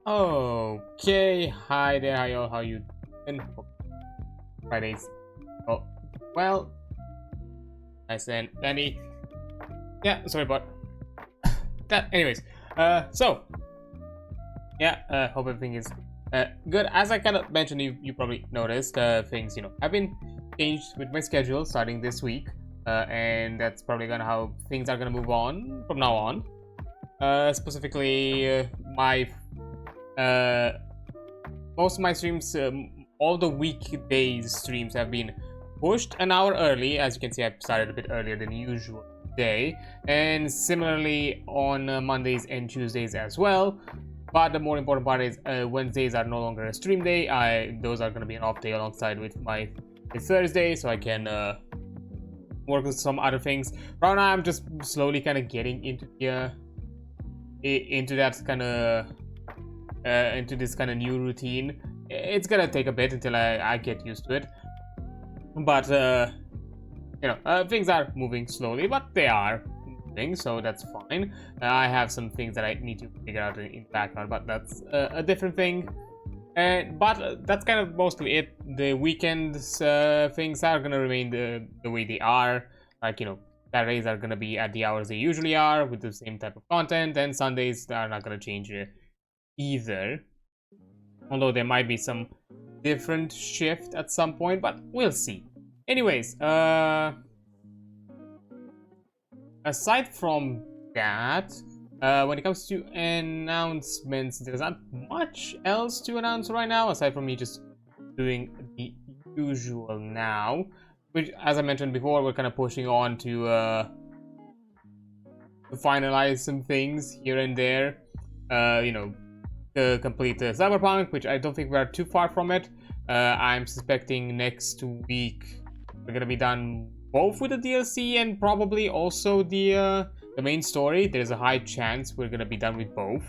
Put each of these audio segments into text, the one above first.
Okay, hi there, hi all, how you doing? Fridays. Oh, well, nice and Danny. Yeah, sorry about that. Anyways, hope everything is good. As I kind of mentioned, you probably noticed things, have been changed with my schedule starting this week, and that's probably gonna how things are gonna move on from now on. Specifically, my most of my streams, all the weekdays streams have been pushed an hour early. As you can see, I started a bit earlier than usual today, and similarly on Mondays and Tuesdays as well. But the more important part is Wednesdays are no longer a stream day. Those are going to be an off day alongside with my Thursday, so I can work with some other things. Right now, I'm just slowly kind of getting into that kind of into this kind of new routine. It's gonna take a bit until I get used to it, but things are moving slowly, but they are moving, so that's fine. I have some things that I need to figure out in the background, but that's a different thing. But that's kind of mostly it. The weekends things are gonna remain the way they are. Like, Saturdays are gonna be at the hours they usually are with the same type of content, and Sundays are not gonna change either, although there might be some different shift at some point, but we'll see. Anyways, aside from that, when it comes to announcements, there's not much else to announce right now aside from me just doing the usual now, which, as I mentioned before, we're kind of pushing on to finalize some things here and there. Complete Cyberpunk, which I don't think we are too far from it. I'm suspecting next week we're gonna be done both with the DLC and probably also the main story. There's a high chance we're gonna be done with both,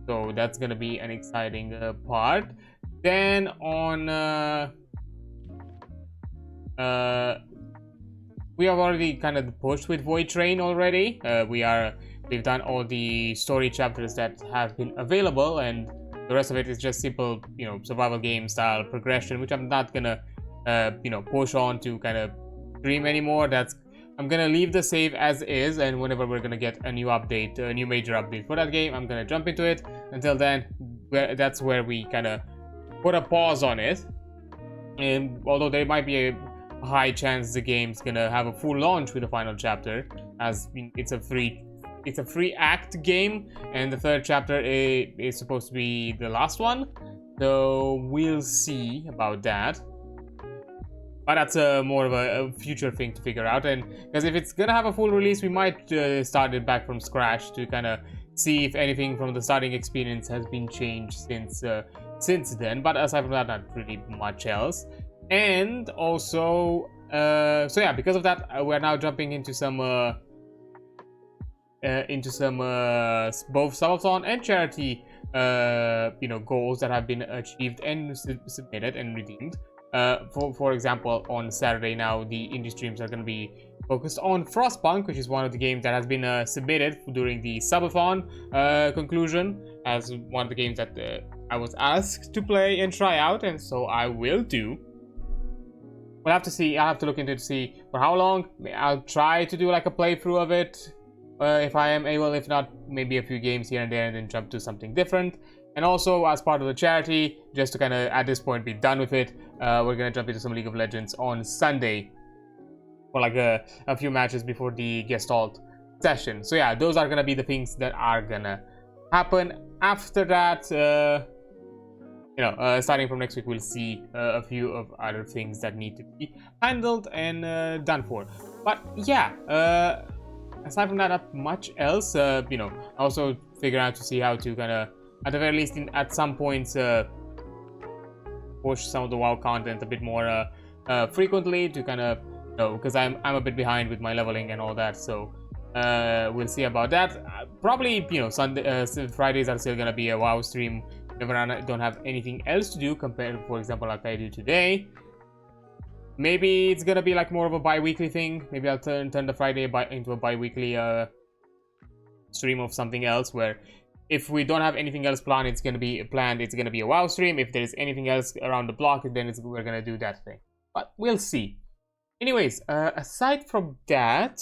so that's gonna be an exciting part. Then on we have already kind of pushed with Void Train already. We've done all the story chapters that have been available, and the rest of it is just simple, survival game style progression, which I'm not gonna, push on to kind of stream anymore. I'm gonna leave the save as is, and whenever we're gonna get a new update, a new major update for that game, I'm gonna jump into it. Until then, that's where we kind of put a pause on it. And although there might be a high chance the game's gonna have a full launch with the final chapter, as it's a free act game, and the third chapter is supposed to be the last one, so we'll see about that. But that's more of a future thing to figure out, and because if it's gonna have a full release, we might start it back from scratch to kind of see if anything from the starting experience has been changed since then. But aside from that, not really much else. And also, because of that, we're now jumping into some both subathon and charity goals that have been achieved and submitted and redeemed. For example, on Saturday now, the indie streams are going to be focused on Frostpunk, which is one of the games that has been submitted during the subathon conclusion, as one of the games that I was asked to play and try out, and so I will do. We'll have to see. I'll have to look into it to see for how long. I'll try to do like a playthrough of it if I am able. If not, maybe a few games here and there, and then jump to something different. And also, as part of the charity, just to kind of at this point be done with it, we're gonna jump into some League of Legends on Sunday for like a few matches before the Gestalt session. So yeah, those are gonna be the things that are gonna happen. After that, starting from next week, we'll see a few of other things that need to be handled and done for. But yeah, aside from that, not much else. Also figure out to see how to kind of, at the very least, at some points, push some of the WoW content a bit more frequently to kind of, because I'm a bit behind with my leveling and all that. So we'll see about that. Probably, Sunday, Fridays are still gonna be a WoW stream. Whenever I don't have anything else to do, compared to, for example, like I do today. Maybe it's gonna be like more of a bi-weekly thing. Maybe I'll turn the Friday into a bi-weekly stream of something else, where if we don't have anything else planned, it's gonna be a WoW stream. If there's anything else around the block, then we're gonna do that thing. But we'll see. Anyways, aside from that,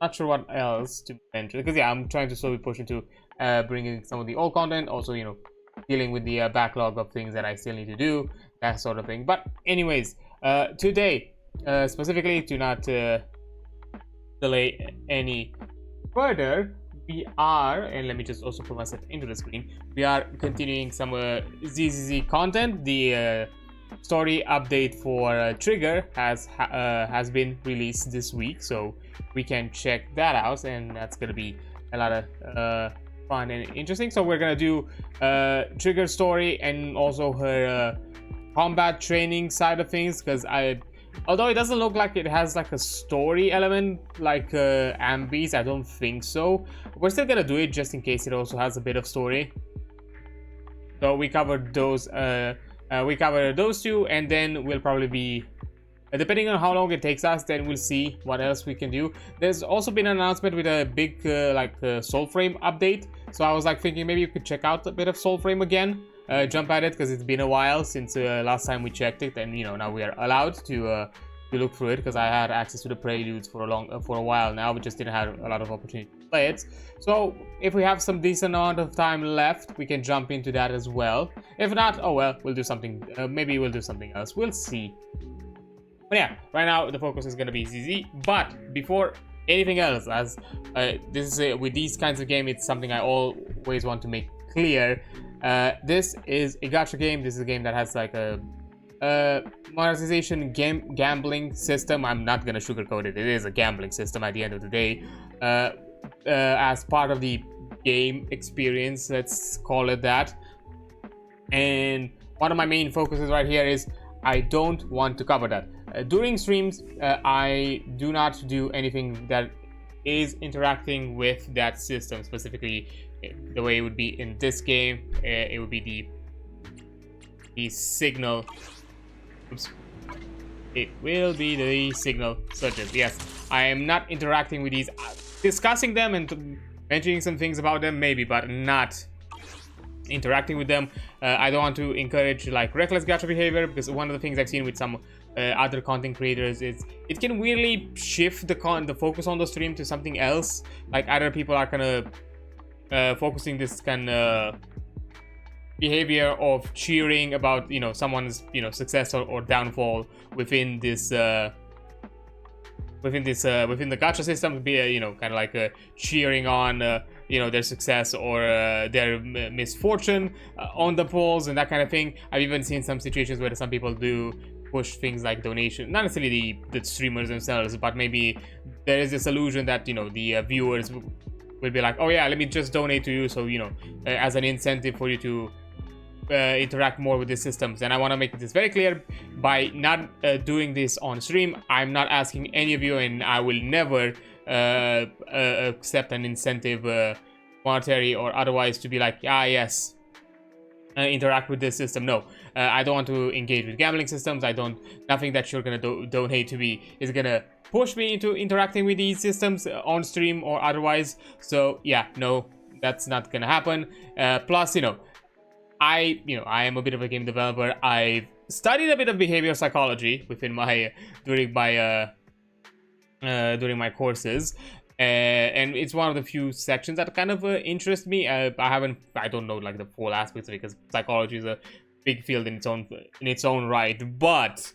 not sure what else to mention, because yeah, I'm trying to slowly push into bringing some of the old content, also, you know, dealing with the backlog of things that I still need to do, that sort of thing. But anyways, today, specifically, to not delay any further, we are, and let me just also put myself into the screen, we are continuing some ZZZ content. The story update for Trigger has been released this week, so we can check that out, and that's gonna be a lot of fun and interesting. So we're gonna do Trigger story and also her combat training side of things, because although it doesn't look like it has like a story element like Ambi's, I don't think so. We're still gonna do it just in case it also has a bit of story. So we covered those two, and then we'll probably be, depending on how long it takes us, then we'll see what else we can do. There's also been an announcement with a big Soulframe update, so I was like thinking maybe you could check out a bit of Soulframe again, jump at it, because it's been a while since last time we checked it, and you know, now we are allowed to look through it, because I had access to the preludes for a while now, but just didn't have a lot of opportunity to play it. So if we have some decent amount of time left, we can jump into that as well. If not, oh well, we'll do something. Maybe we'll do something else. We'll see. But yeah, right now the focus is gonna be ZZ. But before anything else, as this is with these kinds of games, it's something I always want to make clear. This is a gacha game. This is a game that has like a monetization gambling system. I'm not gonna sugarcoat it. It is a gambling system at the end of the day. As part of the game experience, let's call it that. And one of my main focuses right here is I don't want to cover that. During streams, I do not do anything that is interacting with that system. Specifically, the way it would be in this game, it would be the signal. Oops. It will be the signal searches. Yes, I am not interacting with these, discussing them and mentioning some things about them maybe, but not interacting with them. I don't want to encourage like reckless gacha behavior, because one of the things I've seen with some other content creators is it can really shift the focus on the stream to something else. Like other people are kind of focusing this kind of behavior of cheering about, you know, someone's, you know, success or downfall within this within the gacha system, be you know, kind of like cheering on you know, their success or their misfortune on the polls and that kind of thing. I've even seen some situations where some people do push things like donation, not necessarily the streamers themselves, but maybe there is this illusion that, you know, the viewers will be like, oh yeah, let me just donate to you, so, you know, as an incentive for you to interact more with the systems. And I want to make this very clear, by not doing this on stream, I'm not asking any of you, and I will never accept an incentive, monetary or otherwise, to be like, ah yes, interact with this system. No, I don't want to engage with gambling systems. Nothing that you're gonna donate to me is gonna push me into interacting with these systems on stream or otherwise. So yeah, no, that's not gonna happen. Plus, you know, I am a bit of a game developer. I've studied a bit of behavioral psychology within my during my courses, and it's one of the few sections that kind of interest me. I don't know like the full aspects of it, because psychology is a big field in its own right. But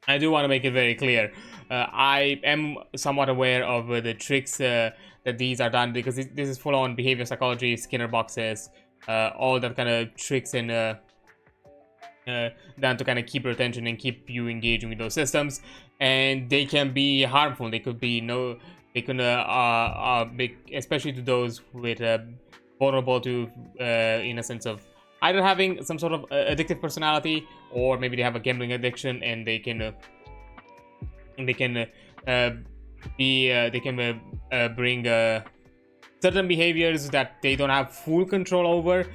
I do want to make it very clear. I am somewhat aware of the tricks that these are done, because this is full-on behavior psychology, Skinner boxes. All that kind of tricks and done to kind of keep your attention and keep you engaging with those systems, and they can be harmful. They could be especially to those with vulnerable to in a sense of either having some sort of addictive personality, or maybe they have a gambling addiction, and they can bring certain behaviors that they don't have full control over,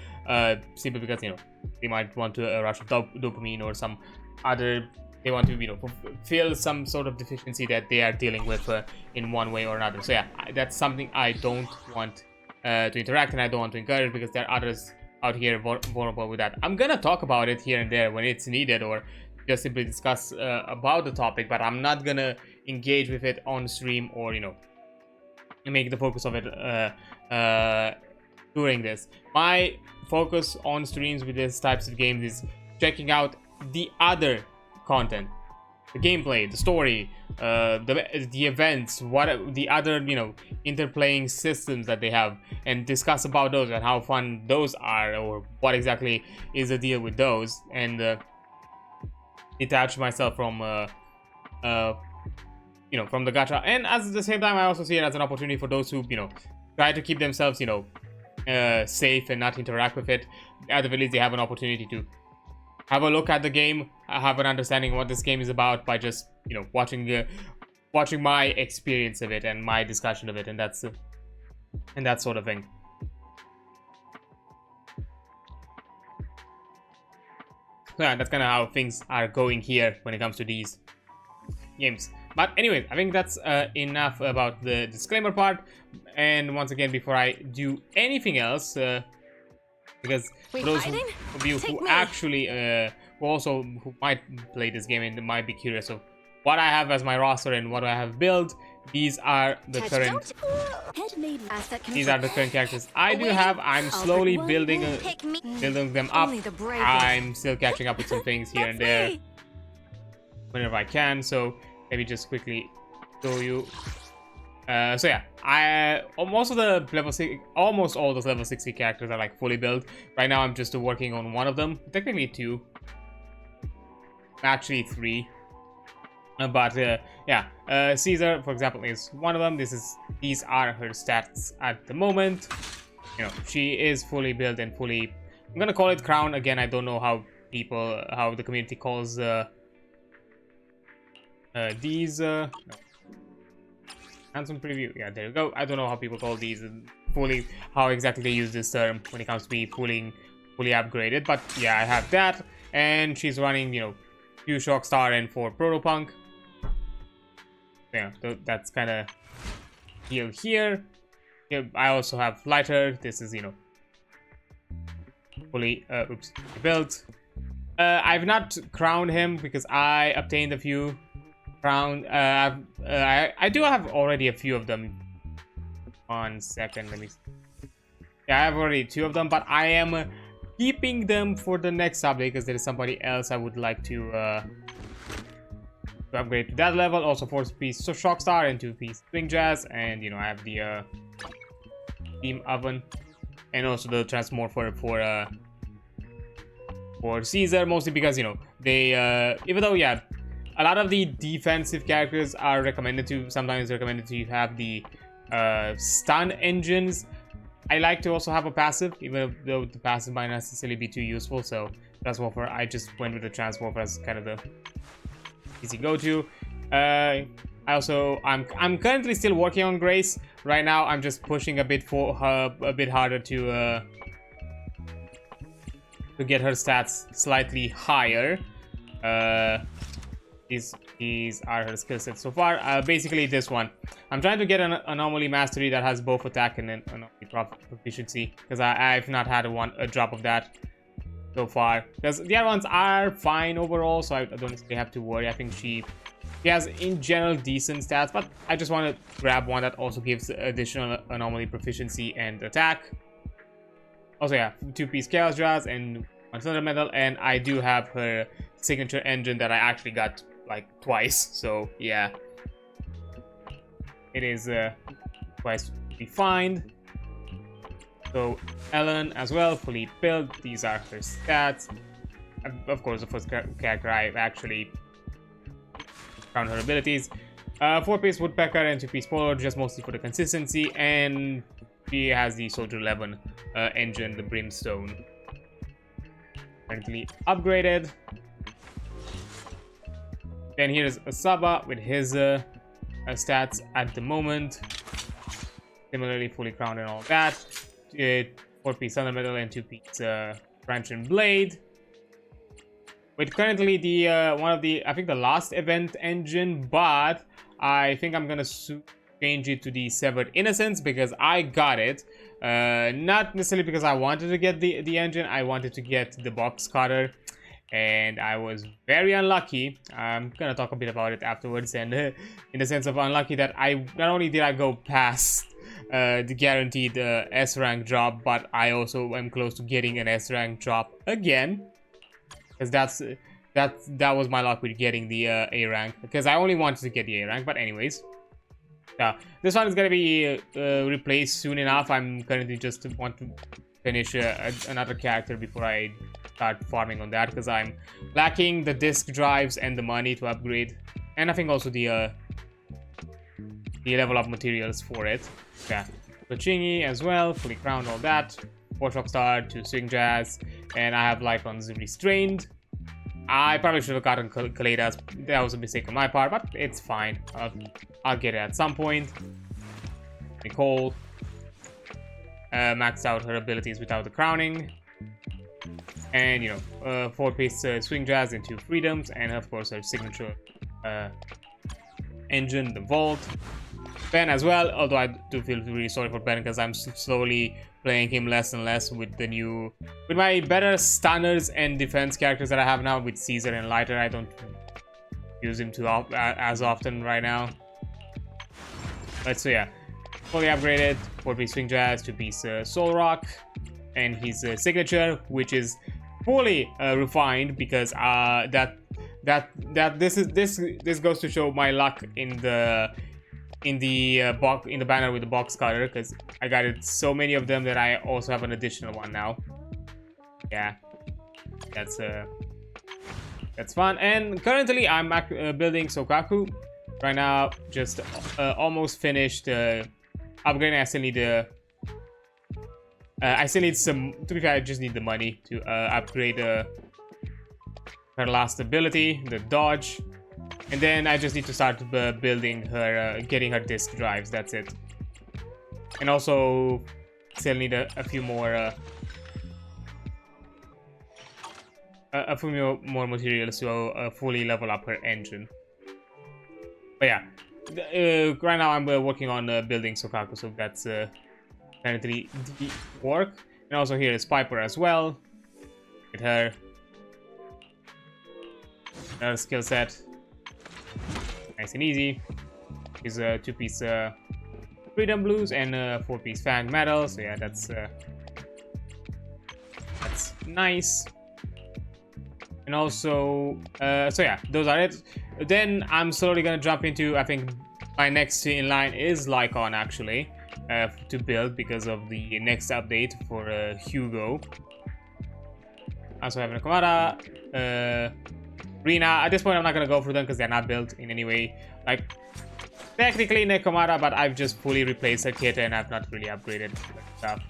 simply because, you know, they might want to rush of dopamine or some other they want to, you know, fill some sort of deficiency that they are dealing with in one way or another. So yeah, that's something I don't want to interact, and I don't want to encourage, because there are others out here vulnerable with that. I'm gonna talk about it here and there when it's needed, or just simply discuss about the topic, but I'm not gonna engage with it on stream, or, you know, make the focus of it during this. My focus on streams with these types of games is checking out the other content, the gameplay, the story, the events, what the other, you know, interplaying systems that they have, and discuss about those and how fun those are, or what exactly is the deal with those, and detach myself from you know, from the gacha. And at the same time, I also see it as an opportunity for those who, you know, try to keep themselves, you know, safe and not interact with it. At the very least, they have an opportunity to have a look at the game, have an understanding of what this game is about by just, you know, watching my experience of it and my discussion of it, and that sort of thing. So yeah, that's kind of how things are going here when it comes to these games. But anyways, I think that's enough about the disclaimer part. And once again, before I do anything else, because for those of you who actually who might play this game and might be curious of what I have as my roster and what I have built, these are the current characters I do have. I'm slowly building them up. I'm still catching up with some things here and there whenever I can, so let me just quickly show you. So yeah, almost all those level 60 characters are like fully built. Right now I'm just working on one of them, technically two, actually three. But yeah, Caesar, for example, is one of them. These are her stats at the moment. You know, she is fully built and fully, I'm gonna call it crown again. I don't know how the community calls these. No. Handsome preview. Yeah, there you go. I don't know how people call these fully, how exactly they use this term when it comes to me fully upgraded. But yeah, I have that, and she's running, you know, 2 Shockstar and 4 Protopunk. Yeah, that's kind of deal here. I also have Lighter. This is, you know, fully built. I've not crowned him because I obtained a few crown. I do have already a few of them. 1 second, let me see. Yeah, I have already 2 of them, but I am keeping them for the next update because there is somebody else I would like to upgrade to that level. Also 4-piece Shockstar and 2-piece Swing Jazz, and you know, I have the Steam Oven and also the Transmorpher for Caesar, mostly because, you know, they even though, yeah, a lot of the defensive characters are sometimes recommended to have the stun engines. I like to also have a passive, even though the passive might not necessarily be too useful. So Transmorpher, I just went with the Transmorpher as kind of the easy go-to. I'm currently still working on Grace. Right now, I'm just pushing a bit harder to get her stats slightly higher. These are her skill sets so far. Basically, this one. I'm trying to get an Anomaly Mastery that has both attack and an Anomaly Proficiency, because I've not had a drop of that so far. Because the other ones are fine overall, so I don't necessarily have to worry. I think she has, in general, decent stats, but I just want to grab one that also gives additional Anomaly Proficiency and attack. Also, yeah, 2-piece Chaos Jazz and 1 Thunder Metal, and I do have her signature engine that I actually got like twice, so yeah, it is twice refined. So Ellen as well, fully built. These are her stats. Of course, the first character I actually found her abilities. 4-piece Woodpecker and 2-piece Polo, just mostly for the consistency, and she has the Soldier 11 engine, the Brimstone, currently upgraded. Then here's Asaba with his stats at the moment. Similarly, fully crowned and all that. 4-piece Thunder Metal and 2-piece Branch and Blade. with currently the I think the last event engine, but I think I'm gonna change it to the Severed Innocence because I got it. Not necessarily because I wanted to get the engine, I wanted to get the box cutter, and I was very unlucky. I'm gonna talk a bit about it afterwards, and in the sense of unlucky that I not only did I go past the guaranteed S rank drop, but I also am close to getting an S rank drop again, because that was my luck with getting the A rank, because I only wanted to get the A rank. But anyways, yeah, this one is gonna be replaced soon enough. I'm currently just want to finish another character before I start farming on that, because I'm lacking the disk drives and the money to upgrade, and I think also the level up materials for it. Yeah, so Chingy as well, fully crowned, all that. 4 Shock Star, 2 Swing Jazz, and I have Lycons Restrained. I probably should have gotten Kaledas. That was a mistake on my part, but it's fine. I'll get it at some point. Nicole maxed out her abilities without the crowning, and 4-piece Swing Jazz and 2 Freedoms, and of course her signature engine, the Vault. Ben as well, although I do feel really sorry for Ben because I'm slowly playing him less and less with my better stunners and defense characters that I have now with Caesar and Lighter. I don't use him as often right now. But so yeah, fully upgraded, 4-piece Swing Jazz, 2-piece Soul Rock, and his signature, which is fully refined because this goes to show my luck in the banner with the box cutter, because I got it so many of them that I also have an additional one now. Yeah, that's fun. And currently I'm building Sokaku right now. Just almost finished upgrading. I still need some. To be fair, I just need the money to upgrade her last ability, the dodge. And then I just need to start building her, getting her disk drives. That's it. And also, still need a few more, more materials to fully level up her engine. But yeah, right now I'm working on building Sokaku, so that's currently the work. And also here is Piper as well. With her skill set. Nice and easy. Is a 2-piece Freedom Blues and 4-piece Fang Metal. So yeah, that's nice. And also, so yeah, those are it. Then I'm slowly gonna jump into, I think my next in line is Lycon actually, to build because of the next update for Hugo. Also have Nakamura, Rina. At this point I'm not gonna go for them because they're not built in any way. Like, technically Nekomata, but I've just fully replaced her kit and I've not really upgraded stuff.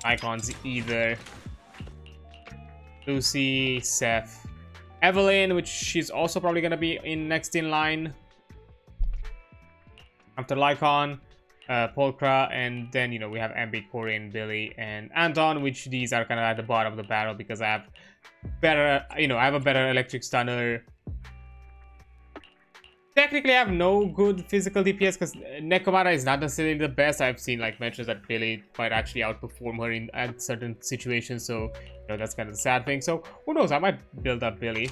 Icons either. Lucy, Seth, Evelyn, which she's also probably gonna be next in line after Lycon, Polkra, and then we have Ambit, Corin, Billy, and Anton, which these are kind of at the bottom of the barrel because I have better, I have a better electric stunner. Technically I have no good physical DPS because Nekomata is not necessarily the best. I've seen like mentions that Billy might actually outperform her at certain situations, so that's kind of the sad thing. So who knows, I might build up Billy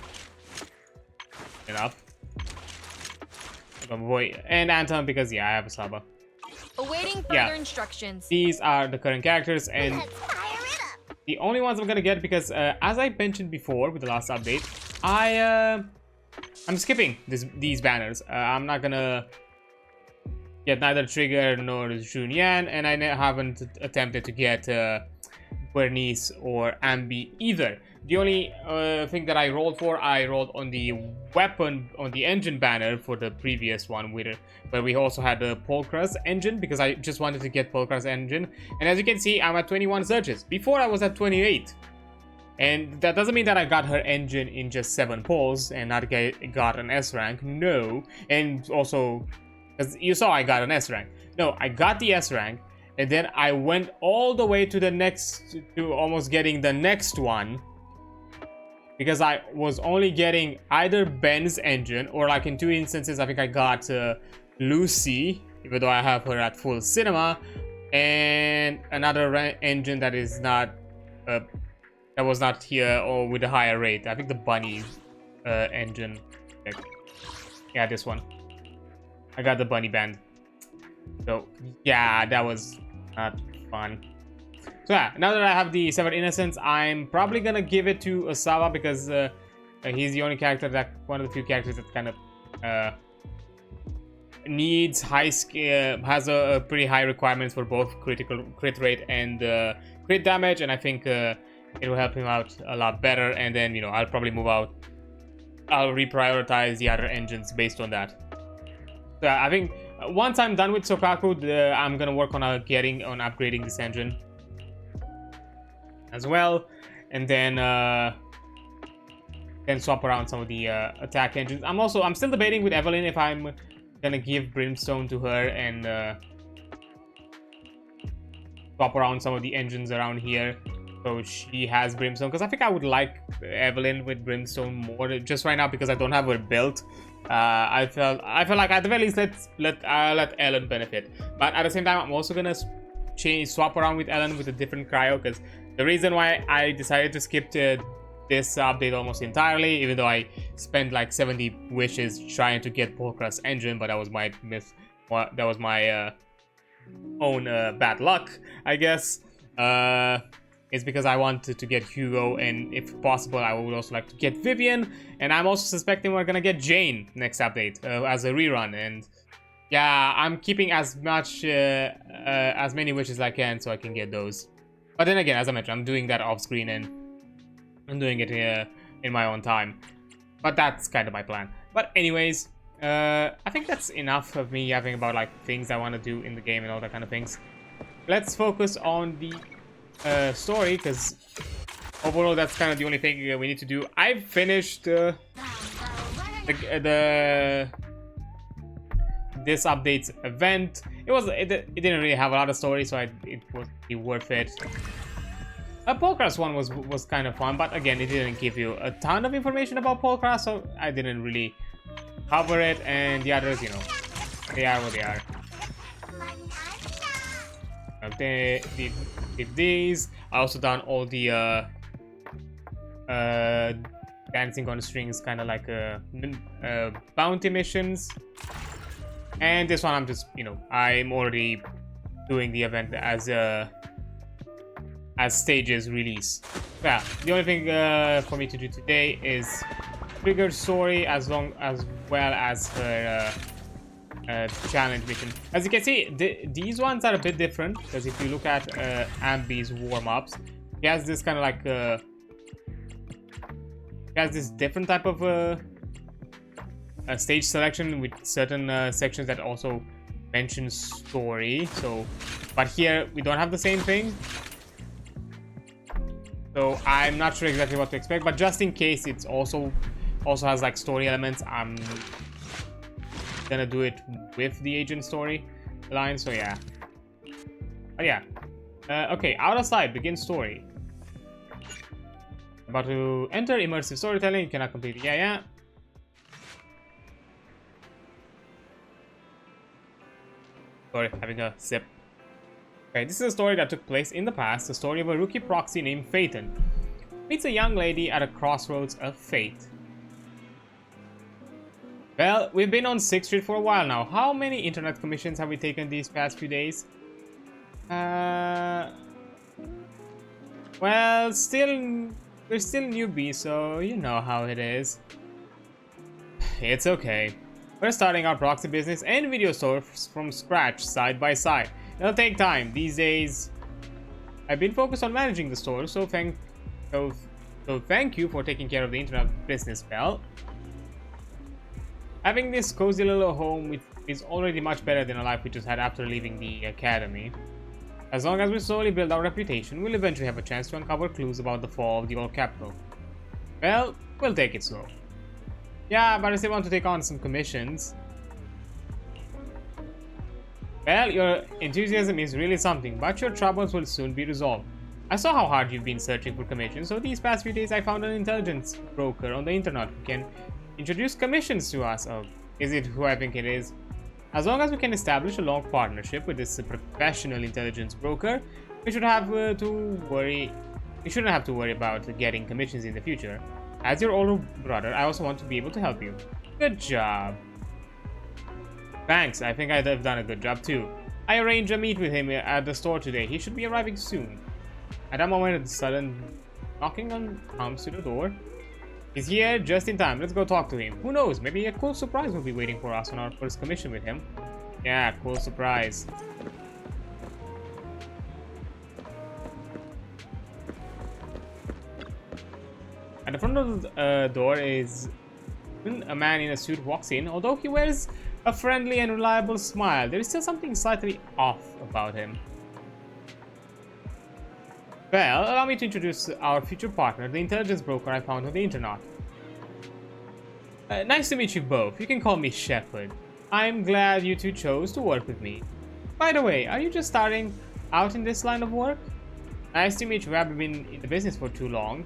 enough. And Anton because I have a Saba. Awaiting further instructions. These are the current characters, and the only ones I'm gonna get because as I mentioned before with the last update, I'm skipping these banners. I'm not gonna get neither Trigger nor Junyan, and I haven't attempted to get Bernice or Ambi either. The only thing that I rolled on the weapon, on the engine banner for the previous one, where we also had the Polkra's engine, because I just wanted to get Polkra's engine. And as you can see, I'm at 21 searches. Before I was at 28. And that doesn't mean that I got her engine in just 7 pulls and not got an S rank. No. And also, as you saw, I got an S rank. No, I got the S rank, and then I went all the way to the next, to almost getting the next one. because I was only getting either Ben's engine, or like in 2 instances I think I got Lucy, even though I have her at full cinema, and another engine that is not that was not here or with a higher rate. I think the bunny engine. Yeah, this one. I got the bunny band. So yeah, that was not fun. So yeah, now that I have the Severed Innocence, I'm probably gonna give it to Osawa, because he's the only character that, one of the few characters that kind of needs high skill, has a pretty high requirements for both critical crit rate and crit damage, and I think it will help him out a lot better. And then, you know, I'll probably move out. I'll reprioritize the other engines based on that. So I think once I'm done with Sokaku, I'm gonna work on upgrading this engine as well, and then swap around some of the attack engines. I'm still debating with Evelyn if I'm gonna give Brimstone to her and swap around some of the engines around here so she has Brimstone, because I think I would like Evelyn with Brimstone more just right now because I don't have her built. I feel like at the very least let Ellen benefit, but at the same time I'm also gonna swap around with Ellen with a different cryo, because the reason why I decided to skip this update almost entirely, even though I spent like 70 wishes trying to get Polkra's engine, but that was my that was my own bad luck, I guess. Is because I wanted to get Hugo, and if possible I would also like to get Vivian, and I'm also suspecting we're gonna get Jane next update as a rerun. And yeah, I'm keeping as many wishes as I can so I can get those. But then again, as I mentioned, I'm doing that off screen and I'm doing it in my own time. But that's kind of my plan. But anyways, I think that's enough of me yapping about like things I want to do in the game and all that kind of things. Let's focus on the story, because overall that's kind of the only thing we need to do. I've finished this update's event. It didn't really have a lot of story, so it was worth it. Polkra's one was kind of fun, but again, it didn't give you a ton of information about Polkra, so I didn't really cover it. And the others, you know, they are what they are. They did these. I also done all the dancing on strings, kind of like bounty missions. And this one, I'm just, you know, I'm already doing the event as stages release. Yeah, the only thing for me to do today is trigger story as well as her challenge mission. As you can see, these ones are a bit different, because if you look at Ambi's warm-ups, he has this kind of like he has this different type of stage selection with certain sections that also mention story. So, but here we don't have the same thing, so I'm not sure exactly what to expect. But just in case it's also has like story elements, I'm gonna do it with the agent story line. So yeah, but yeah, okay, out of sight, begin story. About to enter immersive storytelling, you cannot complete it. Yeah. Sorry, having a sip. Okay, this is a story that took place in the past, the story of a rookie proxy named Phaeton. Meets a young lady at a crossroads of fate. Well, we've been on 6th Street for a while now. How many internet commissions have we taken these past few days? Well, we're still newbies, so you know how it is. It's okay. We're starting our proxy business and video stores from scratch, side by side. It'll take time. These days, I've been focused on managing the store, so thank you for taking care of the internet business, Belle. Having this cozy little home is already much better than a life we just had after leaving the academy. As long as we slowly build our reputation, we'll eventually have a chance to uncover clues about the fall of the old capital. Well, we'll take it slow. Yeah, but I still want to take on some commissions. Well, your enthusiasm is really something, but your troubles will soon be resolved. I saw how hard you've been searching for commissions, so these past few days I found an intelligence broker on the internet who can introduce commissions to us. Oh, is it who I think it is? As long as we can establish a long partnership with this professional intelligence broker, we shouldn't have to worry about getting commissions in the future. As your older brother, I also want to be able to help you. Good job. Thanks, I think I'd have done a good job too. I arranged a meet with him at the store today. He should be arriving soon. At that moment, a sudden knocking comes to the door. He's here just in time. Let's go talk to him. Who knows? Maybe a cool surprise will be waiting for us on our first commission with him. Yeah, cool surprise. At the front of the door is a man in a suit walks in. Although he wears a friendly and reliable smile, there is still something slightly off about him. Well, allow me to introduce our future partner, the intelligence broker I found on the internet. Nice to meet you both. You can call me Shepard. I'm glad you two chose to work with me. By the way, are you just starting out in this line of work? Nice to meet you. We haven't been in the business for too long.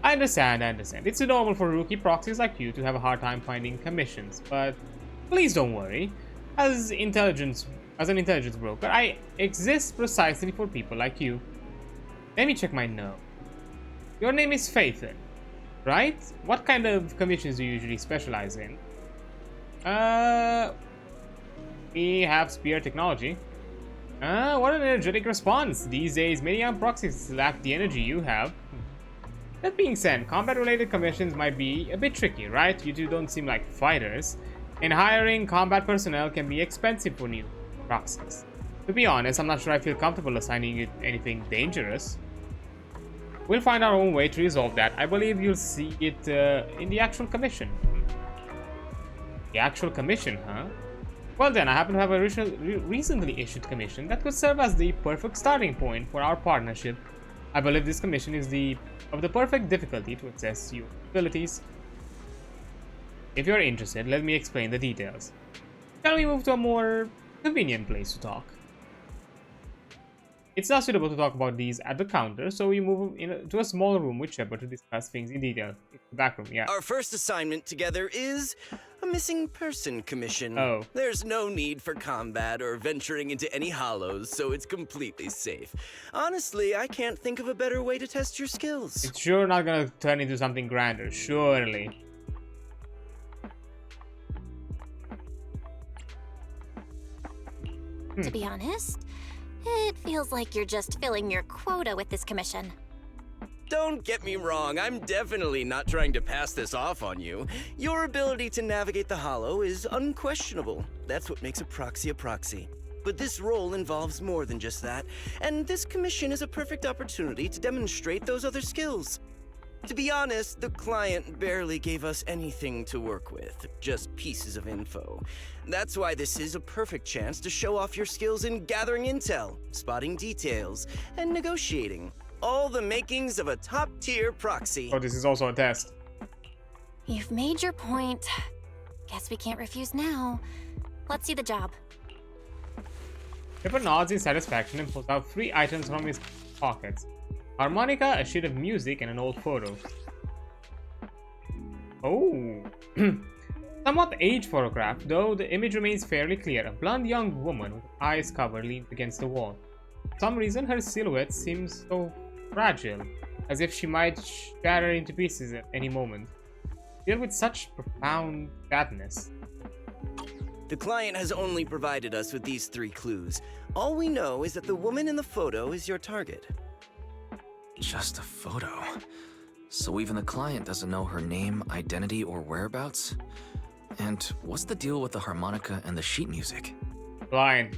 I understand. It's normal for rookie proxies like you to have a hard time finding commissions, but please don't worry. As an intelligence broker, I exist precisely for people like you. Let me check my note. Your name is Phaethon, right? What kind of commissions do you usually specialize in? We have spear technology. What an energetic response. These days, many young proxies lack the energy you have. That being said, combat-related commissions might be a bit tricky, right? You two don't seem like fighters, and hiring combat personnel can be expensive for new proxies. To be honest, I'm not sure I feel comfortable assigning you anything dangerous. We'll find our own way to resolve that. I believe you'll see it in the actual commission. The actual commission, huh? Well then, I happen to have a recently issued commission that could serve as the perfect starting point for our partnership. I believe this commission is of the perfect difficulty to assess your abilities. If you're interested, let me explain the details. Shall we move to a more convenient place to talk? It's not suitable to talk about these at the counter, so we move to a small room with Shepard to discuss things in detail. It's the back room, yeah. Our first assignment together is a missing person commission. Oh. There's no need for combat or venturing into any hollows, so it's completely safe. Honestly, I can't think of a better way to test your skills. It's sure not gonna turn into something grander, surely. To be honest, it feels like you're just filling your quota with this commission. Don't get me wrong, I'm definitely not trying to pass this off on you. Your ability to navigate the hollow is unquestionable. That's what makes a proxy. But this role involves more than just that, and this commission is a perfect opportunity to demonstrate those other skills. To be honest, the client barely gave us anything to work with, just pieces of info. That's why this is a perfect chance to show off your skills in gathering intel, spotting details, and negotiating. All the makings of a top-tier proxy. Oh, this is also a test. You've made your point. Guess we can't refuse now. Let's see the job. Shepard nods in satisfaction and pulls out 3 items from his pockets. Harmonica, a sheet of music, and an old photo. Oh. Somewhat aged photograph, though the image remains fairly clear. A blonde young woman with eyes covered leans against the wall. For some reason, her silhouette seems so fragile, as if she might shatter into pieces at any moment. Filled with such profound sadness. The client has only provided us with these 3 clues. All we know is that the woman in the photo is your target. Just a photo. So even the client doesn't know her name, identity, or whereabouts? And what's the deal with the harmonica and the sheet music? Blind.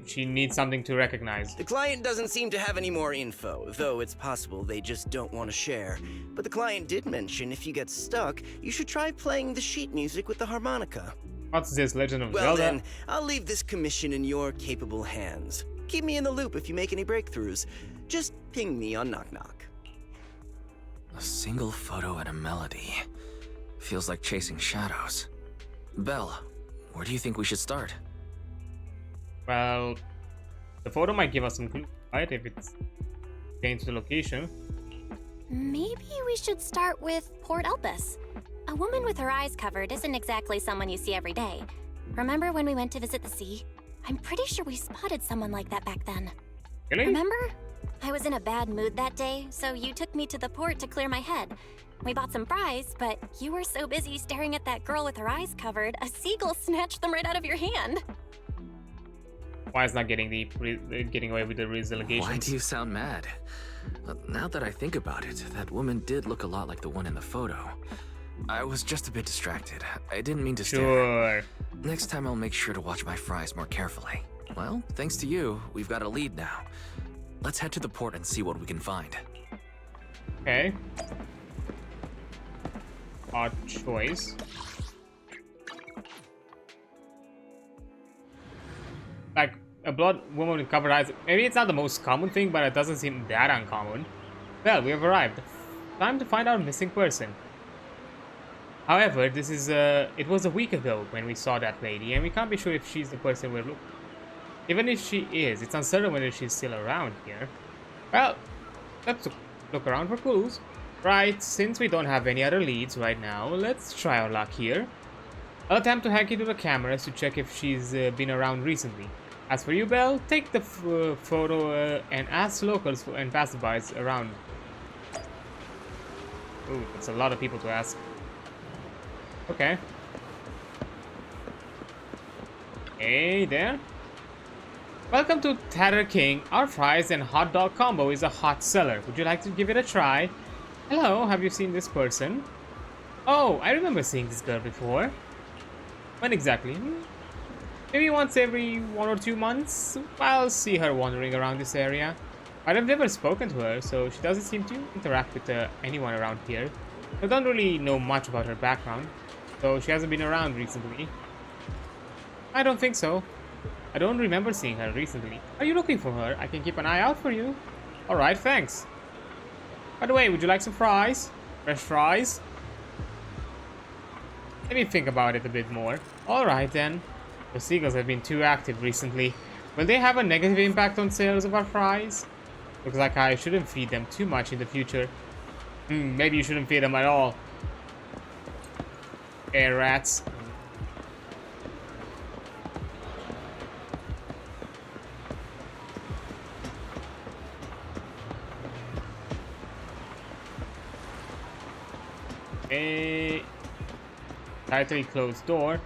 She needs something to recognize. The client doesn't seem to have any more info, though it's possible they just don't want to share. But the client did mention if you get stuck, you should try playing the sheet music with the harmonica. What's this, Legend of Well Zelda? then, I'll leave this commission in your capable hands. Keep me in the loop if you make any breakthroughs. Just ping me on Knock Knock. A single photo and a melody. Feels like chasing shadows. Belle, where do you think we should start? Well, The photo might give us some clue, right? If it's changed the location. Maybe we should start with Port Elpis. A woman with her eyes covered isn't exactly someone you see every day. Remember when we went to visit the sea? I'm pretty sure we spotted someone like that back then. Really? Remember? I was in a bad mood that day, so you took me to the port to clear my head. We bought some fries, but you were so busy staring at that girl with her eyes covered, a seagull snatched them right out of your hand. Why is not getting getting away with the allegations? Why do you sound mad? Now that I think about it, that woman did look a lot like the one in the photo. I was just a bit distracted. I didn't mean to stare. Sure. Next time I'll make sure to watch my fries more carefully. Well, thanks to you, we've got a lead now. Let's head to the port and see what we can find. Okay. Odd choice. Like a blonde woman with covered eyes. Maybe it's not the most common thing, but it doesn't seem that uncommon. Well, we have arrived. Time to find our missing person. However, it was a week ago when we saw that lady, and we can't be sure if she's the person we're looking for. Even if she is, it's uncertain whether she's still around here. Well, let's look around for clues. Right, since we don't have any other leads right now, let's try our luck here. I'll attempt to hack into the cameras to check if she's been around recently. As for you, Belle, take the photo and ask locals and passerbys around. Ooh, that's a lot of people to ask. Okay. Hey there. Welcome to Tatter King. Our fries and hot dog combo is a hot seller. Would you like to give it a try? Hello, have you seen this person? Oh, I remember seeing this girl before. When exactly? Maybe once every 1 or 2 months. I'll see her wandering around this area. But I've never spoken to her, so she doesn't seem to interact with anyone around here. I don't really know much about her background, so she hasn't been around recently. I don't think so. I don't remember seeing her recently. Are you looking for her? I can keep an eye out for you. Alright, thanks. By the way, would you like some fries? Fresh fries? Let me think about it a bit more. Alright then. The seagulls have been too active recently. Will they have a negative impact on sales of our fries? Looks like I shouldn't feed them too much in the future. Maybe you shouldn't feed them at all. Air rats. A tightly closed door.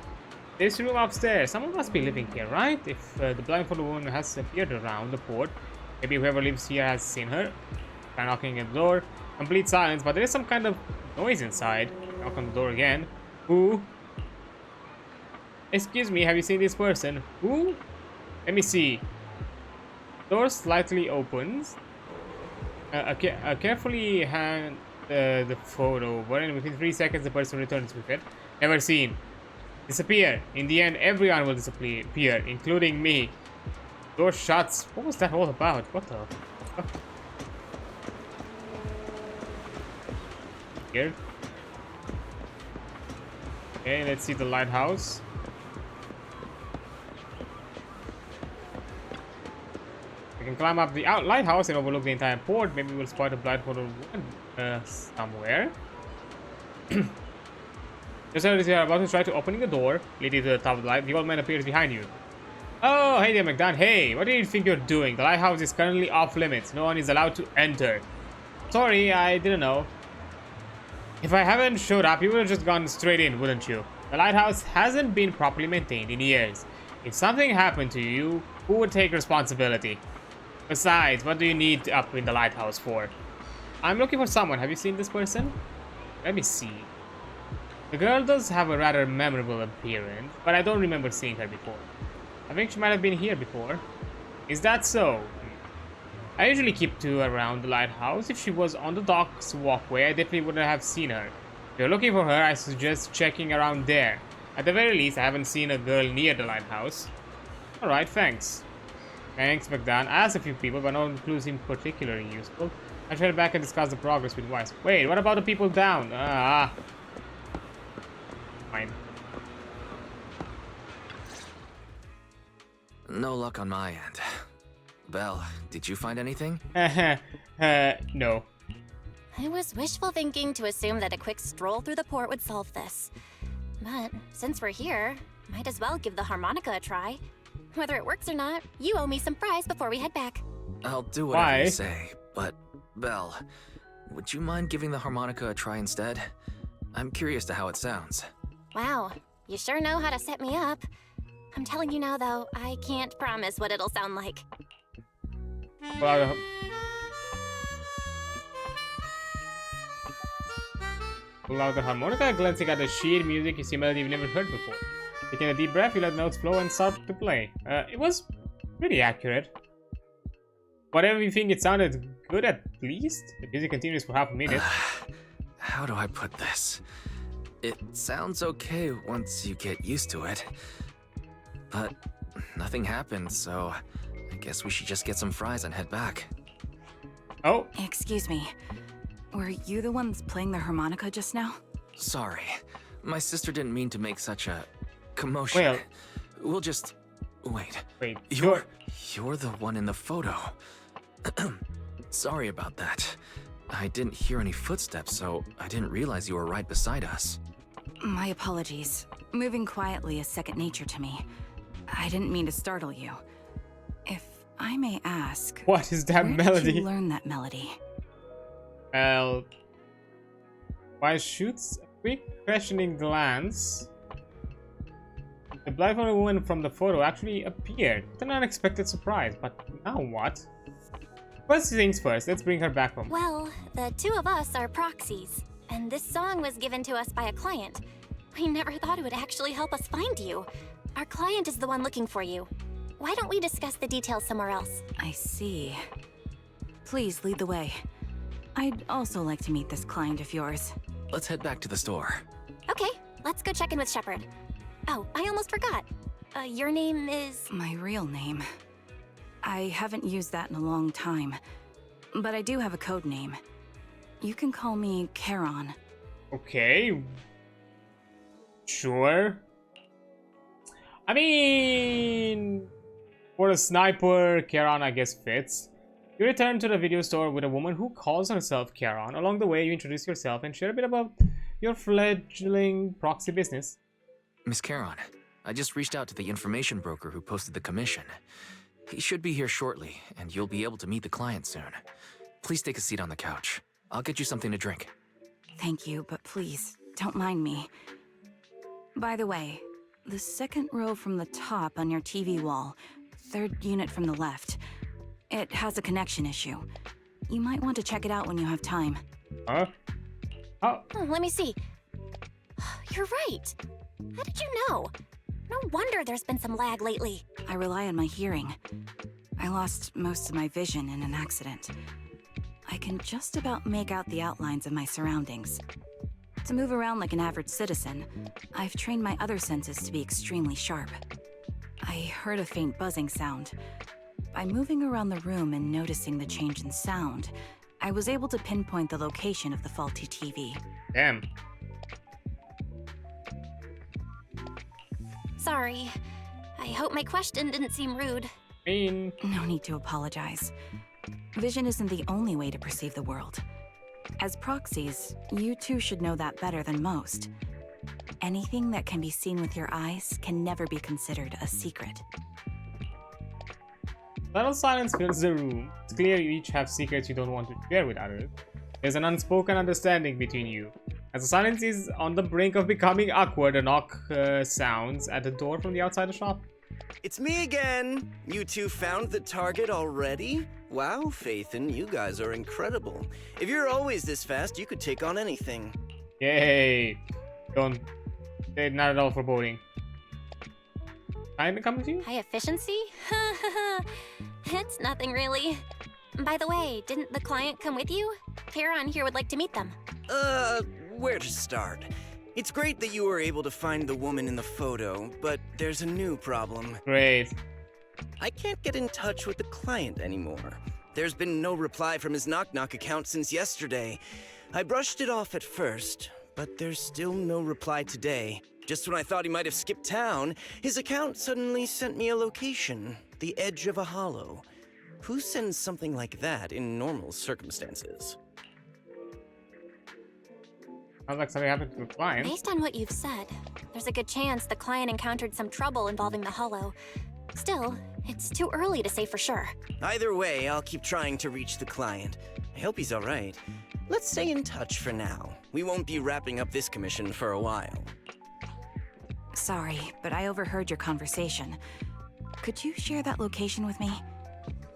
This room upstairs. Someone must be living here, right? If the blindfolded woman has appeared around the port, maybe whoever lives here has seen her. Try knocking at the door. Complete silence, but there is some kind of noise inside. Knock on the door again. Who? Excuse me, have you seen this person? Who? Let me see. Door slightly opens. Carefully hand the photo, but within 3 seconds the person returns with it. Never seen. Disappear. In the end, everyone will disappear, including me. Door shuts. What was that all about? What the fuck? Here. Okay, let's see the lighthouse. We can climb up the lighthouse and overlook the entire port. Maybe we'll spot a blindfolded woman somewhere. Just as you are about to try to opening the door leading to the top of the light, the old man appears behind you. Oh, hey there, McDonald. Hey, what do you think you're doing? The lighthouse is currently off limits. No one is allowed to enter. Sorry, I didn't know. If I haven't showed up, you would have just gone straight in, wouldn't you? The lighthouse hasn't been properly maintained in years. If something happened to you, who would take responsibility? Besides, what do you need up in the lighthouse for? I'm looking for someone. Have you seen this person? Let me see. The girl does have a rather memorable appearance, but I don't remember seeing her before. I think she might have been here before. Is that so? I usually keep to around the lighthouse. If she was on the dock's walkway, I definitely wouldn't have seen her. If you're looking for her, I suggest checking around there. At the very least, I haven't seen a girl near the lighthouse. Alright, thanks. Thanks, McDan. I asked a few people, but no clues seem particularly useful. I should head back and discuss the progress with Weiss. Wait, what about the people down? Fine. No luck on my end. Belle, did you find anything? No. It was wishful thinking to assume that a quick stroll through the port would solve this. But since we're here, might as well give the harmonica a try. Whether it works or not, you owe me some fries before we head back. I'll do whatever Why? you say, but Belle, would you mind giving the harmonica a try instead? I'm curious to how it sounds. Wow, you sure know how to set me up. I'm telling you now, though, I can't promise what it'll sound like. Well, pull out the harmonica, glancing at the sheet music you see melody you've never heard before. Taking a deep breath, you let the notes flow and start to play. It was pretty accurate. Whatever you think, it sounded good at least. The music continues for half a minute. How do I put this? It sounds okay once you get used to it. But nothing happened, so I guess we should just get some fries and head back. Oh, Excuse me. Were you the ones playing the harmonica just now? Sorry. My sister didn't mean to make such a commotion. Well- We'll just... Wait. wait. You're the one in the photo. Sorry about that. I didn't hear any footsteps, so I didn't realize you were right beside us. My apologies. Moving quietly is second nature to me. I didn't mean to startle you. If I may ask, What is that where melody? did you learn that melody? Well, while shoots a quick questioning glance, the blindfolded woman from the photo actually appeared. It's an unexpected surprise, but now what? First things first, let's bring her back home. Well, the two of us are proxies, and this song was given to us by a client. We never thought it would actually help us find you. Our client is the one looking for you. Why don't we discuss the details somewhere else? I see. Please lead the way. I'd also like to meet this client of yours. Let's head back to the store. Okay, let's go check in with Shepard. Oh, I almost forgot. Your name is... My real name. I haven't used that in a long time, but I do have a code name. You can call me Charon. Okay. Sure. I mean, for a sniper, Charon I guess fits. You return to the video store with a woman who calls herself Charon. Along the way, you introduce yourself and share a bit about your fledgling proxy business. Miss Charon, I just reached out to the information broker who posted the commission. He should be here shortly, and you'll be able to meet the client soon. Please take a seat on the couch. I'll get you something to drink. Thank you, but please, don't mind me. By the way, the second row from the top on your TV wall, third unit from the left, it has a connection issue. You might want to check it out when you have time. Huh? Oh, let me see. You're right. How did you know? No wonder there's been some lag lately. I rely on my hearing. I lost most of my vision in an accident. I can just about make out the outlines of my surroundings. To move around like an average citizen, I've trained my other senses to be extremely sharp. I heard a faint buzzing sound. By moving around the room and noticing the change in sound, I was able to pinpoint the location of the faulty TV. damn. Sorry. I hope my question didn't seem rude. I mean, No need to apologize. Vision isn't the only way to perceive the world. As proxies, you two should know that better than most. Anything that can be seen with your eyes can never be considered a secret. subtle silence fills the room. It's clear you each have secrets you don't want to share with others. There's an unspoken understanding between you. As the silence is on the brink of becoming awkward, a knock sounds at the door from the outside the shop. It's me again. You two found the target already? Wow, Faithin, you guys are incredible. If you're always this fast, you could take on anything. Yay! Don't. Not at all foreboding. Kinda coming to you? High efficiency? It's nothing really. By the way, didn't the client come with you? Charon here would like to meet them. Where to start? It's great that you were able to find the woman in the photo, but there's a new problem. Great. I can't get in touch with the client anymore. There's been no reply from his Knock Knock account since yesterday. I brushed it off at first, but there's still no reply today. Just when I thought he might have skipped town, his account suddenly sent me a location, the edge of a hollow. Who sends something like that in normal circumstances? Sounds like something happened to the client. Based on what you've said, there's a good chance the client encountered some trouble involving the Hollow. Still, it's too early to say for sure. Either way, I'll keep trying to reach the client. I hope he's alright. Let's stay in touch for now. We won't be wrapping up this commission for a while. Sorry, but I overheard your conversation. Could you share that location with me?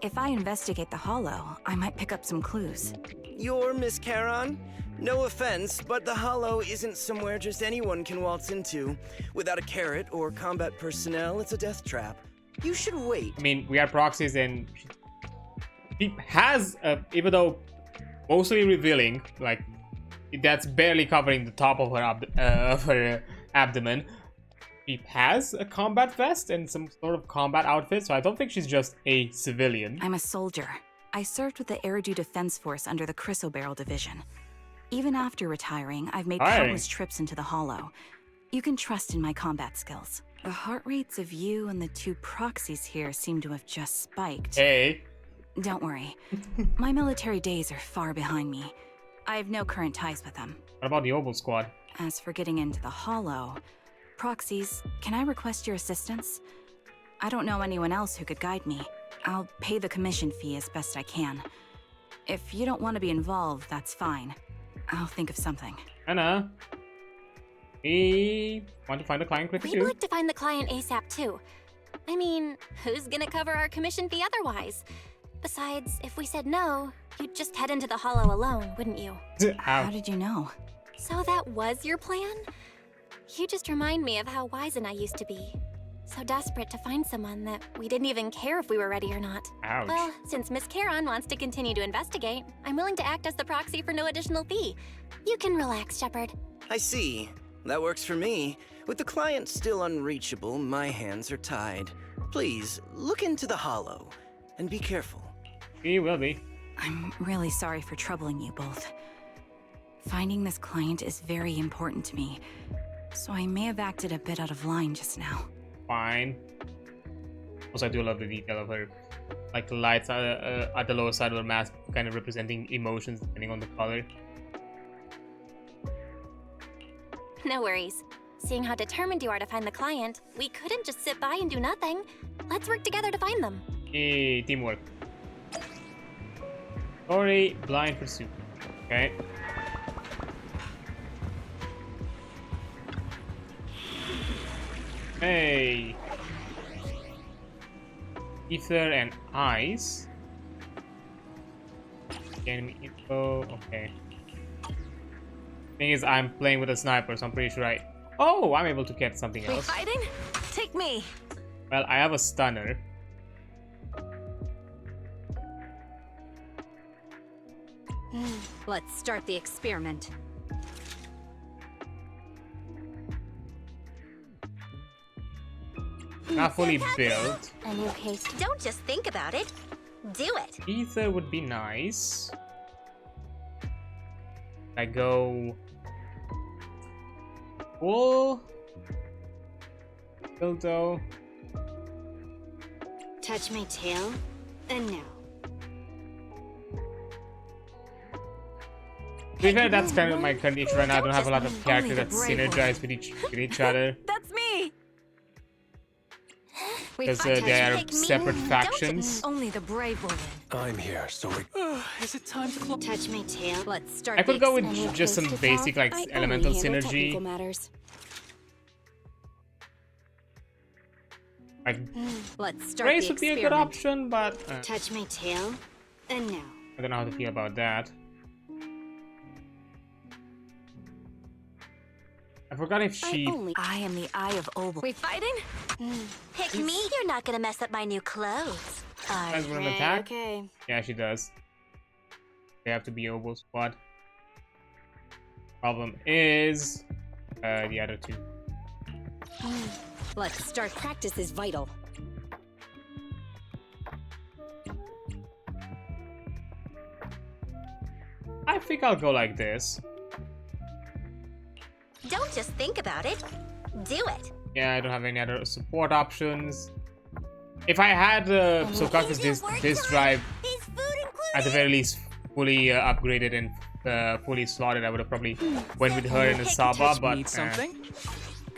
If I investigate the Hollow, I might pick up some clues. You're Miss Charon? No offense, but the Hollow isn't somewhere just anyone can waltz into. Without a carrot or combat personnel, it's a death trap. You should wait. I mean, we are proxies and she has, even though mostly revealing, like, that's barely covering the top of her, abdomen. She has a combat vest and some sort of combat outfit, so I don't think she's just a civilian. I'm a soldier. I served with the Eridu Defense Force under the Chrysoberyl Division. Even after retiring, I've made countless trips into the Hollow. You can trust in my combat skills. The heart rates of you and the two proxies here seem to have just spiked. Hey. Don't worry. My military days are far behind me. I have no current ties with them. What about the Oval Squad? As for getting into the Hollow, proxies, can I request your assistance? I don't know anyone else who could guide me. I'll pay the commission fee as best I can. If you don't want to be involved, that's fine. I'll think of something. Anna, we want to find the client quickly We'd too. like to find the client ASAP too. I mean, who's gonna cover our commission fee otherwise? Besides, if we said no, you'd just head into the Hollow alone, wouldn't you? How did you know? So that was your plan? You just remind me of how wise and I used to be. So desperate to find someone that we didn't even care if we were ready or not. Ouch. Well, since Miss Charon wants to continue to investigate, I'm willing to act as the proxy for no additional fee. You can relax, Shepard. I see. That works for me. With the client still unreachable, my hands are tied. Please, look into the Hollow, and be careful. He will be. I'm really sorry for troubling you both. Finding this client is very important to me, so I may have acted a bit out of line just now. Fine. Also, I do love the detail of her, like the lights at the lower side of her mask, kind of representing emotions depending on the color. No worries. Seeing how determined you are to find the client, we couldn't just sit by and do nothing. Let's work together to find them. Yay, teamwork. Story, blind pursuit. Okay. Hey. Ether and ice. Enemy info. Okay. Thing is, I'm playing with a sniper, so I'm pretty sure Oh, I'm able to get something else. Fighting? Take me. Well, I have a stunner. Let's start the experiment. Not fully built. A new case. Don't just think about it. Do it. Ether would be nice. I go full dildo. Touch my tail, and now. To be fair, that's kind of my current issue right now. I don't have a lot of characters that synergize with each other. That's me. Because they are separate factions. Only the brave will win. I'm here, so Is it time to touch my tail? Let's start. I could go with Any just some case to basic solve? like I elemental only handle technical synergy. matters. Like Let's start Grace the would be a experiment. good option, but Touch my tail, and now. I don't know how to feel about that. I forgot if she. I am the Eye of Obel. We fighting? Pick me. You're not gonna mess up my new clothes. has an attack. Okay. Yeah, she does. They have to be Oboe Squad. Problem is the other two. Let's start. Practice is vital. I think I'll go like this. Don't just think about it. Do it. Yeah, I don't have any other support options. If I had so Carcass this drive at the very least fully upgraded and fully slotted, I would have probably went with her and the Saba, but Need something?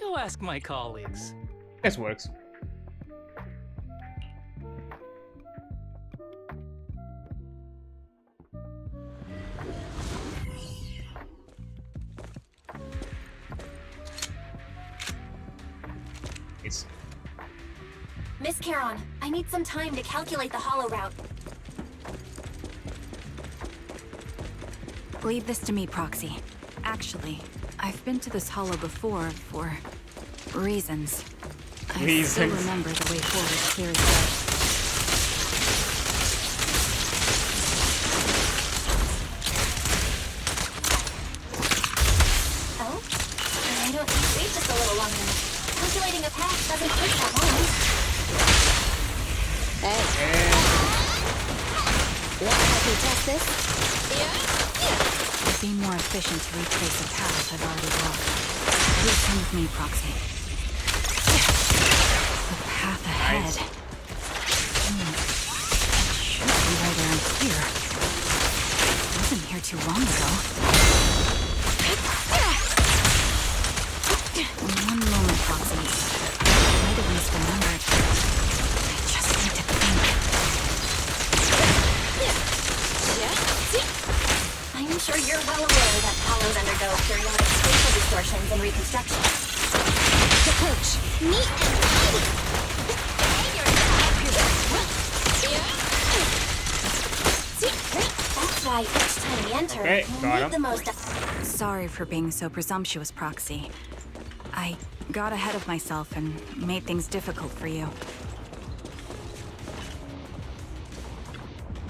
Go ask my colleagues. this works. It's Miss Charon, I need some time to calculate the hollow route. Leave this to me, Proxy. Actually, I've been to this hollow before for reasons. I still remember the way forward clear as day. Oh? I don't wait just a little longer. Calculating a path doesn't take that long. Hey. Let's help you test this. It'd be more efficient to retrace a path I've already walked. Please come with me, Proxy. The path ahead. It should be right around here. I wasn't here too long ago. One moment, Proxy. I might have misremembered. I just need to think. I'm sure you're well aware that hollows undergo periodic spatial distortions and reconstruction. Approach. Neat and tidy. That's why each time we enter, Okay, we'll got make him. the most of... Sorry for being so presumptuous, Proxy. I got ahead of myself and made things difficult for you.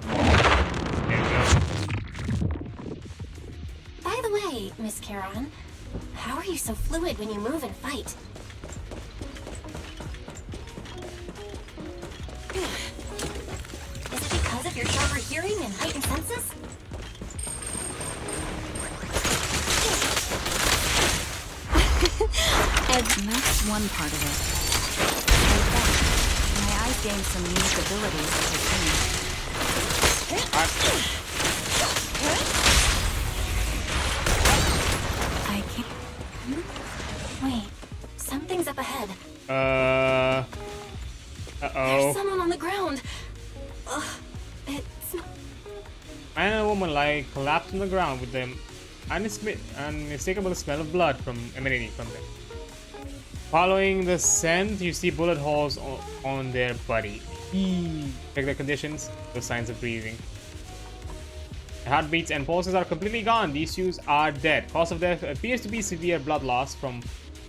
there we go. By the way, Miss Charon, how are you so fluid when you move and fight? Is it because of your sharper hearing and heightened senses? And that's one part of it. In fact, my eyes gained some unique abilities as I trained. I can't... Wait, something's up ahead. There's Uh-oh. someone on the ground. Ugh, it's... Man and a woman lie collapsed on the ground with the unmistakable smell of blood emanating from them. Following the scent, you see bullet holes on their body. Check their conditions, no signs of breathing. Their heartbeats and pulses are completely gone. These two are dead. Cause of death appears to be severe blood loss from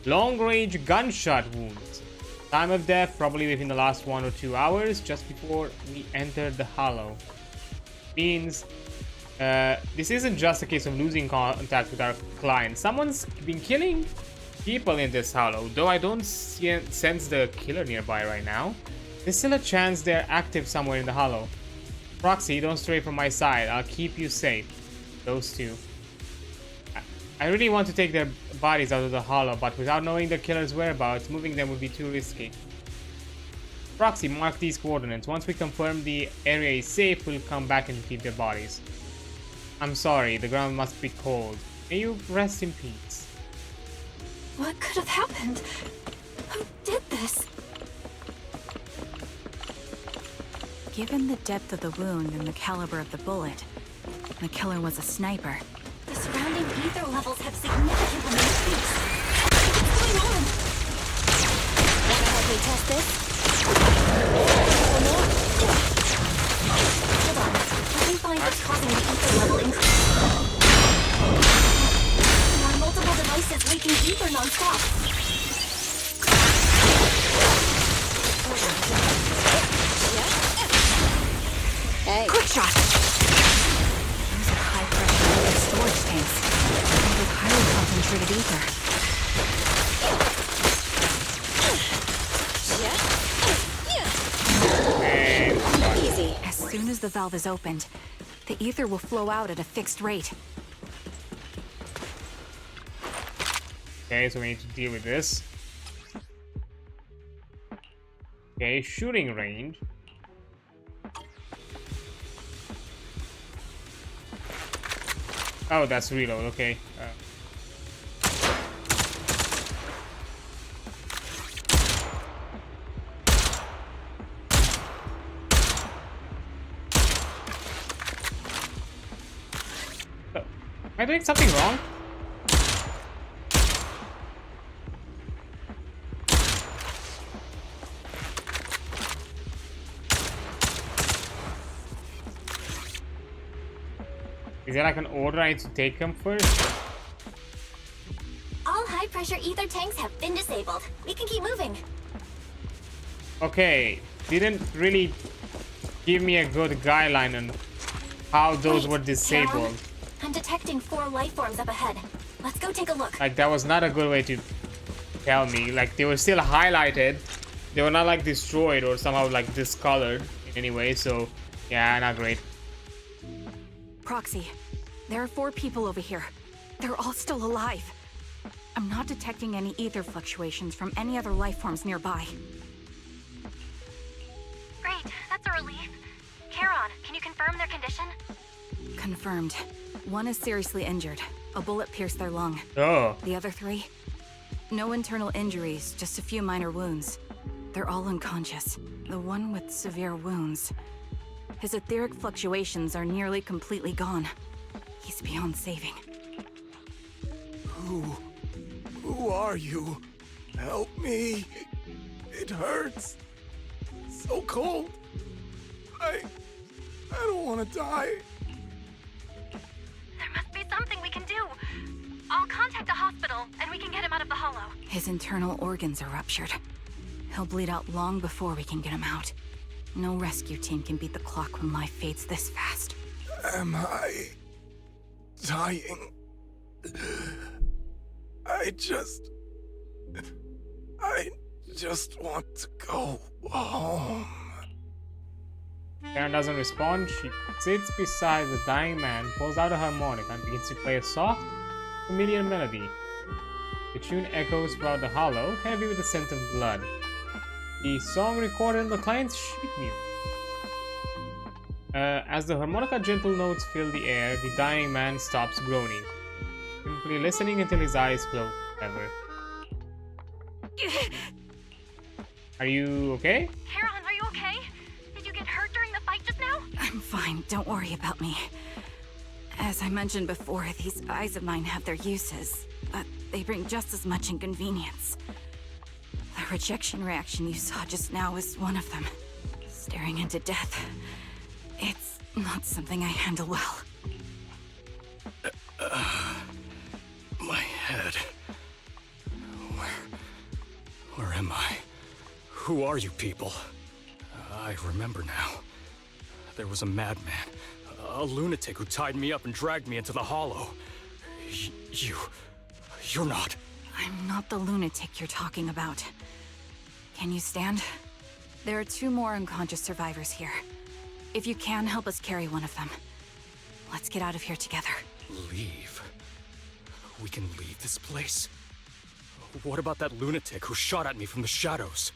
long-range gunshot wounds. Time of death probably within the last 1 or 2 hours, just before we entered the hollow. Means this isn't just a case of losing contact with our client. Someone's been killing people in this hollow, though I don't sense the killer nearby right now. There's still a chance they're active somewhere in the hollow. Proxy, don't stray from my side. I'll keep you safe. Those two. I really want to take their bodies out of the hollow, but without knowing the killer's whereabouts, moving them would be too risky. Proxy, mark these coordinates. Once we confirm the area is safe, we'll come back and retrieve their bodies. I'm sorry, the ground must be cold. May you rest in peace. What could have happened? Who did this? Given the depth of the wound and the caliber of the bullet, the killer was a sniper. The surrounding ether levels have significantly increased. What's going on? Wanna help me test this? Hold on. Let me find what's causing the ether level increase. There are multiple devices leaking ether non-stop. Hey. Quick shot! Those are high-pressure storage tanks. Filled with highly concentrated ether. Easy. As soon as the valve is opened, the ether will flow out at a fixed rate. Okay, so we need to deal with this. Okay, shooting range. Oh, that's reload. Okay. Am I doing something wrong? Is there like an order I need to take them first? All high-pressure ether tanks have been disabled. We can keep moving. Okay, didn't really give me a good guideline on how those Wait, were disabled. Karen, I'm detecting 4 life forms up ahead. Let's go take a look. Like, that was not a good way to tell me. Like, they were still highlighted. They were not like destroyed or somehow like discolored in any way. So, yeah, not great. Proxy, there are 4 people over here. They're all still alive. I'm not detecting any ether fluctuations from any other life forms nearby. Great, that's a relief. Charon, can you confirm their condition? Confirmed. 1 is seriously injured. A bullet pierced their lung. Oh, The other 3? No internal injuries, just a few minor wounds. They're all unconscious. The one with severe wounds. His etheric fluctuations are nearly completely gone. He's beyond saving. Who are you? Help me. It hurts. So cold. I don't want to die. There must be something we can do. I'll contact a hospital, and we can get him out of the hollow. His internal organs are ruptured. He'll bleed out long before we can get him out. No rescue team can beat the clock when life fades this fast. Am I dying? I just want to go home. Karen doesn't respond. She sits beside the dying man, pulls out a harmonica, and begins to play a soft, familiar melody. The tune echoes throughout the hollow, heavy with the scent of blood. The song recorded in the client's sheet music. As the harmonica gentle notes fill the air, the dying man stops groaning, simply listening until his eyes close forever. Are you okay? Charon, are you okay? Did you get hurt during the fight just now? I'm fine, don't worry about me. As I mentioned before, these eyes of mine have their uses, but they bring just as much inconvenience. The rejection reaction you saw just now is one of them. Staring into death. It's not something I handle well. My head. Where am I? Who are you people? I remember now. There was a madman, a lunatic who tied me up and dragged me into the hollow. You're not. I'm not the lunatic you're talking about. Can you stand? There are 2 more unconscious survivors here. If you can, help us carry one of them. Let's get out of here together. Leave? We can leave this place? What about that lunatic who shot at me from the shadows?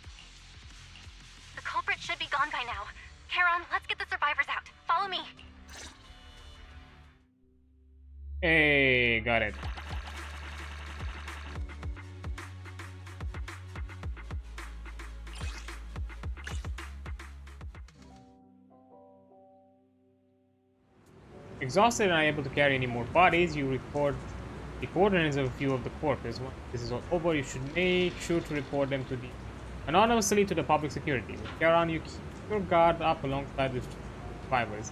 The culprit should be gone by now. Charon, let's get the survivors out. Follow me. Hey, got it. Exhausted and unable to carry any more bodies, you report the coordinates of a few of the corpses. Once this is all over, you should make sure to report them to anonymously to the public security. With Charon, you keep your guard up alongside the survivors,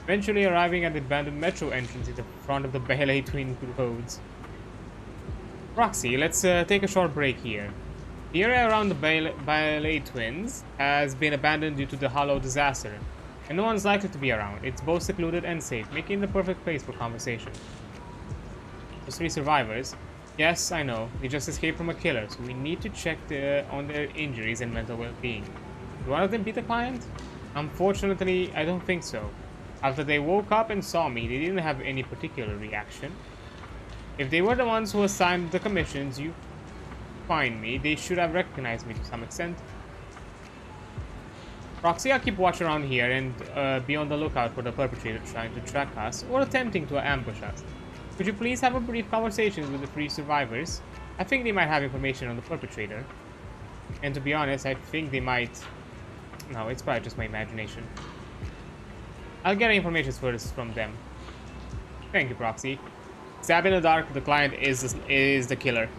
eventually arriving at the abandoned metro entrance in the front of the Ballet Twin roads. Proxy, let's take a short break here. The area around the Ballet Twins has been abandoned due to the Hollow disaster, and no one's likely to be around. It's both secluded and safe, making it the perfect place for conversation. Those 3 survivors. Yes, I know. They just escaped from a killer, so we need to check on their injuries and mental well-being. Did one of them beat the client? Unfortunately, I don't think so. After they woke up and saw me, they didn't have any particular reaction. If they were the ones who assigned the commissions you find me, they should have recognized me to some extent. Proxy, I'll keep watch around here and be on the lookout for the perpetrator trying to track us or attempting to ambush us. Could you please have a brief conversation with the 3 survivors? I think they might have information on the perpetrator. And to be honest, I think they might... No, it's probably just my imagination. I'll get information first from them. Thank you, Proxy. Stab in the dark, the client is the killer.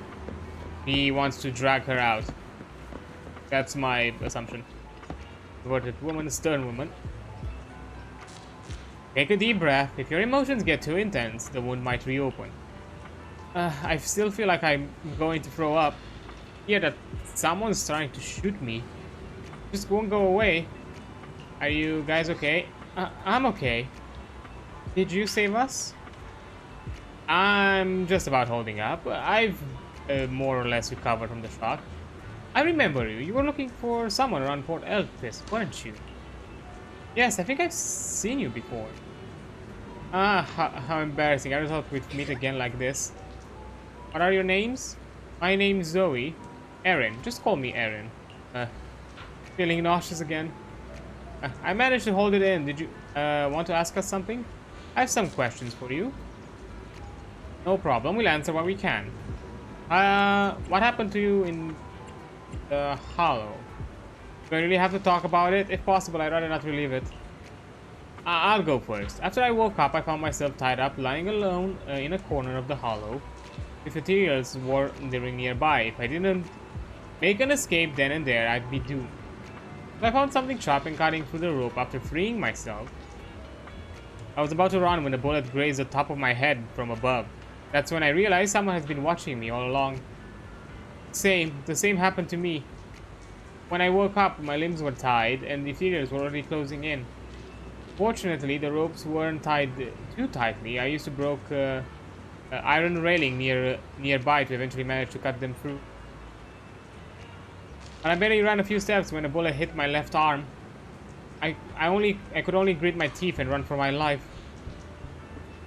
He wants to drag her out. That's my assumption. Devoted woman, stern woman. Take a deep breath. If your emotions get too intense, the wound might reopen. I still feel like I'm going to throw up. Hear that someone's trying to shoot me. Just won't go away. Are you guys okay? I'm okay. Did you save us? I'm just about holding up. I've more or less recovered from the shock. I remember you. You were looking for someone around Port Elpis, weren't you? Yes, I think I've seen you before. How embarrassing. I just thought we'd meet again like this. What are your names? My name's Zoe. Erin. Just call me Erin. Feeling nauseous again? I managed to hold it in. Did you want to ask us something? I have some questions for you. No problem. We'll answer what we can. What happened to you in the Hollow? Do I really have to talk about it? If possible, I'd rather not relive it. I'll go first. After I woke up, I found myself tied up, lying alone in a corner of the Hollow. If materials were nearby, if I didn't make an escape then and there, I'd be doomed. So I found something sharp and cutting through the rope after freeing myself. I was about to run when a bullet grazed the top of my head from above. That's when I realized someone has been watching me all along. The same happened to me. When I woke up, my limbs were tied and the ethereals were already closing in. Fortunately, the ropes weren't tied too tightly. I used to broke iron railing nearby to eventually manage to cut them through. And I barely ran a few steps when a bullet hit my left arm. I could only grit my teeth and run for my life.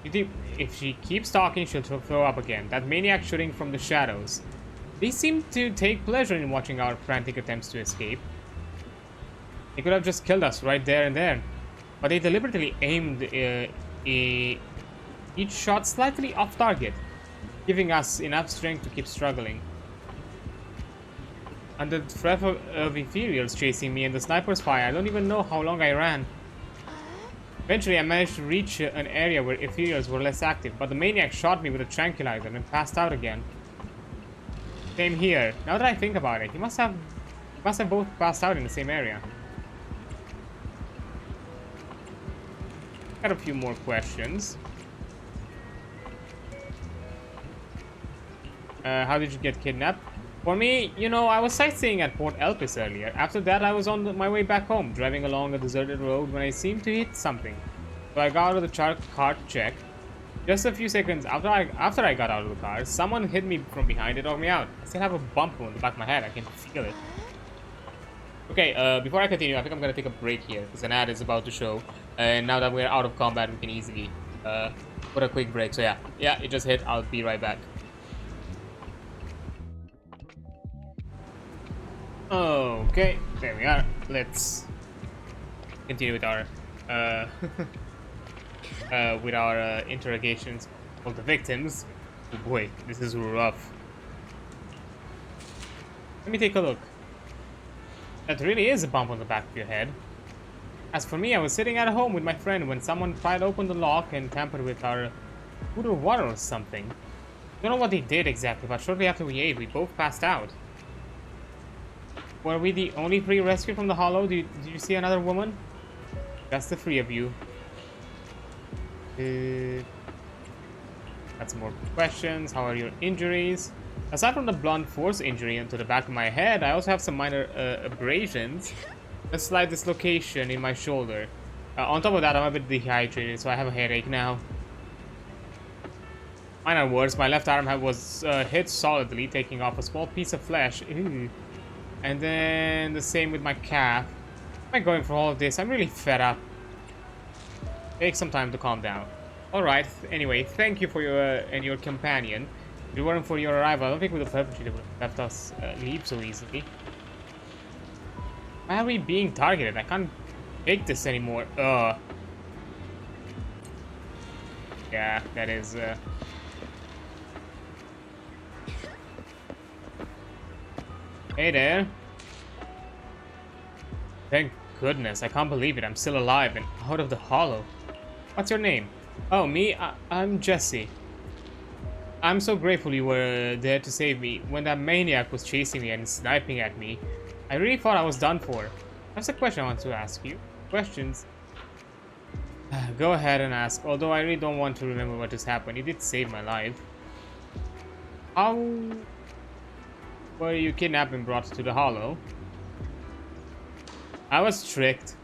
If she keeps talking, she'll throw up again. That maniac shooting from the shadows. They seem to take pleasure in watching our frantic attempts to escape. They could have just killed us right there and there. But they deliberately aimed each shot slightly off target, giving us enough strength to keep struggling. Under the threat of ethereals chasing me and the sniper's fire, I don't even know how long I ran. Eventually, I managed to reach an area where ethereals were less active, but the maniac shot me with a tranquilizer and passed out again. Same here. Now that I think about it, he must have both passed out in the same area. Got a few more questions. How did you get kidnapped? For me, you know, I was sightseeing at Port Elpis earlier. After that, I was on my way back home, driving along a deserted road when I seemed to hit something. So I got out of the car to check. Just a few seconds after I got out of the car, someone hit me from behind and knocked me out. I still have a bump on the back of my head. I can feel it. Okay, before I continue, I think I'm gonna take a break here because an ad is about to show. And now that we're out of combat, we can easily put a quick break. So yeah, it just hit. I'll be right back. Okay, there we are. Let's continue with our interrogations of the victims. Oh boy, this is rough. Let me take a look. That really is a bump on the back of your head. As for me, I was sitting at home with my friend when someone pried open the lock and tampered with our food or water or something. Don't know what they did exactly, but shortly after we ate, we both passed out. Were we the only 3 rescued from the Hollow? Did you see another woman? That's the 3 of you. That's more questions. How are your injuries? Aside from the blunt force injury into the back of my head, I also have some minor abrasions. A slight dislocation in my shoulder. On top of that, I'm a bit dehydrated, so I have a headache now. Mine are worse. My left arm was hit solidly, taking off a small piece of flesh. Ew. And then the same with my calf. Am I going for all of this? I'm really fed up. Take some time to calm down. Alright, anyway, thank you for your companion. If it weren't for your arrival, I don't think the perpetrator would have left us leave so easily. Why are we being targeted? I can't take this anymore. Ugh. Yeah, that is, Hey there. Thank goodness, I can't believe it. I'm still alive and out of the hollow. What's your name? Oh, me? I'm Jesse. I'm so grateful you were there to save me. When that maniac was chasing me and sniping at me, I really thought I was done for. That's a question I want to ask you. Questions? Go ahead and ask, although I really don't want to remember what just happened. You did save my life. How were you kidnapped and brought to the hollow? I was tricked.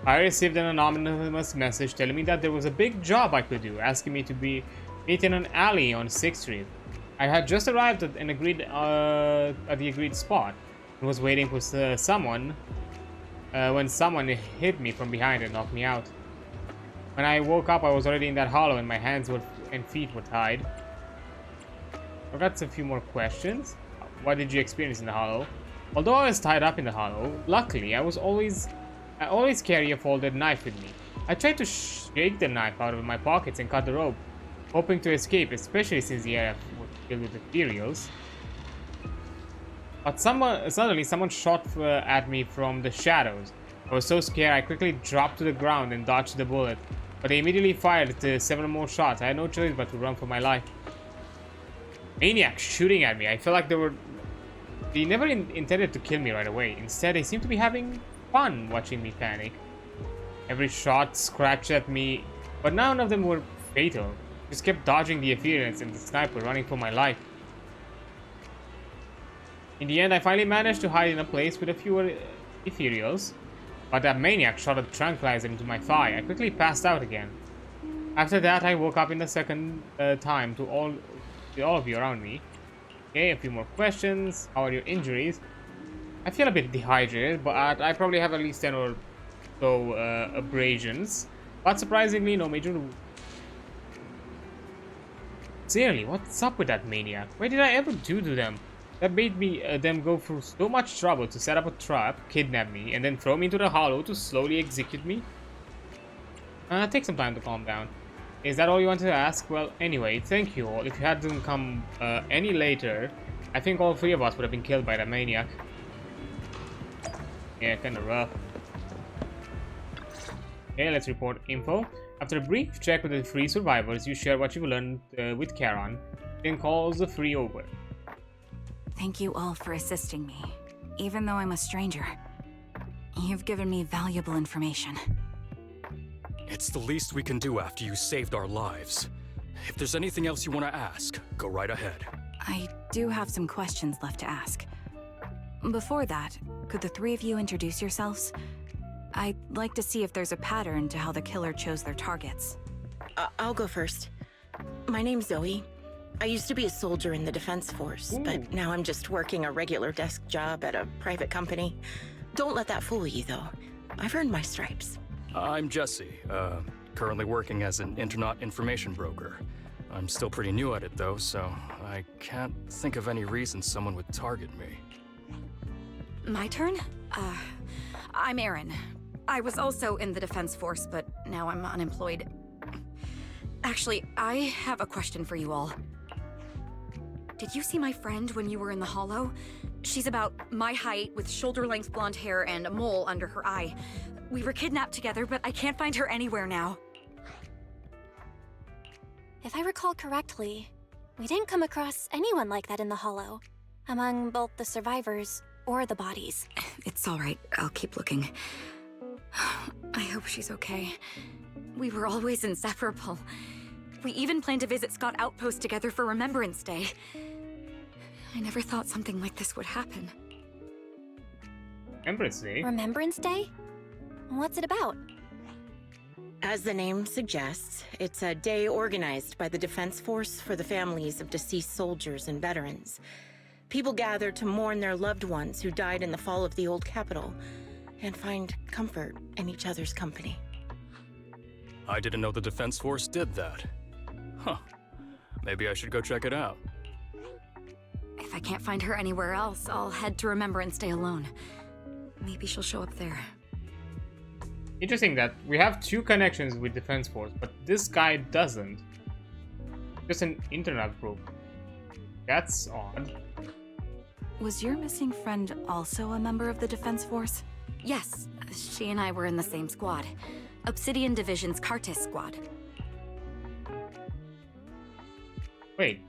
I received an anonymous message telling me that there was a big job I could do, asking me to meet in an alley on 6th Street. I had just arrived at the agreed spot and was waiting for someone when someone hit me from behind and knocked me out. When I woke up, I was already in that hollow and my hands and feet were tied. I got a few more questions. What did you experience in the hollow? Although I was tied up in the hollow, luckily I always carry a folded knife with me. I tried to shake the knife out of my pockets and cut the rope, hoping to escape, especially since the area was filled with ethereals. But suddenly someone shot at me from the shadows. I was so scared I quickly dropped to the ground and dodged the bullet, but they immediately fired several more shots. I had no choice but to run for my life. Maniacs shooting at me. I felt like they never intended to kill me right away. Instead, they seemed to be having fun watching me panic. Every shot scratched at me, but none of them were fatal. Just kept dodging the ethereals and the sniper, running for my life. In the end, I finally managed to hide in a place with a few ethereals, but that maniac shot a tranquilizer into my thigh. I quickly passed out again. After that, I woke up in the second time to all of you around me. Okay, a few more questions. How are your injuries? I feel a bit dehydrated, but I probably have at least 10 or so abrasions. But surprisingly, no major. Seriously, what's up with that maniac? What did I ever do to them? That made them go through so much trouble to set up a trap, kidnap me, and then throw me into the hollow to slowly execute me? Take some time to calm down. Is that all you wanted to ask? Well, anyway, thank you all. If you hadn't come any later, I think all three of us would have been killed by that maniac. Yeah, kinda rough. Okay, let's report info. After a brief check with the three survivors, you share what you've learned with Charon, then calls the three over. Thank you all for assisting me, even though I'm a stranger. You've given me valuable information. It's the least we can do after you saved our lives. If there's anything else you want to ask, go right ahead. I do have some questions left to ask. Before that, could the three of you introduce yourselves? I'd like to see if there's a pattern to how the killer chose their targets. I'll go first. My name's Zoe. I used to be a soldier in the Defense Force, but now I'm just working a regular desk job at a private company. Don't let that fool you, though. I've earned my stripes. I'm Jesse, currently working as an internet information broker. I'm still pretty new at it, though, so I can't think of any reason someone would target me. My turn? I'm Erin. I was also in the Defense Force, but now I'm unemployed. Actually, I have a question for you all. Did you see my friend when you were in the hollow? She's about my height, with shoulder-length blonde hair and a mole under her eye. We were kidnapped together, but I can't find her anywhere now. If I recall correctly, we didn't come across anyone like that in the hollow, among both the survivors or the bodies. It's all right. I'll keep looking. I hope she's okay. We were always inseparable. We even planned to visit Scott Outpost together for Remembrance Day. I never thought something like this would happen. Remembrance Day? Remembrance Day? What's it about? As the name suggests, it's a day organized by the Defense Force for the families of deceased soldiers and veterans. People gather to mourn their loved ones who died in the fall of the old capital and find comfort in each other's company. I didn't know the Defense Force did that. Huh. Maybe I should go check it out. If I can't find her anywhere else, I'll head to Remembrance Day alone. Maybe she'll show up there. Interesting that we have 2 connections with Defense Force, but this guy doesn't. Just an internet group. That's odd. Was your missing friend also a member of the Defense Force? Yes, she and I were in the same squad. Obsidian Division's Cartis squad. Wait.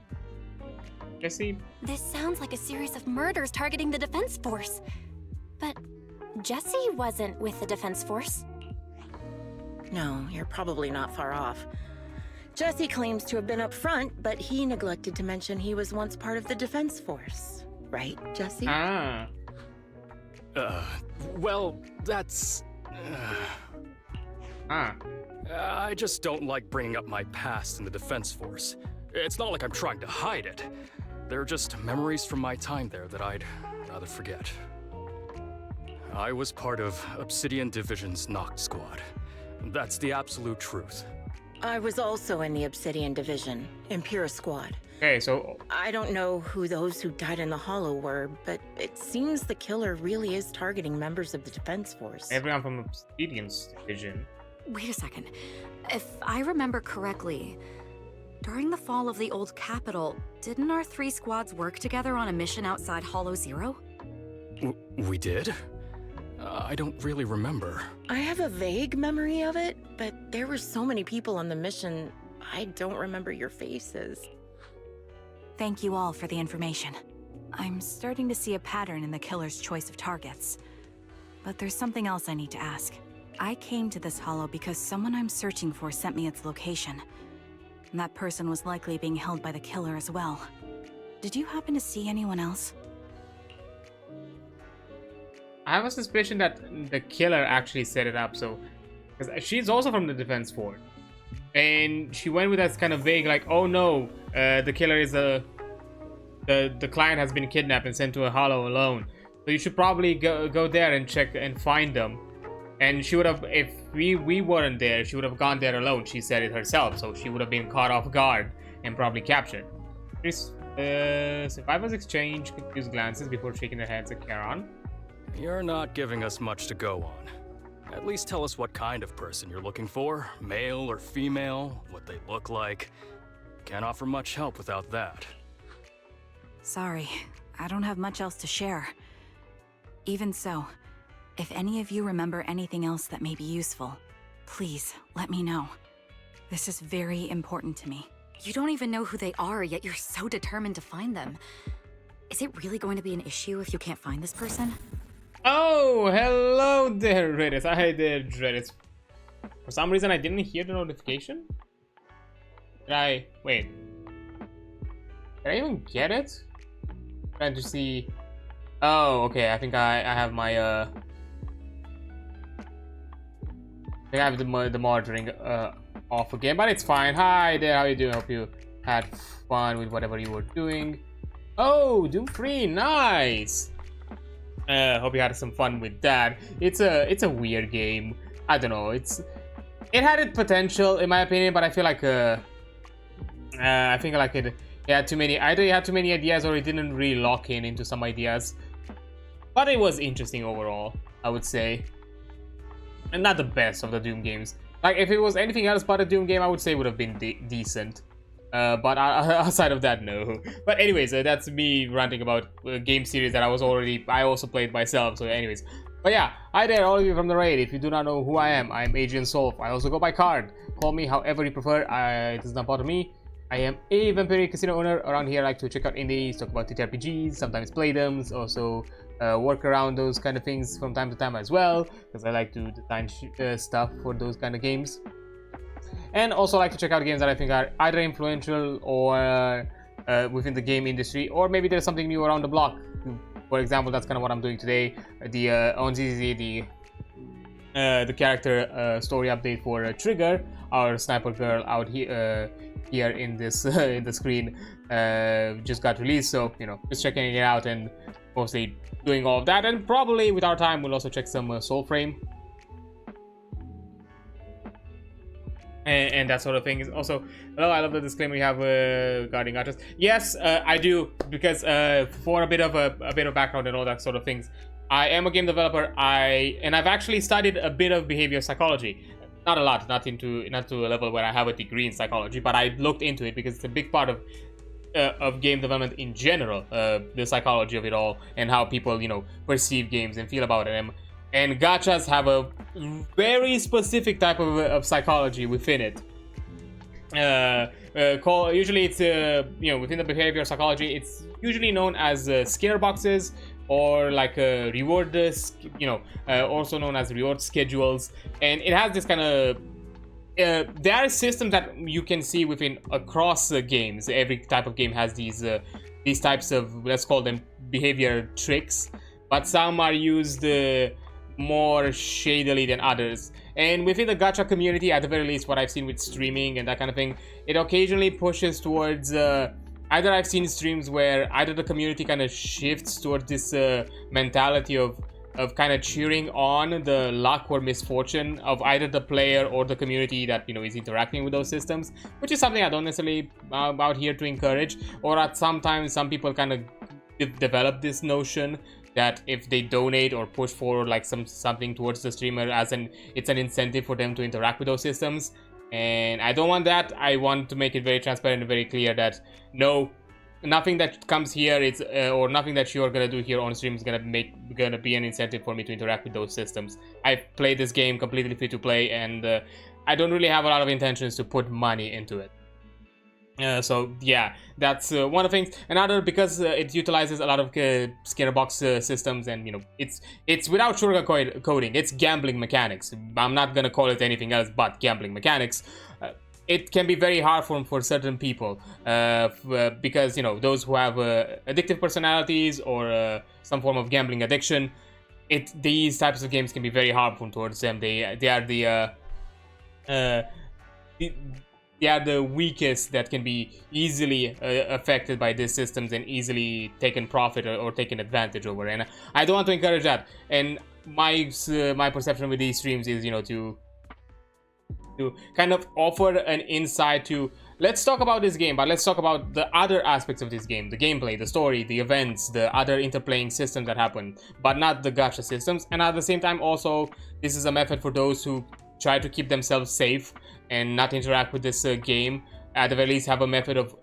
Jesse? This sounds like a series of murders targeting the Defense Force. But Jesse wasn't with the Defense Force. No, you're probably not far off. Jesse claims to have been up front, but he neglected to mention he was once part of the Defense Force. Right, Jesse? Ah. Well, that's... I just don't like bringing up my past in the Defense Force. It's not like I'm trying to hide it. They're just memories from my time there that I'd rather forget. I was part of Obsidian Division's Noct Squad. That's the absolute truth. I was also in the Obsidian Division, Impera Squad. Okay, so... I don't know who those who died in the Hollow were, but it seems the killer really is targeting members of the Defense Force. Everyone from Obsidian's division. Wait a second. If I remember correctly, during the fall of the old capital, didn't our 3 squads work together on a mission outside Hollow Zero? We did? I don't really remember. I have a vague memory of it, but there were so many people on the mission, I don't remember your faces. Thank you all for the information. I'm starting to see a pattern in the killer's choice of targets. But there's something else I need to ask. I came to this hollow because someone I'm searching for sent me its location. And that person was likely being held by the killer as well. Did you happen to see anyone else? I have a suspicion that the killer actually set it up, so... Because she's also from the Defense Force. And she went with that kind of vague, like, oh no, the killer is the client has been kidnapped and sent to a hollow alone. So you should probably go there and check and find them. And she would have, if we weren't there, she would have gone there alone. She said it herself, so she would have been caught off guard and probably captured. Survivors exchange confused glances before shaking their heads at Charon. You're not giving us much to go on. At least tell us what kind of person you're looking for. Male or female, what they look like. Can't offer much help without that. Sorry, I don't have much else to share. Even so, if any of you remember anything else that may be useful, please let me know. This is very important to me. You don't even know who they are, yet you're so determined to find them. Is it really going to be an issue if you can't find this person? Oh, hello there, Reddit. Hi there, Reddit. For some reason, I didn't hear the notification. Wait. Did I even get it? Trying to see. Oh, okay. I think I have my I think I have the monitoring off again, but it's fine. Hi there, how you doing? Hope you had fun with whatever you were doing. Oh, Doom Free, nice. Hope you had some fun with that. It's a weird game. I don't know. It had its potential in my opinion, but I feel like I think like it had too many. Either it had too many ideas or it didn't really lock into some ideas. But it was interesting overall, I would say. And not the best of the Doom games. Like if it was anything else but a Doom game, I would say it would have been decent. But outside of that, no. But anyways, that's me ranting about a game series that I also played myself. So anyways, but yeah, hi there, all of you from the raid. If you do not know who I am Adrian Solf. I also go by card. Call me however you prefer. It does not bother me. I am a vampiric casino owner. Around here, I like to check out indies, talk about TTRPGs, sometimes play them, also work around those kind of things from time to time as well, because I like to design stuff for those kind of games. And also like to check out games that I think are either influential or within the game industry, or maybe there's something new around the block. For example, that's kind of what I'm doing today. On ZZZ, the character story update for Trigger, our sniper girl out here in this in the screen, just got released. So you know, just checking it out and mostly doing all of that. And probably with our time, we'll also check some Soulframe. And that sort of thing. Also, hello, I love the disclaimer you have regarding artists. Yes, I do, because for a bit of background and all that sort of things. I am a game developer. I've actually studied a bit of behavior psychology. Not a lot, not to a level where I have a degree in psychology, but I looked into it because it's a big part of game development in general, the psychology of it all and how people, you know, perceive games and feel about them. And gachas have a very specific type of psychology within it. Usually it's you know, within the behavior psychology, it's usually known as scare boxes, or like reward, you know, also known as reward schedules. And it has this kind of there are systems that you can see within across games. Every type of game has these types of, let's call them behavior tricks, but some are used more shadily than others. And within the gacha community, at the very least, what I've seen with streaming and that kind of thing, it occasionally pushes towards either I've seen streams where either the community kind of shifts towards this mentality of kind of cheering on the luck or misfortune of either the player or the community that, you know, is interacting with those systems, which is something I don't necessarily out here to encourage. Or at sometimes some people kind of develop this notion that if they donate or push forward like something towards the streamer, it's an incentive for them to interact with those systems. And I don't want that. I want to make it very transparent and very clear that no, nothing that comes here is or nothing that you're gonna do here on stream is gonna be an incentive for me to interact with those systems. I've played this game completely free to play, and I don't really have a lot of intentions to put money into it. So yeah, that's one of the things. Another, because it utilizes a lot of scare box systems, and you know, it's without sugar coding, it's gambling mechanics. I'm not gonna call it anything else but gambling mechanics. It can be very hard for certain people because, you know, those who have addictive personalities or some form of gambling addiction, these types of games can be very harmful towards them. They are the weakest that can be easily affected by these systems and easily taken profit or taken advantage over. And I don't want to encourage that. And my perception with these streams is, you know, to kind of offer an insight to, let's talk about this game, but let's talk about the other aspects of this game, the gameplay, the story, the events, the other interplaying systems that happen, but not the gacha systems. And at the same time, also, this is a method for those who try to keep themselves safe and not interact with this game, at the very least have a method of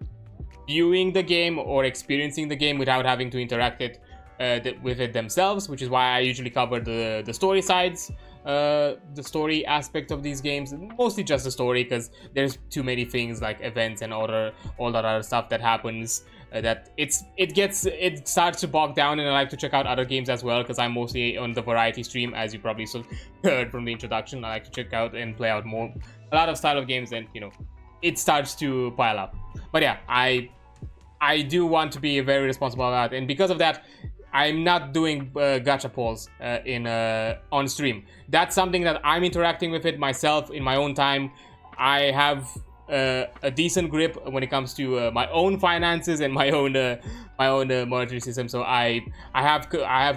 viewing the game or experiencing the game without having to interact with it themselves, which is why I usually cover the story sides, the story aspect of these games, mostly just the story, because there's too many things like events and all that other stuff that happens that it starts to bog down. And I like to check out other games as well, because I'm mostly on the variety stream, as you probably heard from the introduction. I like to check out and play out a lot of style of games, and you know, it starts to pile up. But yeah, I do want to be very responsible about that, and because of that, I'm not doing gacha polls on stream. That's something that I'm interacting with it myself in my own time. I have a decent grip when it comes to my own finances and my own monetary system. So I have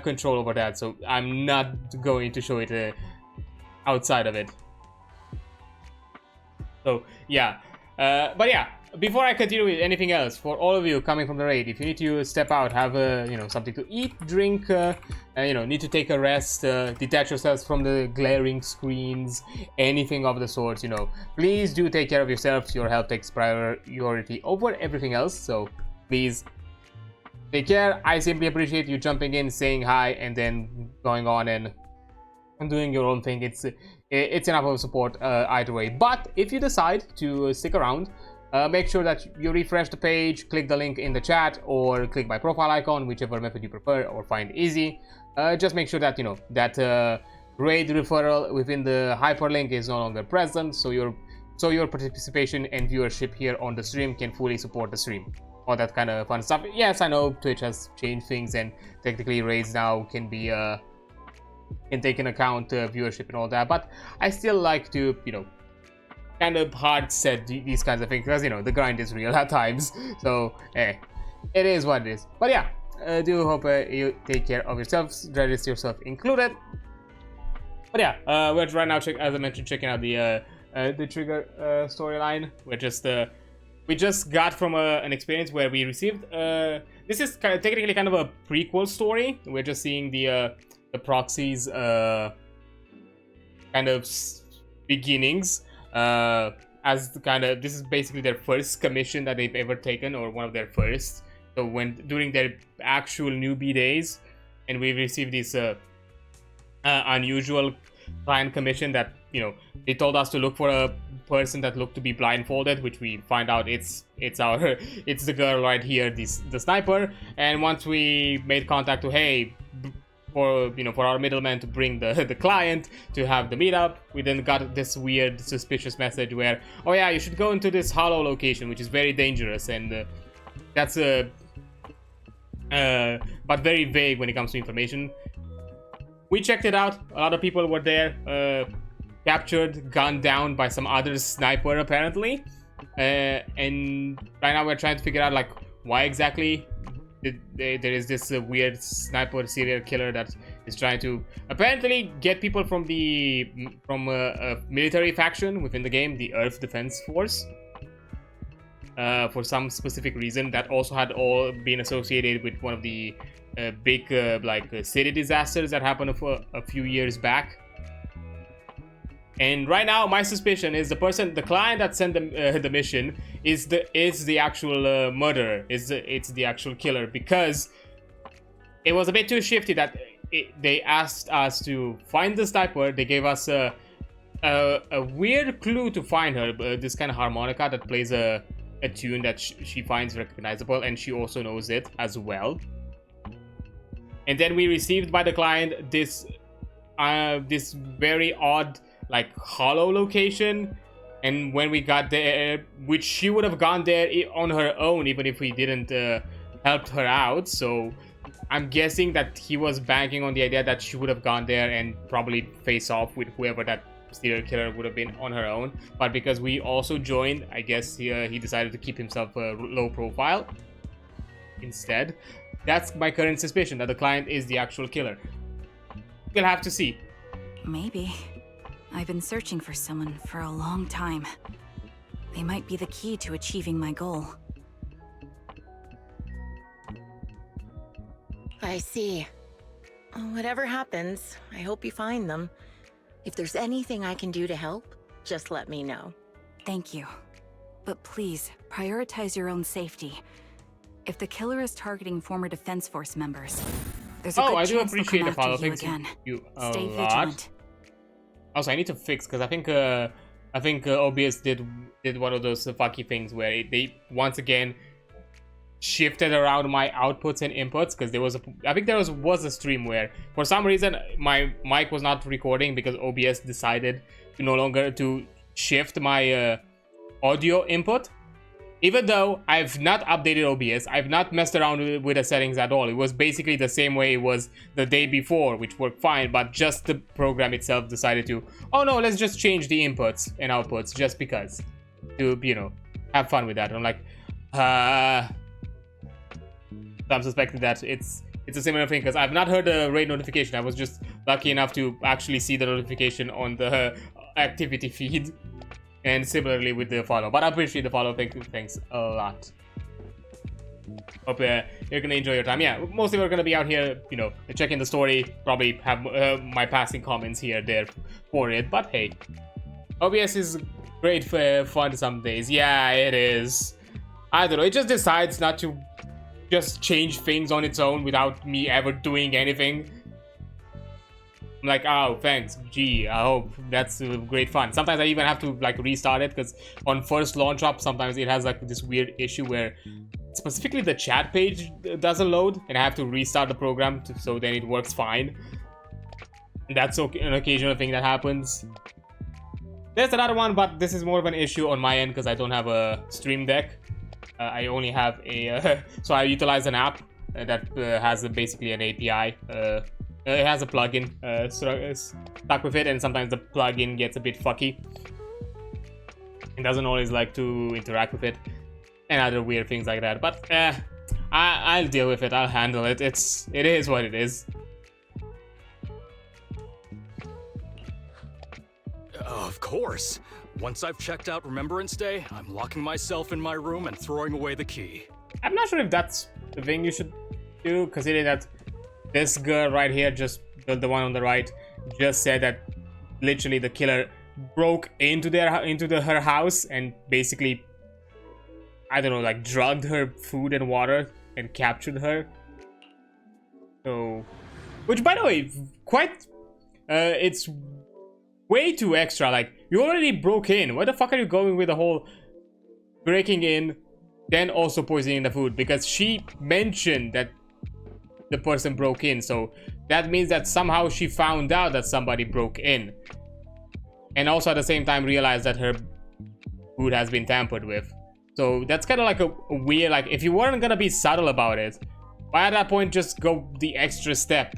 control over that. So I'm not going to show it outside of it. So yeah, but yeah. Before I continue with anything else, for all of you coming from the raid, if you need to step out, have you know, something to eat, drink, you know, need to take a rest, detach yourselves from the glaring screens, anything of the sorts, you know, please do take care of yourselves. Your health takes priority over everything else, so please take care. I simply appreciate you jumping in, saying hi, and then going on and doing your own thing. It's enough of support either way. But if you decide to stick around, make sure that you refresh the page, click the link in the chat, or click my profile icon, whichever method you prefer or find easy. Just make sure that, you know, that raid referral within the hyperlink is no longer present, so your participation and viewership here on the stream can fully support the stream. All that kind of fun stuff. Yes, I know Twitch has changed things, and technically raids now can be can take into account viewership and all that, but I still like to, you know, kind of hard set these kinds of things, because, you know, the grind is real at times. So it is what it is. But yeah, do hope you take care of yourselves, register yourself included. But yeah, we're right now, as I mentioned, checking out the trigger storyline. We just got from an experience where we received this is technically kind of a prequel story. We're just seeing the the proxy's kind of beginnings, as the kind of, this is basically their first commission that they've ever taken, or one of their first. So when during their actual newbie days, and we received this unusual client commission that, you know, they told us to look for a person that looked to be blindfolded, which we find out it's the girl right here, the sniper. And once we made contact to, hey, for our middleman to bring the client to have the meetup, we then got this weird suspicious message where, oh yeah, you should go into this hollow location, which is very dangerous, and that's but very vague when it comes to information. We checked it out. A lot of people were there, captured, gunned down by some other sniper apparently, and right now we're trying to figure out like why exactly there is this weird sniper serial killer that is trying to apparently get people from a military faction within the game, the Earth Defense Force, for some specific reason that also had all been associated with one of the big city disasters that happened a few years back. And right now, my suspicion is the client that sent the mission is the actual murderer. It's the actual killer, because it was a bit too shifty that they asked us to find the sniper. They gave us a weird clue to find her, this kind of harmonica that plays a tune that she finds recognizable, and she also knows it as well. And then we received by the client this very odd like hollow location, and when we got there, which she would have gone there on her own even if we didn't help her out. So I'm guessing that he was banking on the idea that she would have gone there and probably face off with whoever that serial killer would have been on her own. But because we also joined, I guess he decided to keep himself low profile instead. That's my current suspicion, that the client is the actual killer. We'll have to see. Maybe. I've been searching for someone for a long time. They might be the key to achieving my goal. I see. Whatever happens, I hope you find them. If there's anything I can do to help, just let me know. Thank you. But please, prioritize your own safety. If the killer is targeting former Defense Force members, there's a good I do chance they'll appreciate come the follow. after you Thanks again. you a Stay lot. vigilant. Also, I need to fix, because I think OBS did one of those fucky things where they once again shifted around my outputs and inputs, because there was a stream where for some reason my mic was not recording because OBS decided to no longer to shift my audio input. Even though I've not updated OBS, I've not messed around with the settings at all. It was basically the same way it was the day before, which worked fine, but just the program itself decided to, oh no, let's just change the inputs and outputs just because, to, you know, have fun with that. I'm like, I'm suspecting that it's a similar thing, because I've not heard the raid notification. I was just lucky enough to actually see the notification on the activity feed. And similarly with the follow, but I appreciate the follow. Thanks a lot. Hope you're gonna enjoy your time. Yeah, mostly we're gonna be out here, you know, checking the story. Probably have my passing comments here there for it. But hey, OBS is great for fun some days. Yeah, it is. I don't know. It just decides not to just change things on its own without me ever doing anything. I'm like, oh, thanks, gee, I hope that's great fun. Sometimes I even have to like restart it, because on first launch up, sometimes it has like this weird issue where specifically the chat page doesn't load, and I have to restart the program so then it works fine. And that's an occasional thing that happens. There's another one, but this is more of an issue on my end because I don't have a Stream Deck. I only have a so I utilize an app that has basically an API. It has a plugin stuck with it, and sometimes the plugin gets a bit fucky. It doesn't always like to interact with it, and other weird things like that. But I'll deal with it. I'll handle it. It is what it is. Of course. Once I've checked out Remembrance Day, I'm locking myself in my room and throwing away the key. I'm not sure if that's the thing you should do, considering that this girl right here just the one on the right, just said that literally the killer broke into her house and basically, I don't know, like drugged her food and water and captured her. So, which by the way, quite, it's way too extra. Like, you already broke in. Where the fuck are you going with the whole breaking in, then also poisoning the food? Because she mentioned that the person broke in, so that means that somehow she found out that somebody broke in, and also at the same time realized that her food has been tampered with. So that's kind of like a weird, like, if you weren't gonna be subtle about it, why at that point just go the extra step?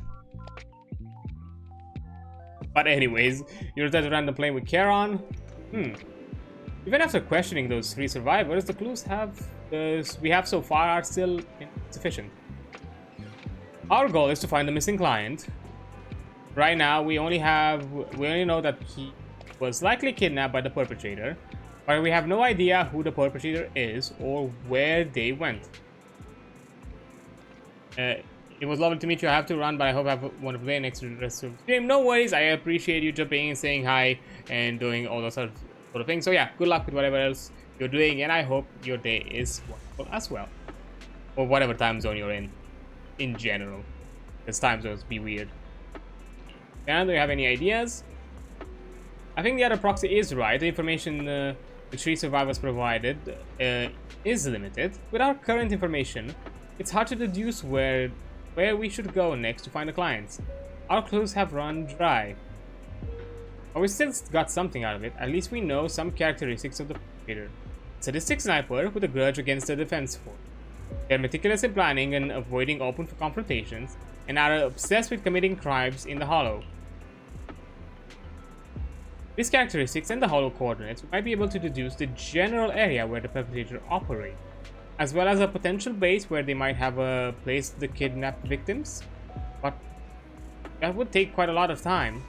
But anyways, you return to random playing with Charon. Even after questioning those 3 survivors, the clues we have so far are still insufficient. Our goal is to find the missing client. Right now, we only know that he was likely kidnapped by the perpetrator, but we have no idea who the perpetrator is or where they went. It was lovely to meet you. I have to run, but I hope I have one to play next to the rest of the stream. No worries. I appreciate you jumping in, saying hi, and doing all those sort of things. So yeah, good luck with whatever else you're doing, and I hope your day is wonderful as well, or whatever time zone you're in general, because time zones be weird. And do you have any ideas? I think the other proxy is right. The information the 3 survivors provided is limited. With our current information, it's hard to deduce where we should go next to find the clients. Our clues have run dry. But we still got something out of it. At least we know some characteristics of the perpetrator. Sadistic sniper with a grudge against the defense force. They're meticulous in planning and avoiding open confrontations, and are obsessed with committing crimes in the Hollow. These characteristics and the Hollow coordinates, we might be able to deduce the general area where the perpetrator operates, as well as a potential base where they might have placed the kidnapped victims. But that would take quite a lot of time.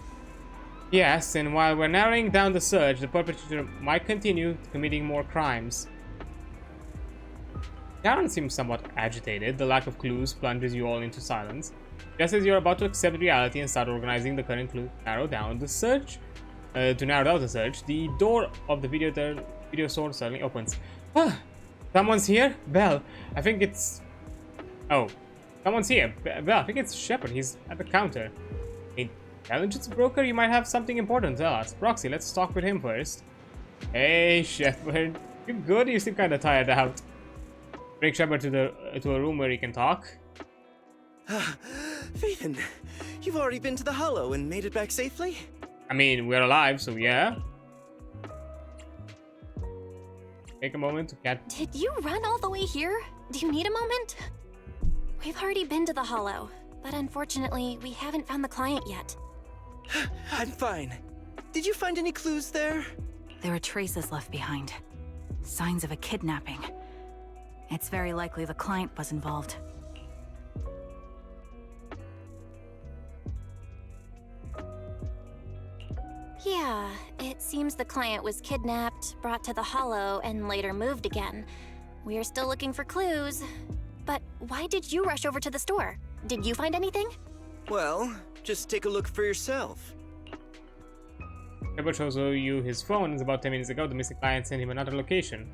Yes, and while we're narrowing down the search, the perpetrator might continue committing more crimes. Karen seems somewhat agitated. The lack of clues plunges you all into silence. Just as you're about to accept reality and start organizing the current clues to narrow down the search, the door of the video store suddenly opens. Ah, someone's here? Belle, I think it's... Oh, someone's here. Belle, I think it's Shepard. He's at the counter. Intelligence broker? You might have something important to tell us. Proxy, let's talk with him first. Hey, Shepard. You good? You seem kind of tired out. Bring Shepard to a room where he can talk. Phaeton, you've already been to the Hollow and made it back safely? I mean, we're alive, so yeah. Take a moment to get... Did you run all the way here? Do you need a moment? We've already been to the Hollow, but unfortunately, we haven't found the client yet. I'm fine. Did you find any clues there? There are traces left behind. Signs of a kidnapping. It's very likely the client was involved. Yeah, it seems the client was kidnapped, brought to the Hollow, and later moved again. We are still looking for clues. But why did you rush over to the store? Did you find anything? Well, just take a look for yourself. Shepard shows you his phone. It's about 10 minutes ago. The missing client sent him another location.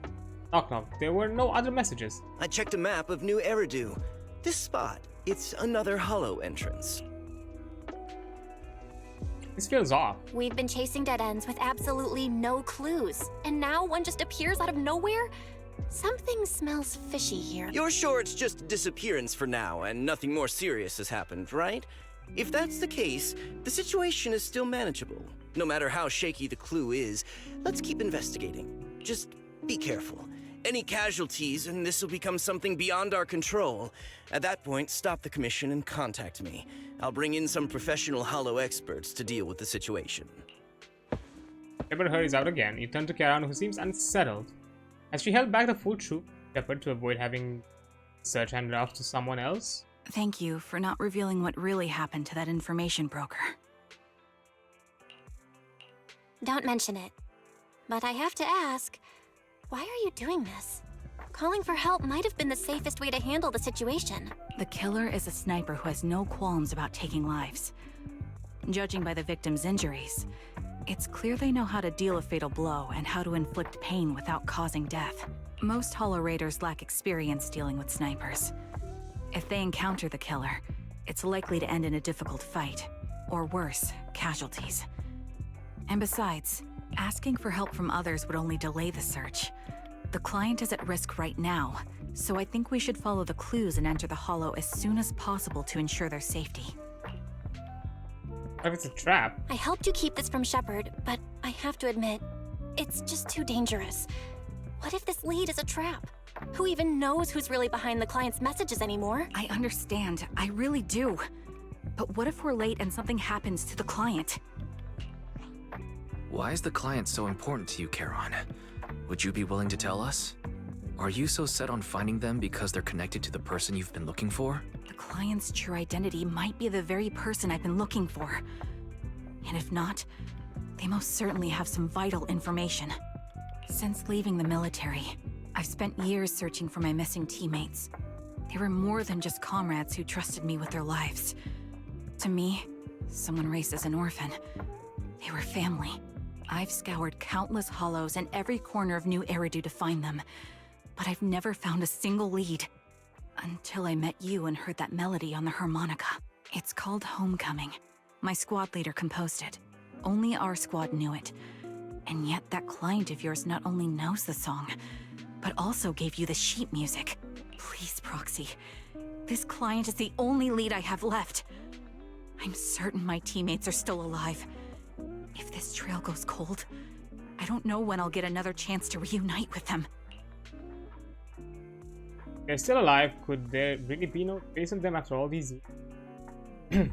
Knock knock. There were no other messages. I checked a map of New Eridu. This spot, it's another Hollow entrance. This feels off. We've been chasing dead ends with absolutely no clues. And now one just appears out of nowhere? Something smells fishy here. You're sure it's just a disappearance for now and nothing more serious has happened, right? If that's the case, the situation is still manageable. No matter how shaky the clue is, let's keep investigating. Just be careful. Any casualties and this will become something beyond our control. At that point, stop the commission and contact me. I'll bring in some professional Hollow experts to deal with the situation. Shepard hurries out again. You turn to Karen, who seems unsettled. Has she held back the full troop, Shepard, to avoid having search handed off to someone else? Thank you for not revealing what really happened to that information broker. Don't mention it. But I have to ask, why are you doing this? Calling for help might have been the safest way to handle the situation. The killer is a sniper who has no qualms about taking lives. Judging by the victim's injuries, it's clear they know how to deal a fatal blow and how to inflict pain without causing death. Most Hollow Raiders lack experience dealing with snipers. If they encounter the killer, it's likely to end in a difficult fight, or worse, casualties. And besides, asking for help from others would only delay the search. The client is at risk right now, so I think we should follow the clues and enter the Hollow as soon as possible to ensure their safety. What if it's a trap? I helped you keep this from Shepard, but I have to admit, it's just too dangerous. What if this lead is a trap? Who even knows who's really behind the client's messages anymore? I understand, I really do. But what if we're late and something happens to the client? Why is the client so important to you, Charon? Would you be willing to tell us? Are you so set on finding them because they're connected to the person you've been looking for? The client's true identity might be the very person I've been looking for. And if not, they most certainly have some vital information. Since leaving the military, I've spent years searching for my missing teammates. They were more than just comrades who trusted me with their lives. To me, someone raised as an orphan, they were family. I've scoured countless hollows and every corner of New Eridu to find them, but I've never found a single lead. Until I met you and heard that melody on the harmonica. It's called Homecoming. My squad leader composed it. Only our squad knew it. And yet that client of yours not only knows the song, but also gave you the sheet music. Please, Proxy. This client is the only lead I have left. I'm certain my teammates are still alive. If this trail goes cold, I don't know when I'll get another chance to reunite with them. They're still alive. Could there really be no trace of them after all these years?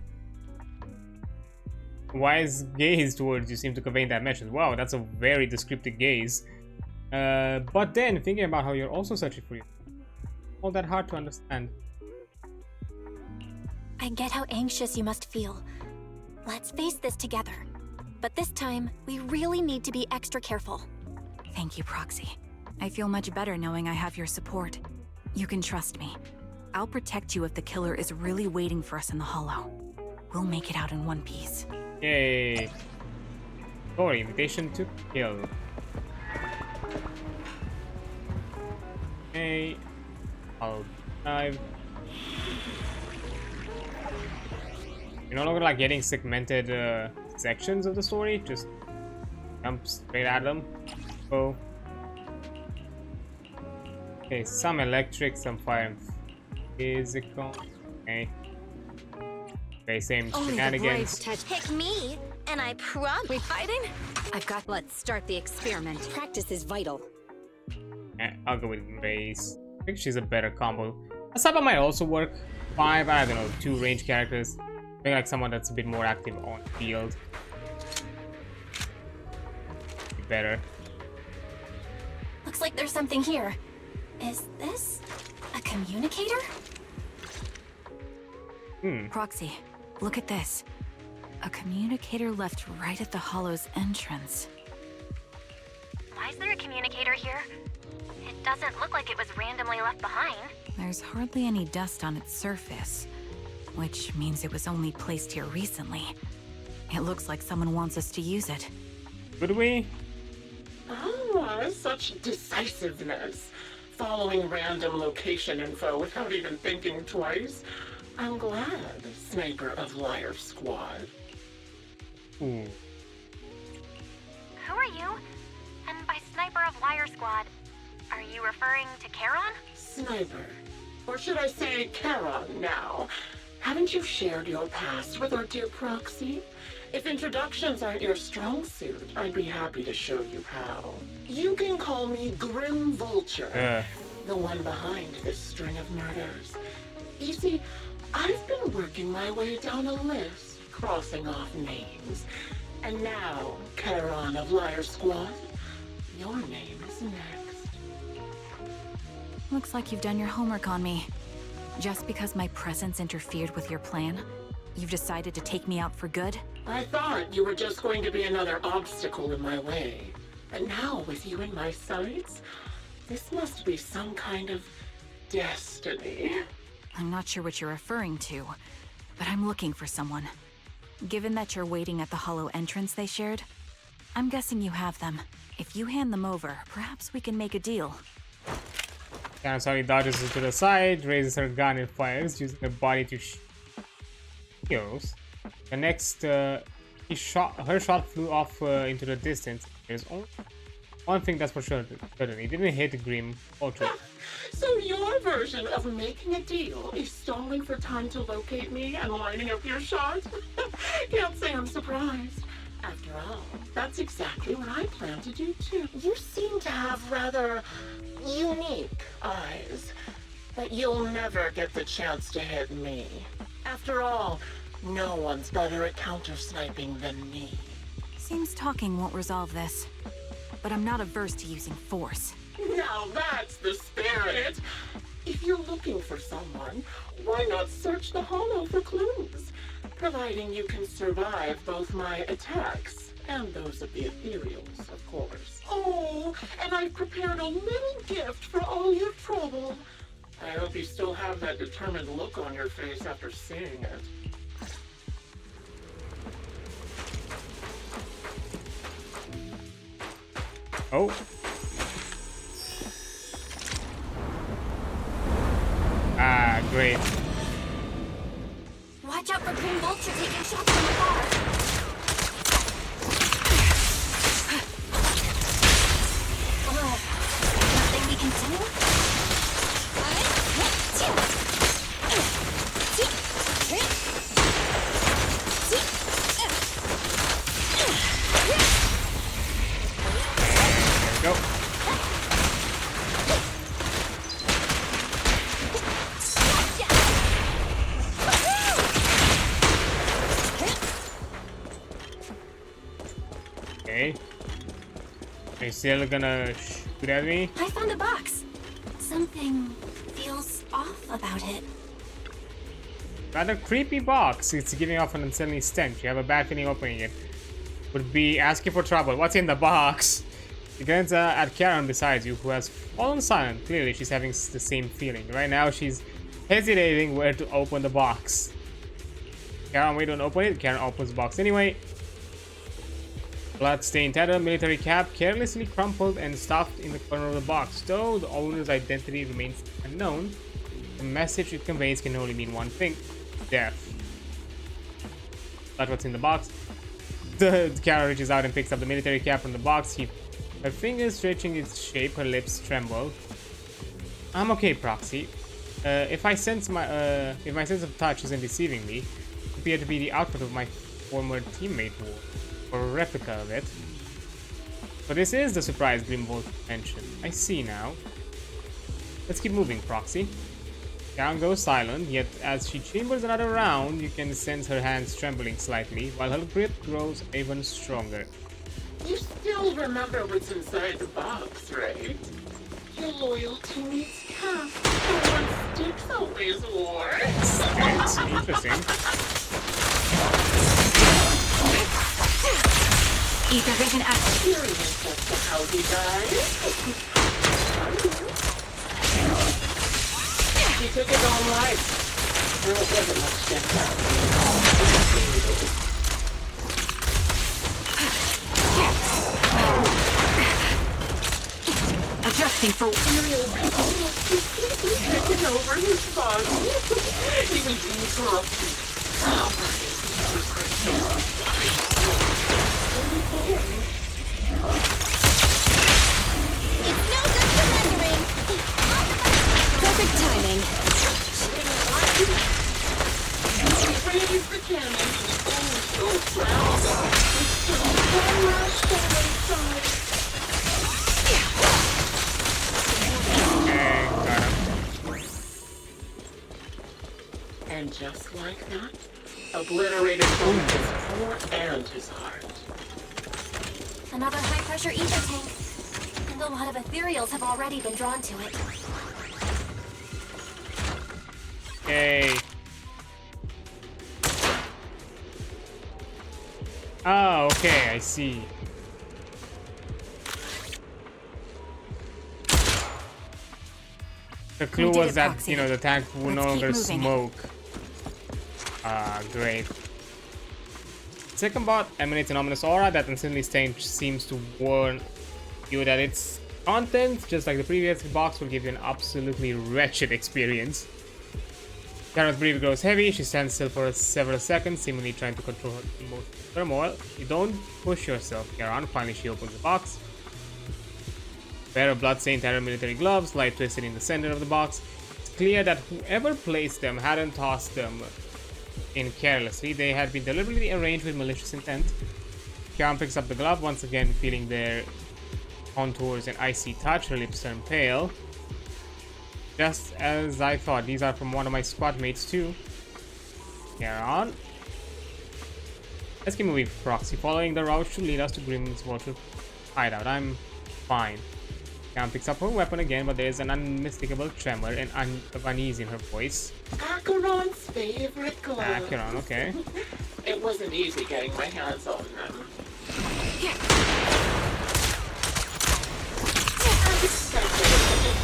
Wise gaze towards you seem to convey that message. Wow, that's a very descriptive gaze. But then, thinking about how you're also searching for you, all that hard to understand. I get how anxious you must feel. Let's face this together. But this time, we really need to be extra careful. Thank you, Proxy. I feel much better knowing I have your support. You can trust me. I'll protect you if the killer is really waiting for us in the Hollow. We'll make it out in one piece. Yay. Story, invitation to kill. Okay. I'll dive. You're no longer like getting segmented sections of the story, just jump straight at them. Oh. Okay, some electric, some fire and physical. Okay. Okay, same shenanigans. Pick me, and I promise. We fighting? I've got. Let's start the experiment. Practice is vital. I'll go with Grace. I think she's a better combo. Asaba might also work. 5, I don't know, 2 range characters. I think like someone that's a bit more active on field. Be better. Looks like there's something here. Is this a communicator? Proxy, look at this. A communicator left right at the Hollow's entrance. Why is there a communicator here? It doesn't look like it was randomly left behind. There's hardly any dust on its surface, which means it was only placed here recently. It looks like someone wants us to use it. Could we? Ah, such decisiveness. Following random location info without even thinking twice. I'm glad, Sniper of Liar Squad. Ooh. Who are you? And by Sniper of Liar Squad, are you referring to Charon? Sniper. Or should I say Charon now? Haven't you shared your past with our dear Proxy? If introductions aren't your strong suit, I'd be happy to show you how. You can call me Grim Vulture, the one behind this string of murders. You see, I've been working my way down a list, crossing off names. And now, Charon of Liar Squad, your name is next. Looks like you've done your homework on me. Just because my presence interfered with your plan, you've decided to take me out for good? I thought you were just going to be another obstacle in my way. And now, with you in my sights, this must be some kind of destiny. I'm not sure what you're referring to, but I'm looking for someone. Given that you're waiting at the hollow entrance they shared, I'm guessing you have them. If you hand them over, perhaps we can make a deal. Kanasari dodges to the side, raises her gun and fires, using her body to shields. The next, her shot flew off into the distance. There's only one thing that's for sure, it didn't hit Grim Ultra. So your version of making a deal is stalling for time to locate me and lining up your shot? Can't say I'm surprised. After all, that's exactly what I plan to do too. You seem to have rather unique eyes, but you'll never get the chance to hit me. After all, no one's better at counter-sniping than me. Seems talking won't resolve this, but I'm not averse to using force. Now that's the spirit! If you're looking for someone, why not search the hollow for clues? Providing you can survive both my attacks and those of the ethereals, of course. Oh, and I've prepared a little gift for all your trouble. I hope you still have that determined look on your face after seeing it. Oh. Ah, great. Watch out for Green Vulture taking shots from afar. Nothing we can do? Go. Okay. Are you still gonna shoot at me? I found a box. Something feels off about it. Rather creepy box. It's giving off an unsettling stench. You have a bad feeling opening it. Would be asking for trouble. What's in the box? She glances at Karen beside you, who has fallen silent. Clearly, she's having the same feeling. Right now, she's hesitating where to open the box. Karen, wait, don't open it. Karen opens the box anyway. Blood-stained tether, military cap, carelessly crumpled and stuffed in the corner of the box. Though the owner's identity remains unknown, the message it conveys can only mean one thing: death. That's what's in the box. The Kara reaches out and picks up the military cap from the box. Her fingers stretching its shape, her lips tremble. I'm okay, Proxy. If my sense of touch isn't deceiving me, it appear to be the output of my former teammate wore, or a replica of it. But this is the surprise Grimbold mentioned. I see now. Let's keep moving, Proxy. Karen goes silent, yet as she chambers another round, you can sense her hands trembling slightly, while her grip grows even stronger. You still remember what's inside the box, right? Your loyalty needs cap. The one sticks always war. It's interesting. Ether vision active. Curious as to how he died. He took his own life. There wasn't much different. Adjusting for Serial people completely taken over his body. He was incorrupted. It's no good surrendering. Perfect timing. Raise the cannon. Oh, so proud. It's just one last shot inside. And just like that, obliterated both his core and his heart. Another high-pressure ether tank. And a lot of ethereals have already been drawn to it. Okay. Oh, okay, I see. The clue was that, Proxy. you know, the tank will no Let's keep longer moving. smoke. Ah, great. second bot emanates an ominous aura that instantly seems to warn you that its content, just like the previous box, will give you an absolutely wretched experience. Karen's breathing grows heavy. She stands still for several seconds, seemingly trying to control her emotional turmoil. You don't push yourself, Karen. Finally, she opens the box. A pair of blood-stained terror military gloves lie twisted in the center of the box. It's clear that whoever placed them hadn't tossed them in carelessly. They had been deliberately arranged with malicious intent. Karen picks up the glove, once again feeling their contours and icy touch. Her lips turn pale. Just as I thought, these are from one of my squad mates too. Karen. Let's keep moving, Proxy. Following the route should lead us to Grim's Water hideout. I'm fine. Karen picks up her weapon again, but there is an unmistakable tremor and of unease in her voice. Acheron's favorite gloves. Acheron, okay. It wasn't easy getting my hands on them. I expected it,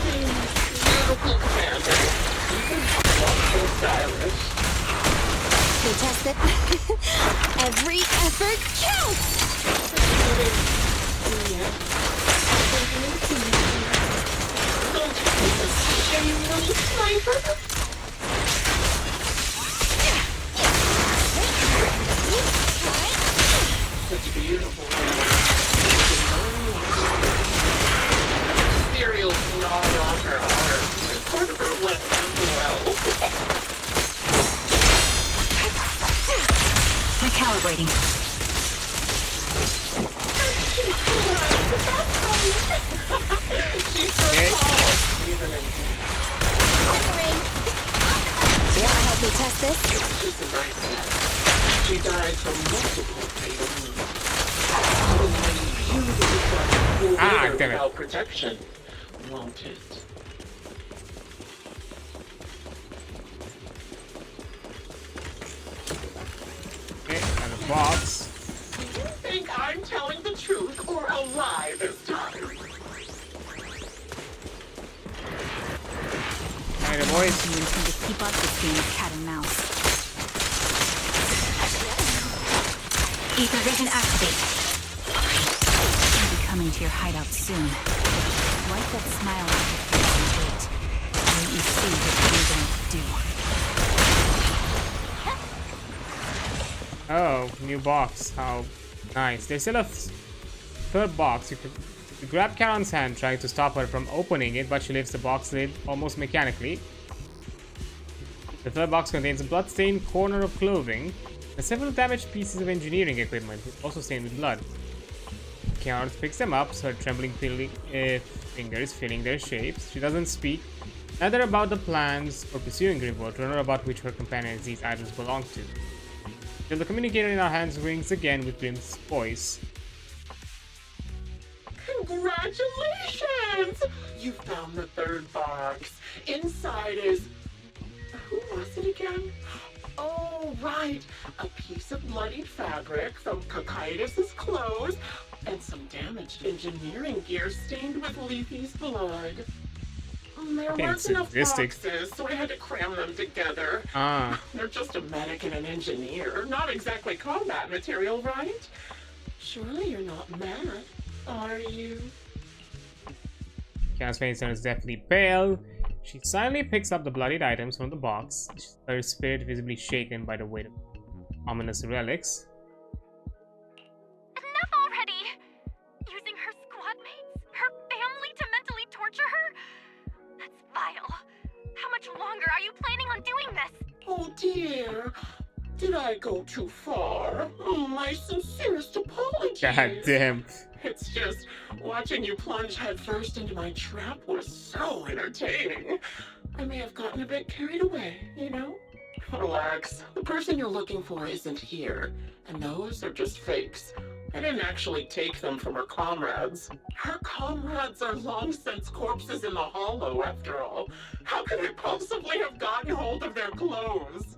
beautiful commander. So stylish. We test it. Every effort counts! Such beautiful. Cereal's not on her arm. Part of her went well. Recalibrating. She's so tall. Even in Wanna help me test this? it's just a nightmare. She died from multiple fatal wounds. Damn it. Without protection, won't it? Okay, and a box. Do you think I'm telling the truth or a lie this time? And a voice. We can just keep up this game of cat and mouse. Ether vision activate. I'll be coming to your hideout soon. Wipe that smile off your face and wait. I'll let you see what you're going to do. Oh, new box. How nice. There's still a third box. You grab Karen's hand, trying to stop her from opening it, but she lifts the box lid almost mechanically. The third box contains a blood-stained corner of clothing and several damaged pieces of engineering equipment, also stained with blood. Karen picks them up, her trembling fingers filling their shapes. She doesn't speak, neither about the plans for pursuing Grimwater, nor about which her companions these items belong to. Till the communicator in our hands rings again with Grim's voice. Congratulations! You found the third box. Inside is... Who was it again? Oh, right. A piece of bloodied fabric from Cocytus's clothes and some damaged engineering gear stained with Leafy's blood. There weren't enough boxes, so I had to cram them together. They're just a medic and an engineer. Not exactly combat material, right? Surely you're not mad, are you? Karen's face turns deathly pale. She silently picks up the bloodied items from the box, her spirit visibly shaken by the weight of ominous relics. Enough already! Using her squad mates, her family to mentally torture her? That's vile. How much longer are you planning on doing this? Oh dear. Did I go too far? My sincerest apologies. God damn. It's just, watching you plunge headfirst into my trap was so entertaining. I may have gotten a bit carried away, you know? Relax. The person you're looking for isn't here, and those are just fakes. I didn't actually take them from her comrades. Her comrades are long since corpses in the hollow, after all. How could I possibly have gotten hold of their clothes?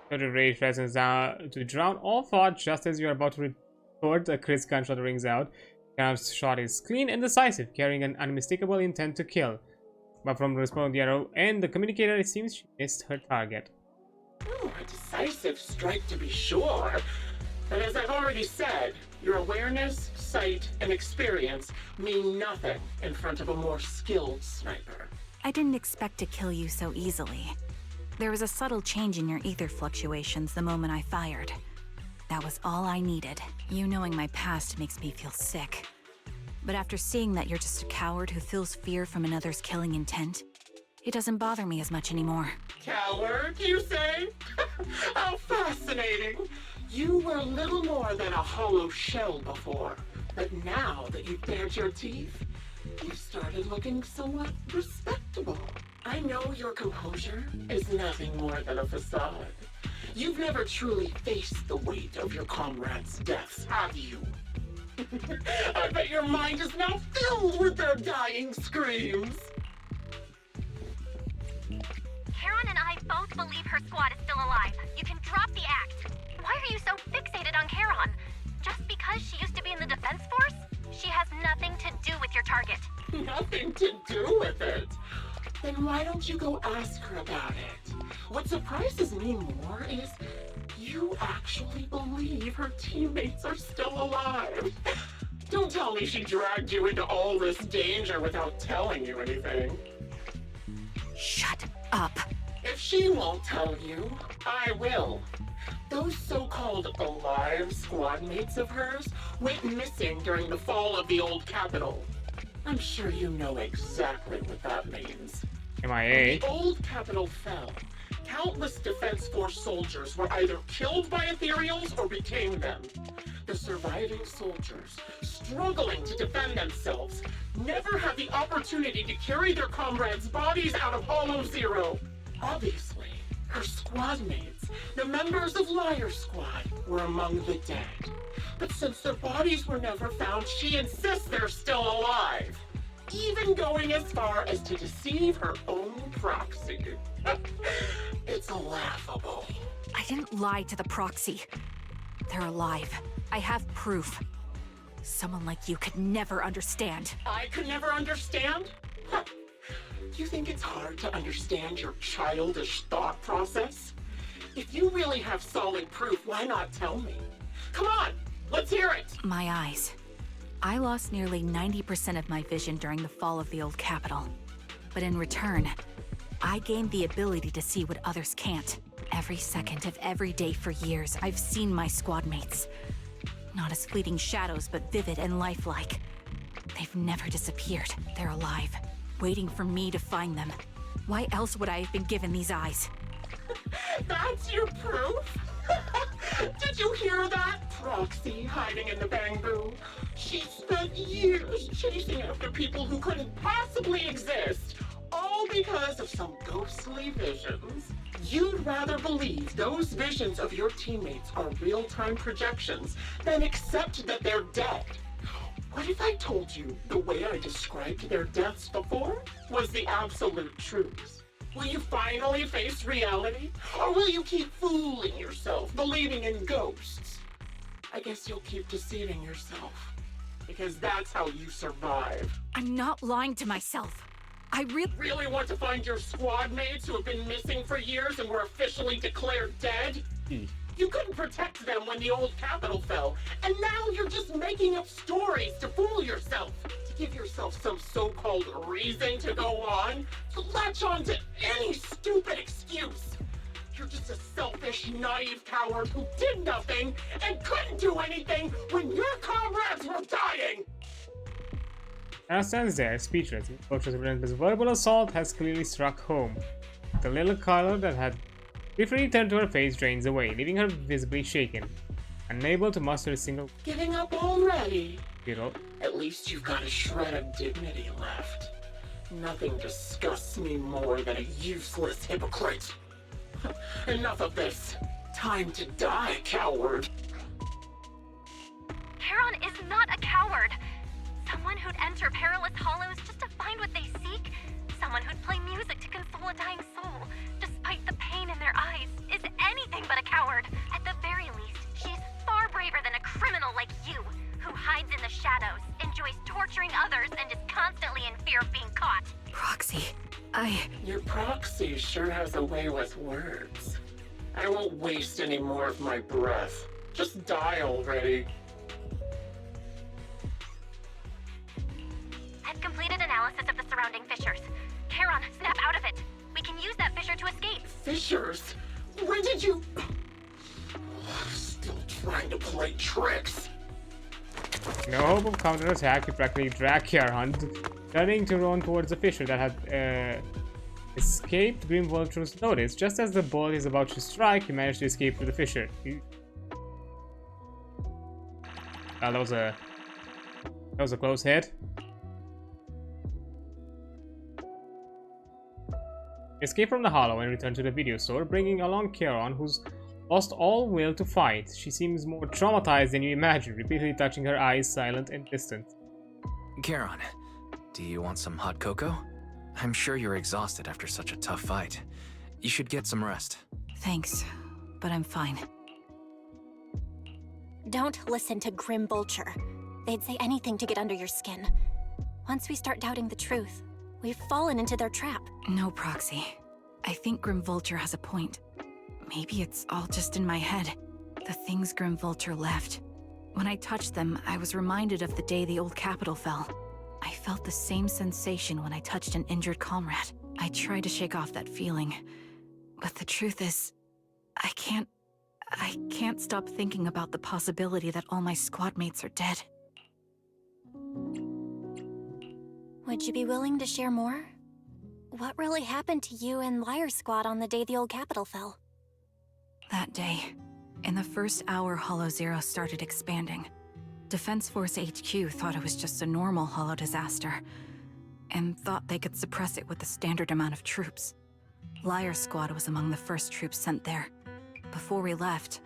Total rage threatens to drown all thought just as you are about to retort. A crisp gunshot rings out. Karen's shot is clean and decisive, carrying an unmistakable intent to kill. But from the response of the arrow and the communicator, it seems she missed her target. Oh, a decisive strike to be sure. But as I've already said, your awareness, sight, and experience mean nothing in front of a more skilled sniper. I didn't expect to kill you so easily. There was a subtle change in your ether fluctuations the moment I fired. That was all I needed. You knowing my past makes me feel sick. But after seeing that you're just a coward who feels fear from another's killing intent, it doesn't bother me as much anymore. Coward, you say? How fascinating. You were little more than a hollow shell before. But now that you've bared your teeth, you've started looking somewhat respectable. I know your composure is nothing more than a facade. You've never truly faced the weight of your comrades' deaths, have you? I bet your mind is now filled with their dying screams. Karen and I both believe her squad is still alive. You can drop the act. Why are you so fixated on Karen? Just because she used to be in the defense force? She has nothing to do with your target. Nothing to do with it? Then why don't you go ask her about it? What surprises me more is you actually believe her teammates are still alive. Don't tell me she dragged you into all this danger without telling you anything. Shut up. If she won't tell you, I will. Those so-called alive squad mates of hers went missing during the fall of the old capital. I'm sure you know exactly what that means. MIA. When the old capital fell, countless Defense Force soldiers were either killed by ethereals or became them. The surviving soldiers, struggling to defend themselves, never had the opportunity to carry their comrades' bodies out of Hollow Zero. Obviously, her squad mates, the members of Liar Squad, were among the dead. But since their bodies were never found, she insists they're still alive. Even going as far as to deceive her own proxy. It's laughable. I didn't lie to the proxy. They're alive. I have proof. Someone like you could never understand. I could never understand? Huh. You think it's hard to understand your childish thought process? If you really have solid proof, why not tell me? Come on, let's hear it! My eyes. I lost nearly 90% of my vision during the fall of the old capital. But in return, I gained the ability to see what others can't. Every second of every day for years, I've seen my squad mates. Not as fleeting shadows, but vivid and lifelike. They've never disappeared. They're alive, waiting for me to find them. Why else would I have been given these eyes? That's your proof? Did you hear that? Proxy hiding in the bamboo. She spent years chasing after people who couldn't possibly exist, all because of some ghostly visions. You'd rather believe those visions of your teammates are real-time projections than accept that they're dead. What if I told you the way I described their deaths before was the absolute truth? Will you finally face reality? Or will you keep fooling yourself, believing in ghosts? I guess you'll keep deceiving yourself, because that's how you survive. I'm not lying to myself. I really want to find your squad mates who have been missing for years and were officially declared dead? You couldn't protect them when the old capital fell, and now you're just making up stories to fool yourself, to give yourself some so-called reason to go on, to latch on to any stupid excuse. You're just a selfish, naive coward who did nothing and couldn't do anything when your comrades were dying. Anna stands there, speechless. Coach's relentless verbal assault has clearly struck home. The little color that had briefly turned to her face drains away, leaving her visibly shaken, unable to muster a single. Giving up already? Zero. At least you've got a shred of dignity left. Nothing disgusts me more than a useless hypocrite. Enough of this. Time to die, coward. Karen is not a coward. Someone who'd enter perilous hollows just to find what they seek. Someone who'd play music to console a dying soul, despite the pain in their eyes, is anything but a coward. At the very least, she's far braver than a criminal like you, who hides in the shadows, enjoys torturing others, and is constantly in fear of being caught. Proxy, Your proxy sure has a way with words. I won't waste any more of my breath. Just die already. I've completed analysis of the surrounding fissures. Charon, snap out of it. We can use that fissure to escape. Fissures? When did you... Still trying to play tricks. No hope of counterattack, you practically drag Charon, turning to run towards the fissure that had escaped Grim Vulture's notice. Just as the ball is about to strike, he managed to escape through the fissure. That was a close hit. Escape from the hollow and return to the video store, bringing along Charon, who's lost all will to fight. She seems more traumatized than you imagine, repeatedly touching her eyes, silent and distant. Charon, do you want some hot cocoa? I'm sure you're exhausted after such a tough fight. You should get some rest. Thanks, but I'm fine. Don't listen to Grim Vulture. They'd say anything to get under your skin. Once we start doubting the truth, we've fallen into their trap. No, Proxy. I think Grim Vulture has a point. Maybe it's all just in my head. The things Grim Vulture left. When I touched them, I was reminded of the day the old capital fell. I felt the same sensation when I touched an injured comrade. I tried to shake off that feeling, but the truth is, I can't stop thinking about the possibility that all my squad mates are dead. Would you be willing to share more? What really happened to you and Liar Squad on the day the old capital fell? That day, in the first hour Hollow Zero started expanding, Defense Force HQ thought it was just a normal Hollow disaster, and thought they could suppress it with the standard amount of troops. Liar Squad was among the first troops sent there. Before we left,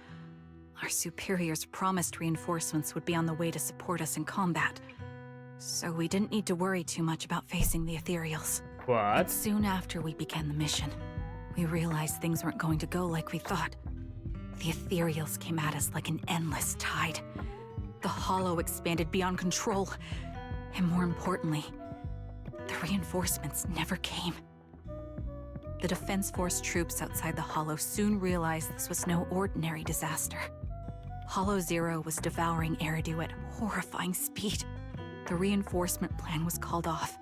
our superiors promised reinforcements would be on the way to support us in combat, so we didn't need to worry too much about facing the Ethereals. What? But soon after we began the mission, we realized things weren't going to go like we thought. The Ethereals came at us like an endless tide. The Hollow expanded beyond control, and more importantly, the reinforcements never came. The Defense Force troops outside the Hollow soon realized this was no ordinary disaster. Hollow Zero was devouring Eridu at horrifying speed. The reinforcement plan was called off,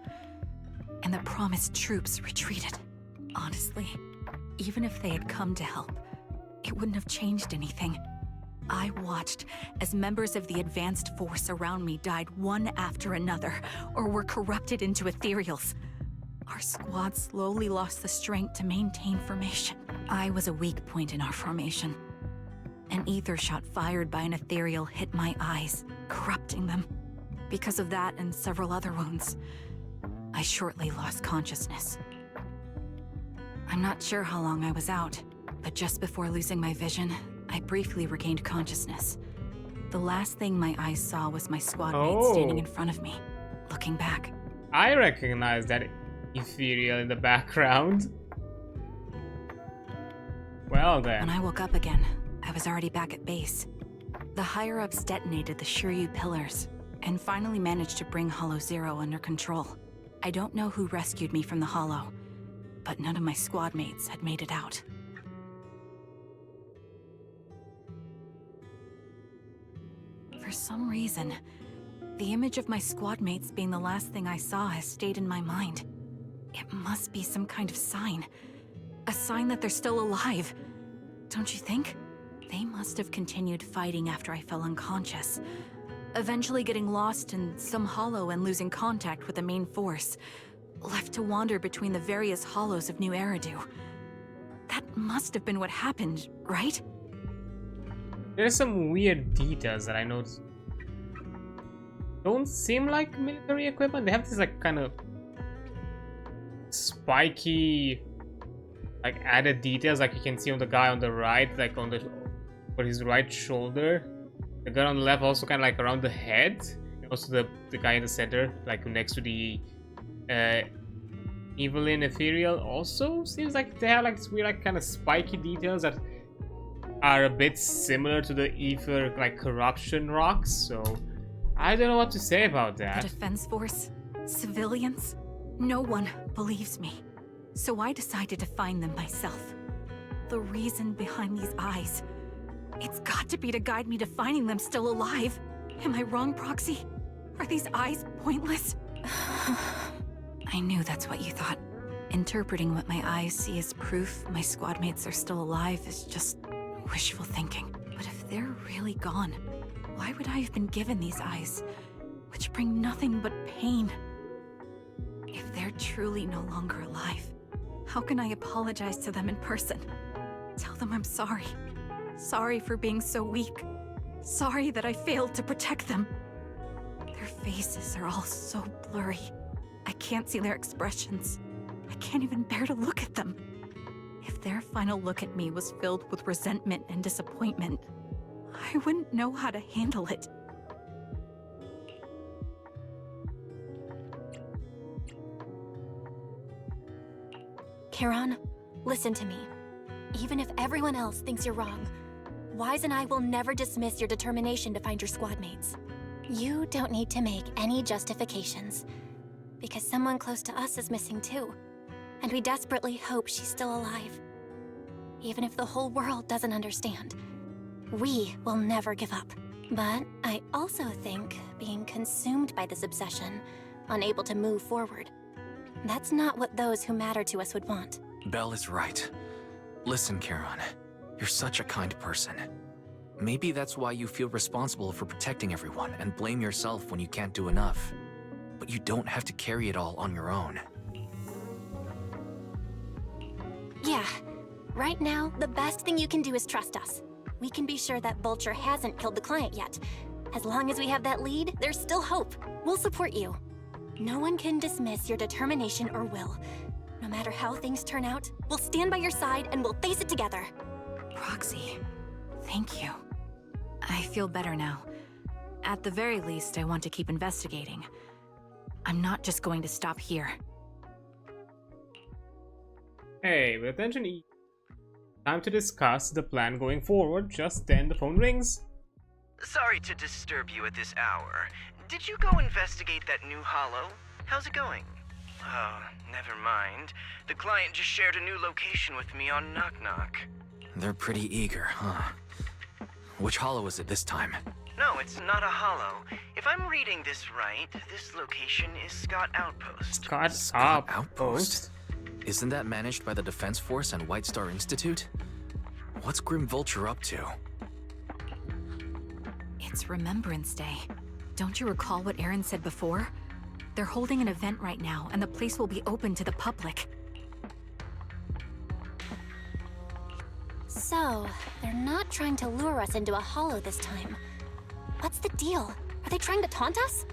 and the promised troops retreated. Honestly, even if they had come to help, it wouldn't have changed anything. I watched as members of the advanced force around me died one after another, or were corrupted into ethereals. Our squad slowly lost the strength to maintain formation. I was a weak point in our formation. An ether shot fired by an ethereal hit my eyes, corrupting them. Because of that and several other wounds, I shortly lost consciousness. I'm not sure how long I was out, but just before losing my vision, I briefly regained consciousness. The last thing my eyes saw was my squad mate standing in front of me, looking back. I recognize that ethereal in the background. Well then. When I woke up again, I was already back at base. The higher-ups detonated the Shiryu pillars, and finally managed to bring Hollow Zero under control. I don't know who rescued me from the Hollow, but none of my squad mates had made it out. For some reason, the image of my squad mates being the last thing I saw has stayed in my mind. It must be some kind of sign. A sign that they're still alive. Don't you think? They must have continued fighting after I fell unconscious, eventually getting lost in some hollow and losing contact with the main force, left to wander between the various hollows of New Eridu. That must have been what happened, right? There's some weird details that I noticed. Don't seem like military equipment. They have this like kind of spiky, like added details, like you can see on the guy on the right, like on his right shoulder. The guy on the left also kind of like around the head. Also the guy in the center, like next to the Evelyn Ethereal, also seems like they have like this weird like kind of spiky details that are a bit similar to the ether like corruption rocks. So I don't know what to say about that. The Defense Force? Civilians? No one believes me. So I decided to find them myself. the reason behind these eyes. It's got to be to guide me to finding them still alive. Am I wrong, Proxy? Are these eyes pointless? I knew that's what you thought. Interpreting what my eyes see as proof my squad mates are still alive is just wishful thinking. But if they're really gone, why would I have been given these eyes, which bring nothing but pain? If they're truly no longer alive, how can I apologize to them in person? Tell them I'm sorry. Sorry for being so weak. Sorry that I failed to protect them. Their faces are all so blurry. I can't see their expressions. I can't even bear to look at them. If their final look at me was filled with resentment and disappointment, I wouldn't know how to handle it. Charon, listen to me. Even if everyone else thinks you're wrong, Wise and I will never dismiss your determination to find your squad mates. You don't need to make any justifications, because someone close to us is missing too, and we desperately hope she's still alive. Even if the whole world doesn't understand, we will never give up. But I also think being consumed by this obsession, unable to move forward, that's not what those who matter to us would want. Belle is right. Listen, Charon, you're such a kind person. Maybe that's why you feel responsible for protecting everyone and blame yourself when you can't do enough. But you don't have to carry it all on your own. Yeah. Right now, the best thing you can do is trust us. We can be sure that Vulture hasn't killed the client yet. As long as we have that lead, there's still hope. We'll support you. No one can dismiss your determination or will. No matter how things turn out, we'll stand by your side and we'll face it together. Proxy, thank you. I feel better now. At the very least, I want to keep investigating. I'm not just going to stop here. Hey, with attention, time to discuss the plan going forward. Just then the phone rings. Sorry to disturb you at this hour. Did you go investigate that new holo? How's it going? Oh, never mind. The client just shared a new location with me on Knock Knock. They're pretty eager, huh? Which holo is it this time? No, it's not a holo. If I'm reading this right, this location is Scott Outpost. Scott Outpost? Isn't that managed by the Defense Force and White Star Institute? What's Grim Vulture up to? It's Remembrance Day. Don't you recall what Aaron said before? They're holding an event right now, and the place will be open to the public. So, they're not trying to lure us into a holo this time. What's the deal? Are they trying to taunt us?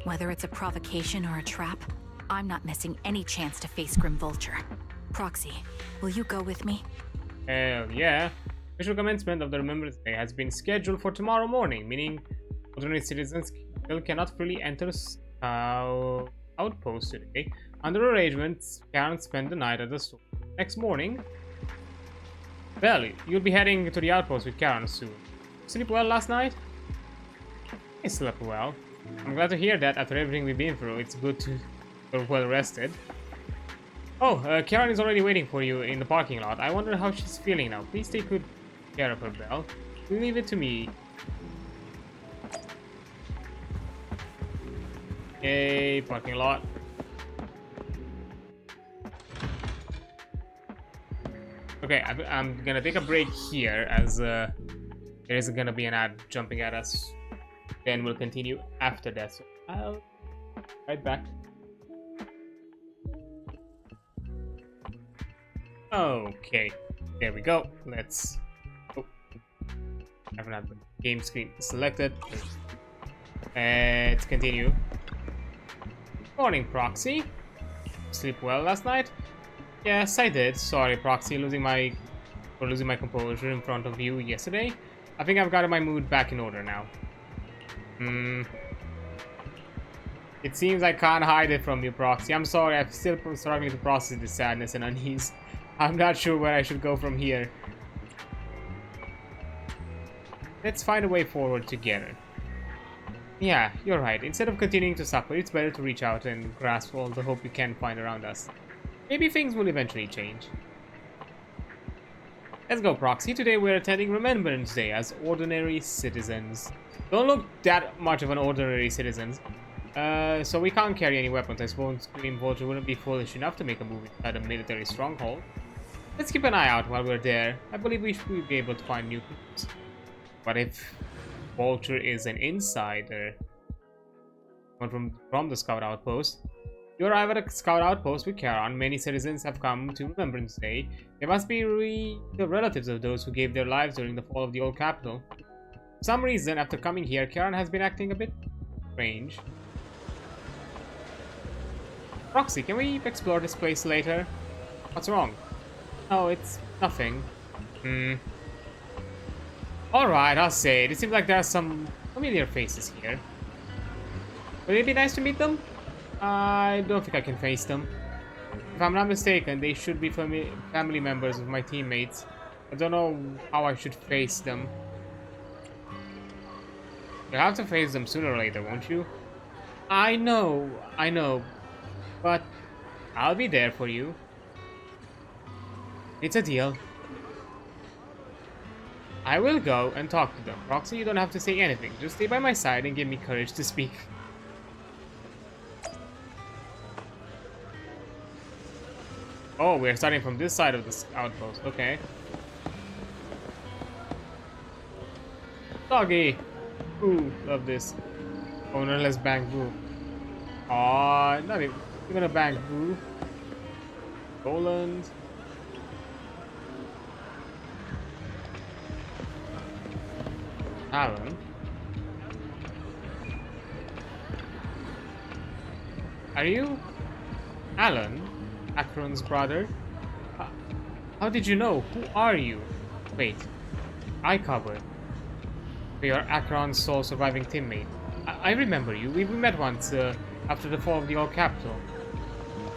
Whether it's a provocation or a trap, I'm not missing any chance to face Grim Vulture. Proxy, will you go with me? Hell yeah. Official commencement of the Remembrance Day has been scheduled for tomorrow morning, meaning alternate citizens still cannot freely enter Outpost today. Under arrangements, can't spend the night at the store. Next morning, well, you'll be heading to the Outpost with Karen soon. Sleep well last night? I slept well. I'm glad to hear that after everything we've been through. It's good to feel well rested. Oh, Karen is already waiting for you in the parking lot. I wonder how she's feeling now. Please take good care of her, Belle. Leave it to me. Yay, parking lot. Okay, I'm gonna take a break here as there is gonna be an ad jumping at us. Then we'll continue after that. So I'll be right back. Okay, there we go. Let's. Oh, I haven't had the game screen selected. Let's continue. Morning, Proxy. Sleep well last night? Yes, I did. Sorry, Proxy, losing my composure in front of you yesterday. I think I've got my mood back in order now. It seems I can't hide it from you, Proxy. I'm sorry, I'm still struggling to process the sadness and unease. I'm not sure where I should go from here. Let's find a way forward together. Yeah, you're right. Instead of continuing to suffer, it's better to reach out and grasp all the hope we can find around us. Maybe things will eventually change. Let's go, Proxy. Today we're attending Remembrance Day as ordinary citizens. Don't look that much of an ordinary citizen. So we can't carry any weapons. I suppose Green Vulture wouldn't be foolish enough to make a move inside a military stronghold. Let's keep an eye out while we're there. I believe we should be able to find new clues. But if Vulture is an insider from the Scout Outpost, you arrive at a Scout Outpost with Charon. Many citizens have come to Remembrance Day. They must be the relatives of those who gave their lives during the fall of the old capital. For some reason, after coming here, Charon has been acting a bit strange. Roxy, can we explore this place later? What's wrong? No, it's nothing. Alright, I'll say it. It seems like there are some familiar faces here. Would it be nice to meet them? I don't think I can face them. If I'm not mistaken, they should be family members of my teammates. I don't know how I should face them. You'll have to face them sooner or later, won't you? I know. But I'll be there for you. It's a deal. I will go and talk to them. Roxy, you don't have to say anything. Just stay by my side and give me courage to speak. Oh, we're starting from this side of this outpost. Okay. Doggy! Ooh, love this. Ownerless bang boo. Aw, not even a bang boo. Roland. Alan. Are you Alan? Akron's brother? How did you know? Who are you? Wait, I covered. We are Akron's sole surviving teammate. I remember you. We met once after the fall of the old capital.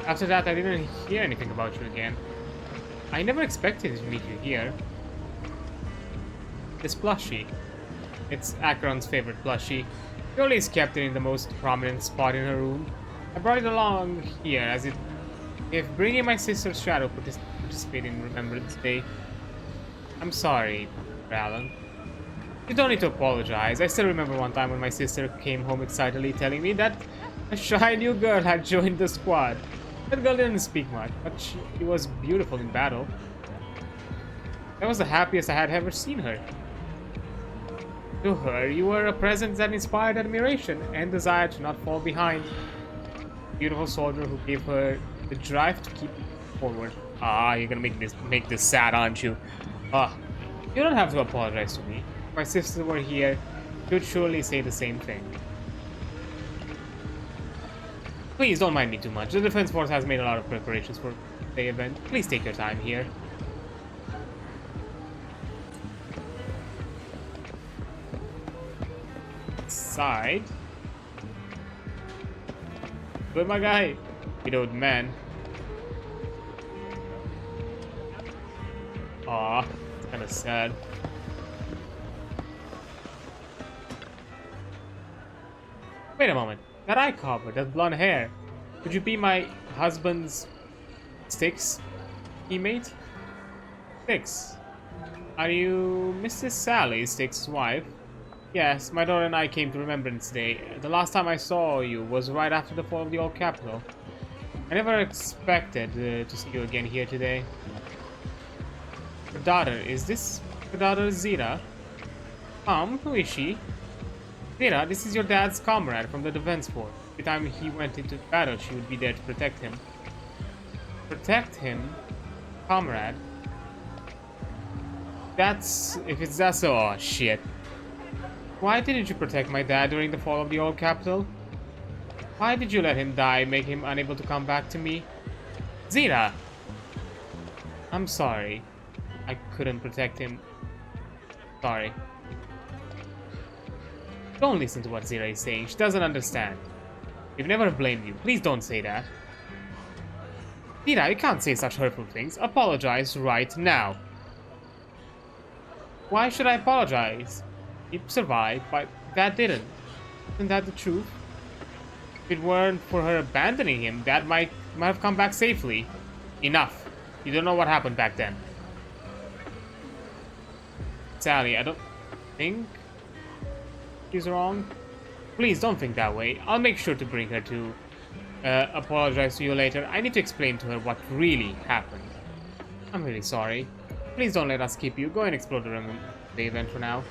After that, I didn't hear anything about you again. I never expected to meet you here. This plushie. It's Akron's favorite plushie. She always kept it in the most prominent spot in her room. I brought it along here as if bringing my sister's shadow participate in Remembrance Day. I'm sorry, Alan. You don't need to apologize. I still remember one time when my sister came home excitedly telling me that a shy new girl had joined the squad. That girl didn't speak much, but she was beautiful in battle. That was the happiest I had ever seen her. To her, you were a presence that inspired admiration and desire to not fall behind. Beautiful soldier who gave her the drive to keep forward. Ah, you're gonna make this sad, aren't you? Ah, you don't have to apologize to me. If my sister were here, she would surely say the same thing. Please don't mind me too much. The Defense Force has made a lot of preparations for the event. Please take your time here. Side. Good, my guy. Widowed man. Aw, it's kinda sad. Wait a moment. That eye cover, that blonde hair. Could you be my husband's Styx teammate? Styx. Are you Mrs. Sally, Styx's wife? Yes, my daughter and I came to Remembrance Day. The last time I saw you was right after the fall of the old capital. I never expected to see you again here today. Your daughter, is this your daughter Zira? Who is she? Zira, this is your dad's comrade from the Defense Force. Every time he went into battle, she would be there to protect him. Protect him? Comrade? If it's that so, oh shit. Why didn't you protect my dad during the fall of the old capital? Why did you let him die, make him unable to come back to me? Zira! I'm sorry. I couldn't protect him. Sorry. Don't listen to what Zira is saying. She doesn't understand. We've never blamed you. Please don't say that. Zira, you can't say such hurtful things. Apologize right now. Why should I apologize? He survived, but Dad didn't. Isn't that the truth? If it weren't for her abandoning him, Dad might have come back safely. Enough. You don't know what happened back then. Tally. I don't think she's wrong. Please don't think that way. I'll make sure to bring her to apologize to you later. I need to explain to her what really happened. I'm really sorry. Please don't let us keep you. Go and explore the event for now.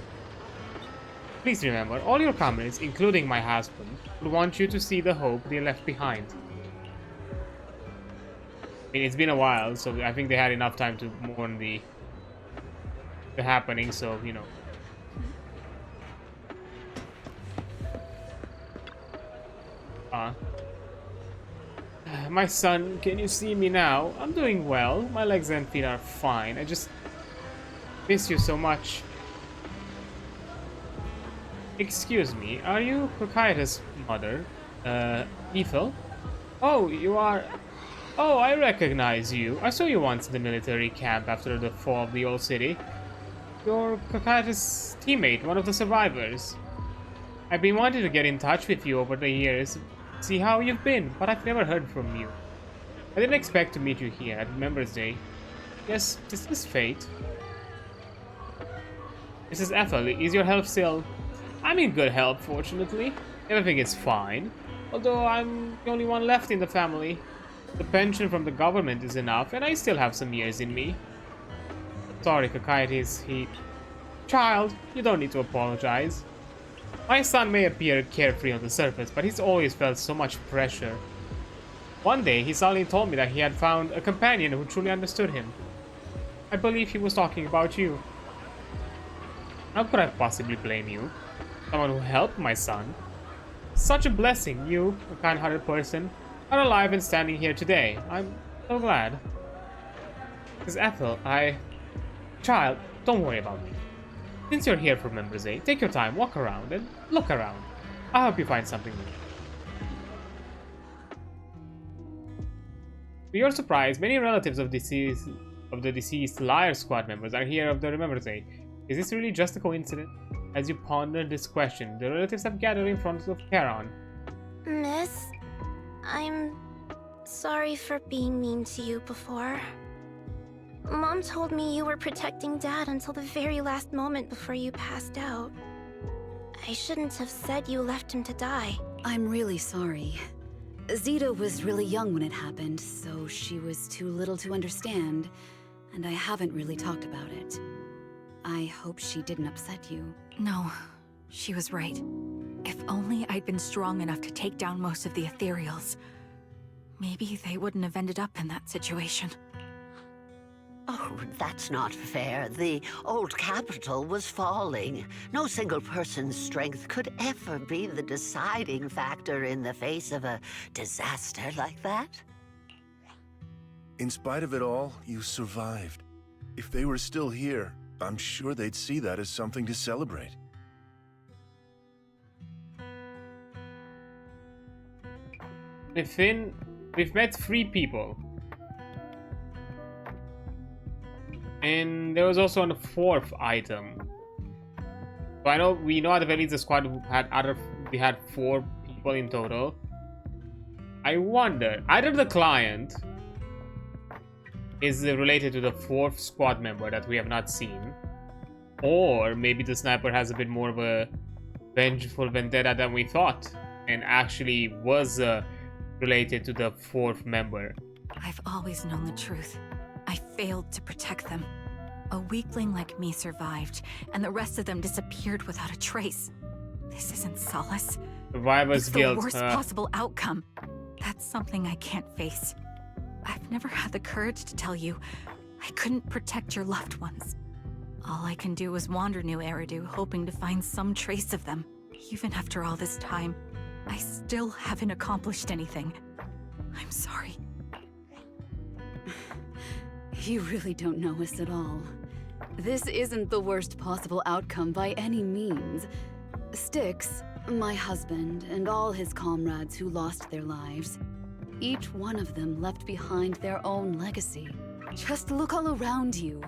Please remember, all your comrades, including my husband, will want you to see the hope they left behind. I mean, it's been a while, so I think they had enough time to mourn the happening, so, you know. My son, can you see me now? I'm doing well. My legs and feet are fine. I just miss you so much. Excuse me, are you Kokaida's mother? Ethel? Oh, you are... Oh, I recognize you. I saw you once in the military camp after the fall of the old city. You're Kokaida's teammate, one of the survivors. I've been wanting to get in touch with you over the years, see how you've been, but I've never heard from you. I didn't expect to meet you here at Members Day. Yes, this is fate. Mrs. Ethel, is your health still... I'm in good health, fortunately. Everything is fine. Although I'm the only one left in the family. The pension from the government is enough, and I still have some years in me. Sorry, Kokaitis, Child, you don't need to apologize. My son may appear carefree on the surface, but he's always felt so much pressure. One day, he suddenly told me that he had found a companion who truly understood him. I believe he was talking about you. How could I possibly blame you? Someone who helped my son. Such a blessing, you, a kind-hearted person, are alive and standing here today. I'm so glad. Miss Ethel, Child, don't worry about me. Since you're here for Members Day, take your time, walk around, and look around. I'll help you find something new. To your surprise, many relatives of the deceased Liar Squad members are here of the Remembrance Day. Is this really just a coincidence? As you ponder this question, the relatives have gathered in front of Charon. Miss, I'm sorry for being mean to you before. Mom told me you were protecting Dad until the very last moment before you passed out. I shouldn't have said you left him to die. I'm really sorry. Zeta was really young when it happened, so she was too little to understand, and I haven't really talked about it. I hope she didn't upset you. No, she was right. If only I'd been strong enough to take down most of the ethereals, maybe they wouldn't have ended up in that situation. Oh, that's not fair. The old capital was falling. No single person's strength could ever be the deciding factor in the face of a disaster like that. In spite of it all, you survived. If they were still here, I'm sure they'd see that as something to celebrate. We've met 3 people. And there was also a 4th item. So we know at the very least the squad we had 4 people in total. I wonder, either the client is related to the 4th squad member that we have not seen, or maybe the sniper has a bit more of a vengeful vendetta than we thought, and actually was related to the 4th member. I've always known the truth. I failed to protect them. A weakling like me survived, and the rest of them disappeared without a trace. This isn't solace. Survivor's guilt. It's the worst possible outcome. That's something I can't face. I've never had the courage to tell you I couldn't protect your loved ones. All I can do is wander New Eridu, hoping to find some trace of them. Even after all this time, I still haven't accomplished anything. I'm sorry. You really don't know us at all. This isn't the worst possible outcome by any means. Styx, my husband, and all his comrades who lost their lives, each one of them left behind their own legacy. Just look all around you.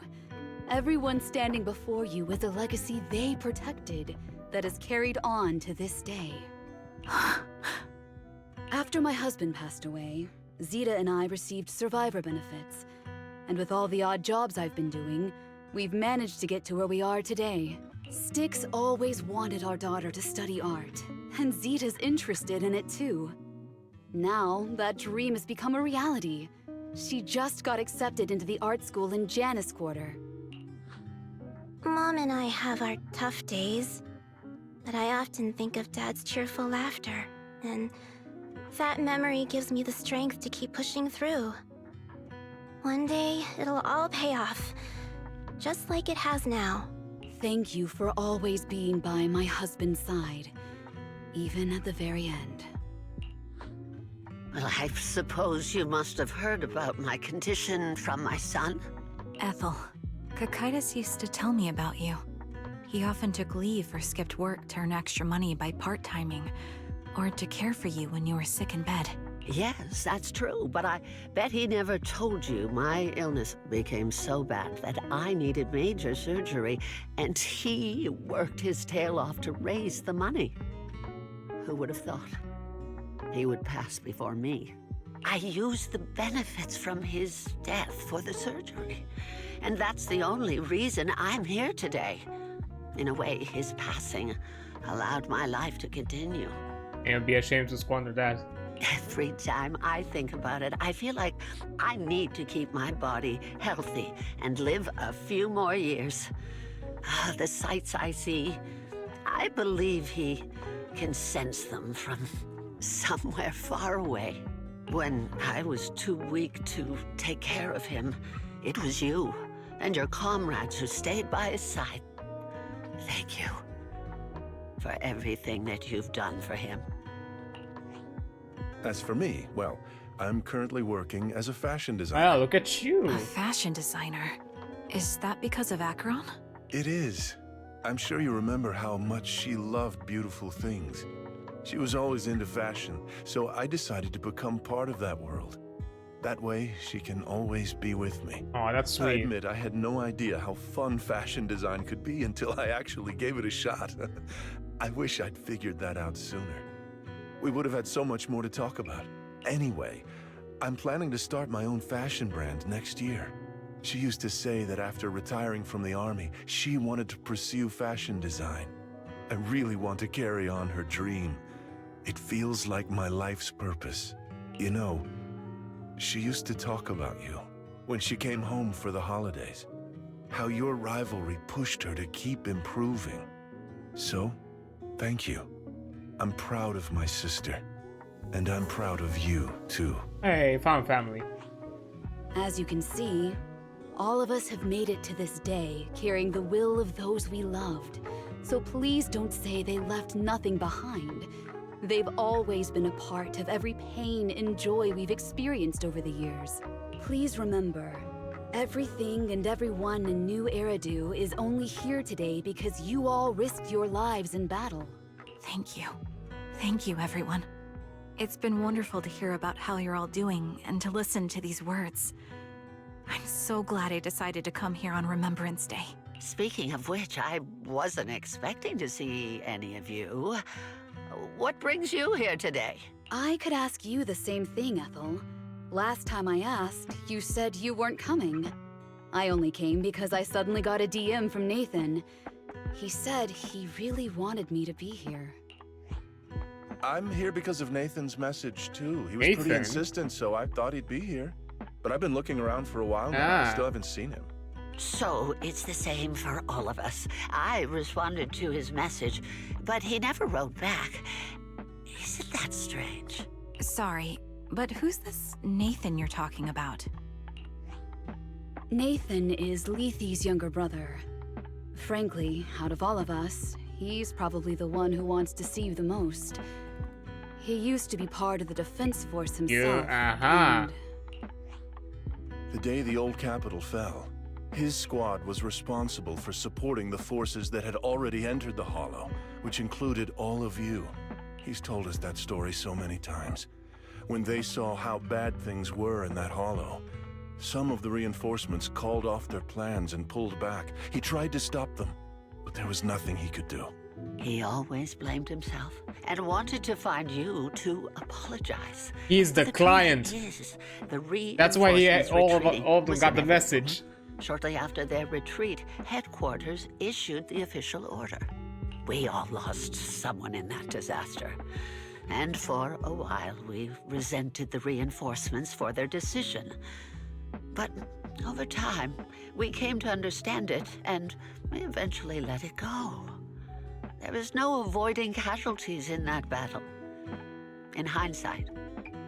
Everyone standing before you is a legacy they protected that is carried on to this day. After my husband passed away, Zeta and I received survivor benefits. And with all the odd jobs I've been doing, we've managed to get to where we are today. Styx always wanted our daughter to study art, and Zeta's interested in it too. Now, that dream has become a reality. She just got accepted into the art school in Janus Quarter. Mom and I have our tough days, but I often think of Dad's cheerful laughter, and that memory gives me the strength to keep pushing through. One day, it'll all pay off, just like it has now. Thank you for always being by my husband's side, even at the very end. Well, I suppose you must have heard about my condition from my son? Ethel, Kakaitis used to tell me about you. He often took leave or skipped work to earn extra money by part-timing, or to care for you when you were sick in bed. Yes, that's true, but I bet he never told you my illness became so bad that I needed major surgery, and he worked his tail off to raise the money. Who would have thought? He would pass before me. I used the benefits from his death for the surgery, and that's the only reason I'm here today. In a way, his passing allowed my life to continue. And be ashamed to squander that. Every time I think about it, I feel like I need to keep my body healthy and live a few more years. The sights I see, I believe he can sense them from somewhere far away. When I was too weak to take care of him, it was you and your comrades who stayed by his side. Thank you for everything that you've done for him. As for me, well, I'm currently working as a fashion designer. Wow, look at you. A fashion designer. Is that because of Acheron? It is. I'm sure you remember how much she loved beautiful things. She was always into fashion, so I decided to become part of that world. That way, she can always be with me. Oh, that's I sweet. admit I had no idea how fun fashion design could be until I actually gave it a shot. I wish I'd figured that out sooner. We would have had so much more to talk about. Anyway, I'm planning to start my own fashion brand next year. She used to say that after retiring from the army, she wanted to pursue fashion design. I really want to carry on her dream. It feels like my life's purpose. You know, she used to talk about you when she came home for the holidays. How your rivalry pushed her to keep improving. So, thank you. I'm proud of my sister. And I'm proud of you, too. Hey, found family. As you can see, all of us have made it to this day, carrying the will of those we loved. So please don't say they left nothing behind. They've always been a part of every pain and joy we've experienced over the years. Please remember, everything and everyone in New Eridu is only here today because you all risked your lives in battle. Thank you. Thank you, everyone. It's been wonderful to hear about how you're all doing and to listen to these words. I'm so glad I decided to come here on Remembrance Day. Speaking of which, I wasn't expecting to see any of you. What brings you here today? I could ask you the same thing, Ethel. Last time I asked, you said you weren't coming. I only came because I suddenly got a DM from Nathan. He said he really wanted me to be here. I'm here because of Nathan's message, too. He was Nathan? pretty insistent, so I thought he'd be here. But I've been looking around for a while now. I still haven't seen him. So it's the same for all of us. I responded to his message, but he never wrote back. Isn't that strange? Sorry, but who's this Nathan you're talking about? Nathan is Lethe's younger brother. Frankly, out of all of us, he's probably the one who wants to see you the most. He used to be part of the defense force himself. and The day the old capital fell, his squad was responsible for supporting the forces that had already entered the Hollow, which included all of you. He's told us that story so many times. When they saw how bad things were in that Hollow, some of the reinforcements called off their plans and pulled back. He tried to stop them, but there was nothing he could do. He always blamed himself and wanted to find you to apologize. He's the client. Is, That's why he reinforcements all retreating of them was got the inevitable. message. Shortly after their retreat, headquarters issued the official order. We all lost someone in that disaster. And for a while, we resented the reinforcements for their decision. But over time, we came to understand it, and we eventually let it go. There is no avoiding casualties in that battle. In hindsight,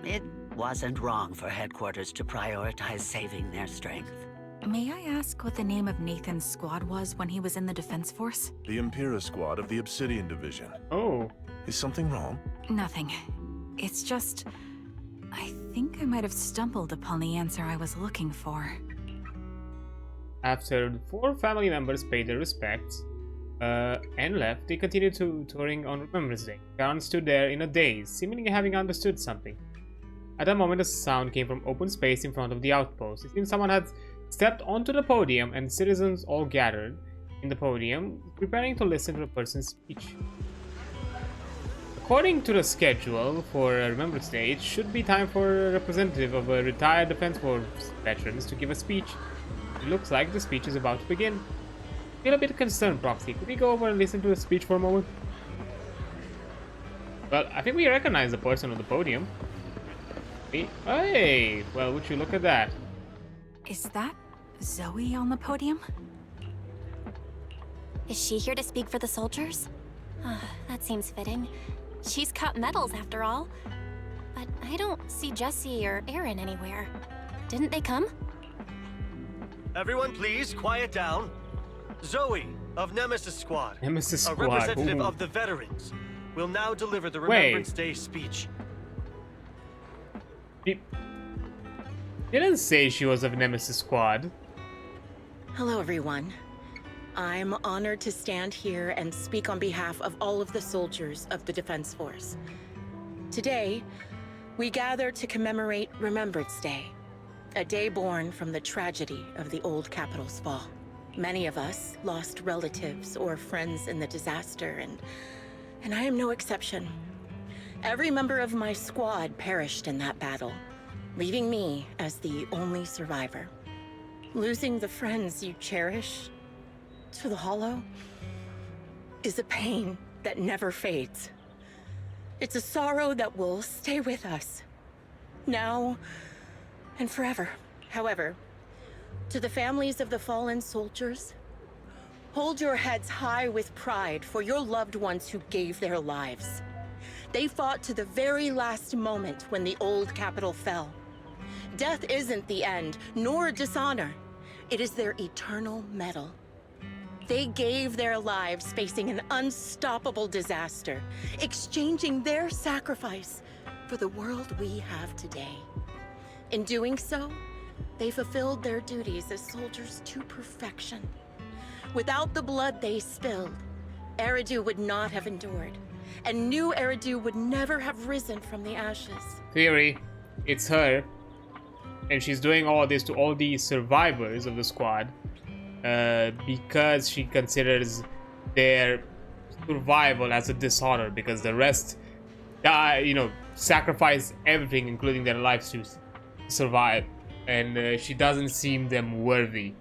it wasn't wrong for headquarters to prioritize saving their strength. May I ask what the name of Nathan's squad was when he was in the Defense Force? The Impera squad of the Obsidian Division. Oh. Is something wrong? Nothing. It's just... I think I might have stumbled upon the answer I was looking for. After the 4 family members paid their respects and left, they continued touring on Remembrance Day. Karen stood there in a daze, seemingly having understood something. At that moment, a sound came from open space in front of the outpost. It seemed someone had stepped onto the podium, and citizens all gathered in the podium, preparing to listen to the person's speech. According to the schedule for Remembrance Day, it should be time for a representative of a retired Defense Force veterans to give a speech. It looks like the speech is about to begin. I feel a bit concerned, Proxy. Could we go over and listen to the speech for a moment? Well, I think we recognize the person on the podium. Hey, well, would you look at that? Is that Zoe on the podium? Is she here to speak for the soldiers? That seems fitting. She's cut medals after all. But I don't see Jesse or Aaron anywhere. Didn't they come? Everyone please, quiet down. Zoe, of Nemesis Squad. Nemesis Squad. A representative Ooh. of the veterans, will now deliver the Remembrance Day speech. She didn't say she was of Nemesis Squad. Hello, everyone. I'm honored to stand here and speak on behalf of all of the soldiers of the Defense Force. Today, we gather to commemorate Remembrance Day, a day born from the tragedy of the old capital's fall. Many of us lost relatives or friends in the disaster, and I am no exception. Every member of my squad perished in that battle, leaving me as the only survivor. Losing the friends you cherish to the Hollow is a pain that never fades. It's a sorrow that will stay with us, now and forever. However, to the families of the fallen soldiers, hold your heads high with pride for your loved ones who gave their lives. They fought to the very last moment when the old capital fell. Death isn't the end, nor dishonor. It is their eternal medal. They gave their lives facing an unstoppable disaster, exchanging their sacrifice for the world we have today. In doing so, they fulfilled their duties as soldiers to perfection. Without the blood they spilled, Eridu would not have endured, and new Eridu would never have risen from the ashes. Theory, it's her, and she's doing all this to all the survivors of the squad because she considers their survival as a dishonor, because the rest sacrifice everything, including their lives, to survive, and she doesn't seem them worthy.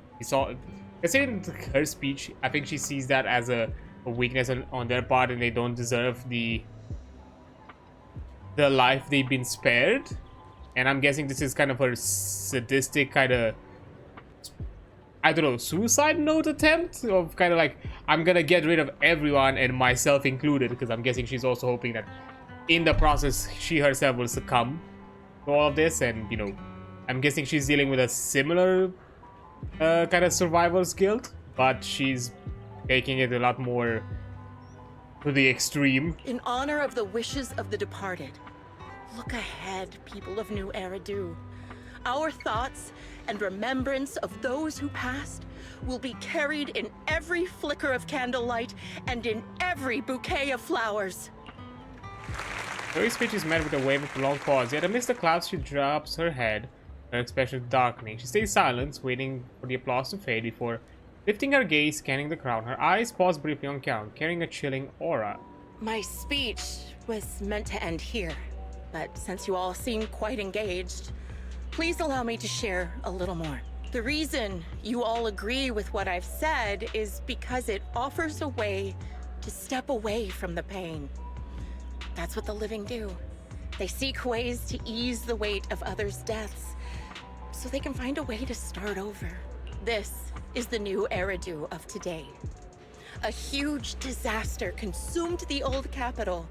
Considering her speech, I think she sees that as a weakness on their part, and they don't deserve the life they've been spared. And I'm guessing this is kind of her sadistic kind of, I don't know, suicide note attempt of kind of like, I'm gonna get rid of everyone and myself included, because I'm guessing she's also hoping that in the process she herself will succumb to all of this. And I'm guessing she's dealing with a similar kind of survivor's guilt, but she's taking it a lot more to the extreme. In honor of the wishes of the departed, look ahead, people of New Eridu. Our thoughts and remembrance of those who passed will be carried in every flicker of candlelight and in every bouquet of flowers. Zoe's speech is met with a wave of a long pause, yet amidst the clouds she drops her head, her expression darkening. She stays silent, waiting for the applause to fade before lifting her gaze, scanning the crowd. Her eyes pause briefly on Count, carrying a chilling aura. My speech was meant to end here, but since you all seem quite engaged, please allow me to share a little more. The reason you all agree with what I've said is because it offers a way to step away from the pain. That's what the living do. They seek ways to ease the weight of others' deaths so they can find a way to start over. This is the new Eridu of today. A huge disaster consumed the old capital,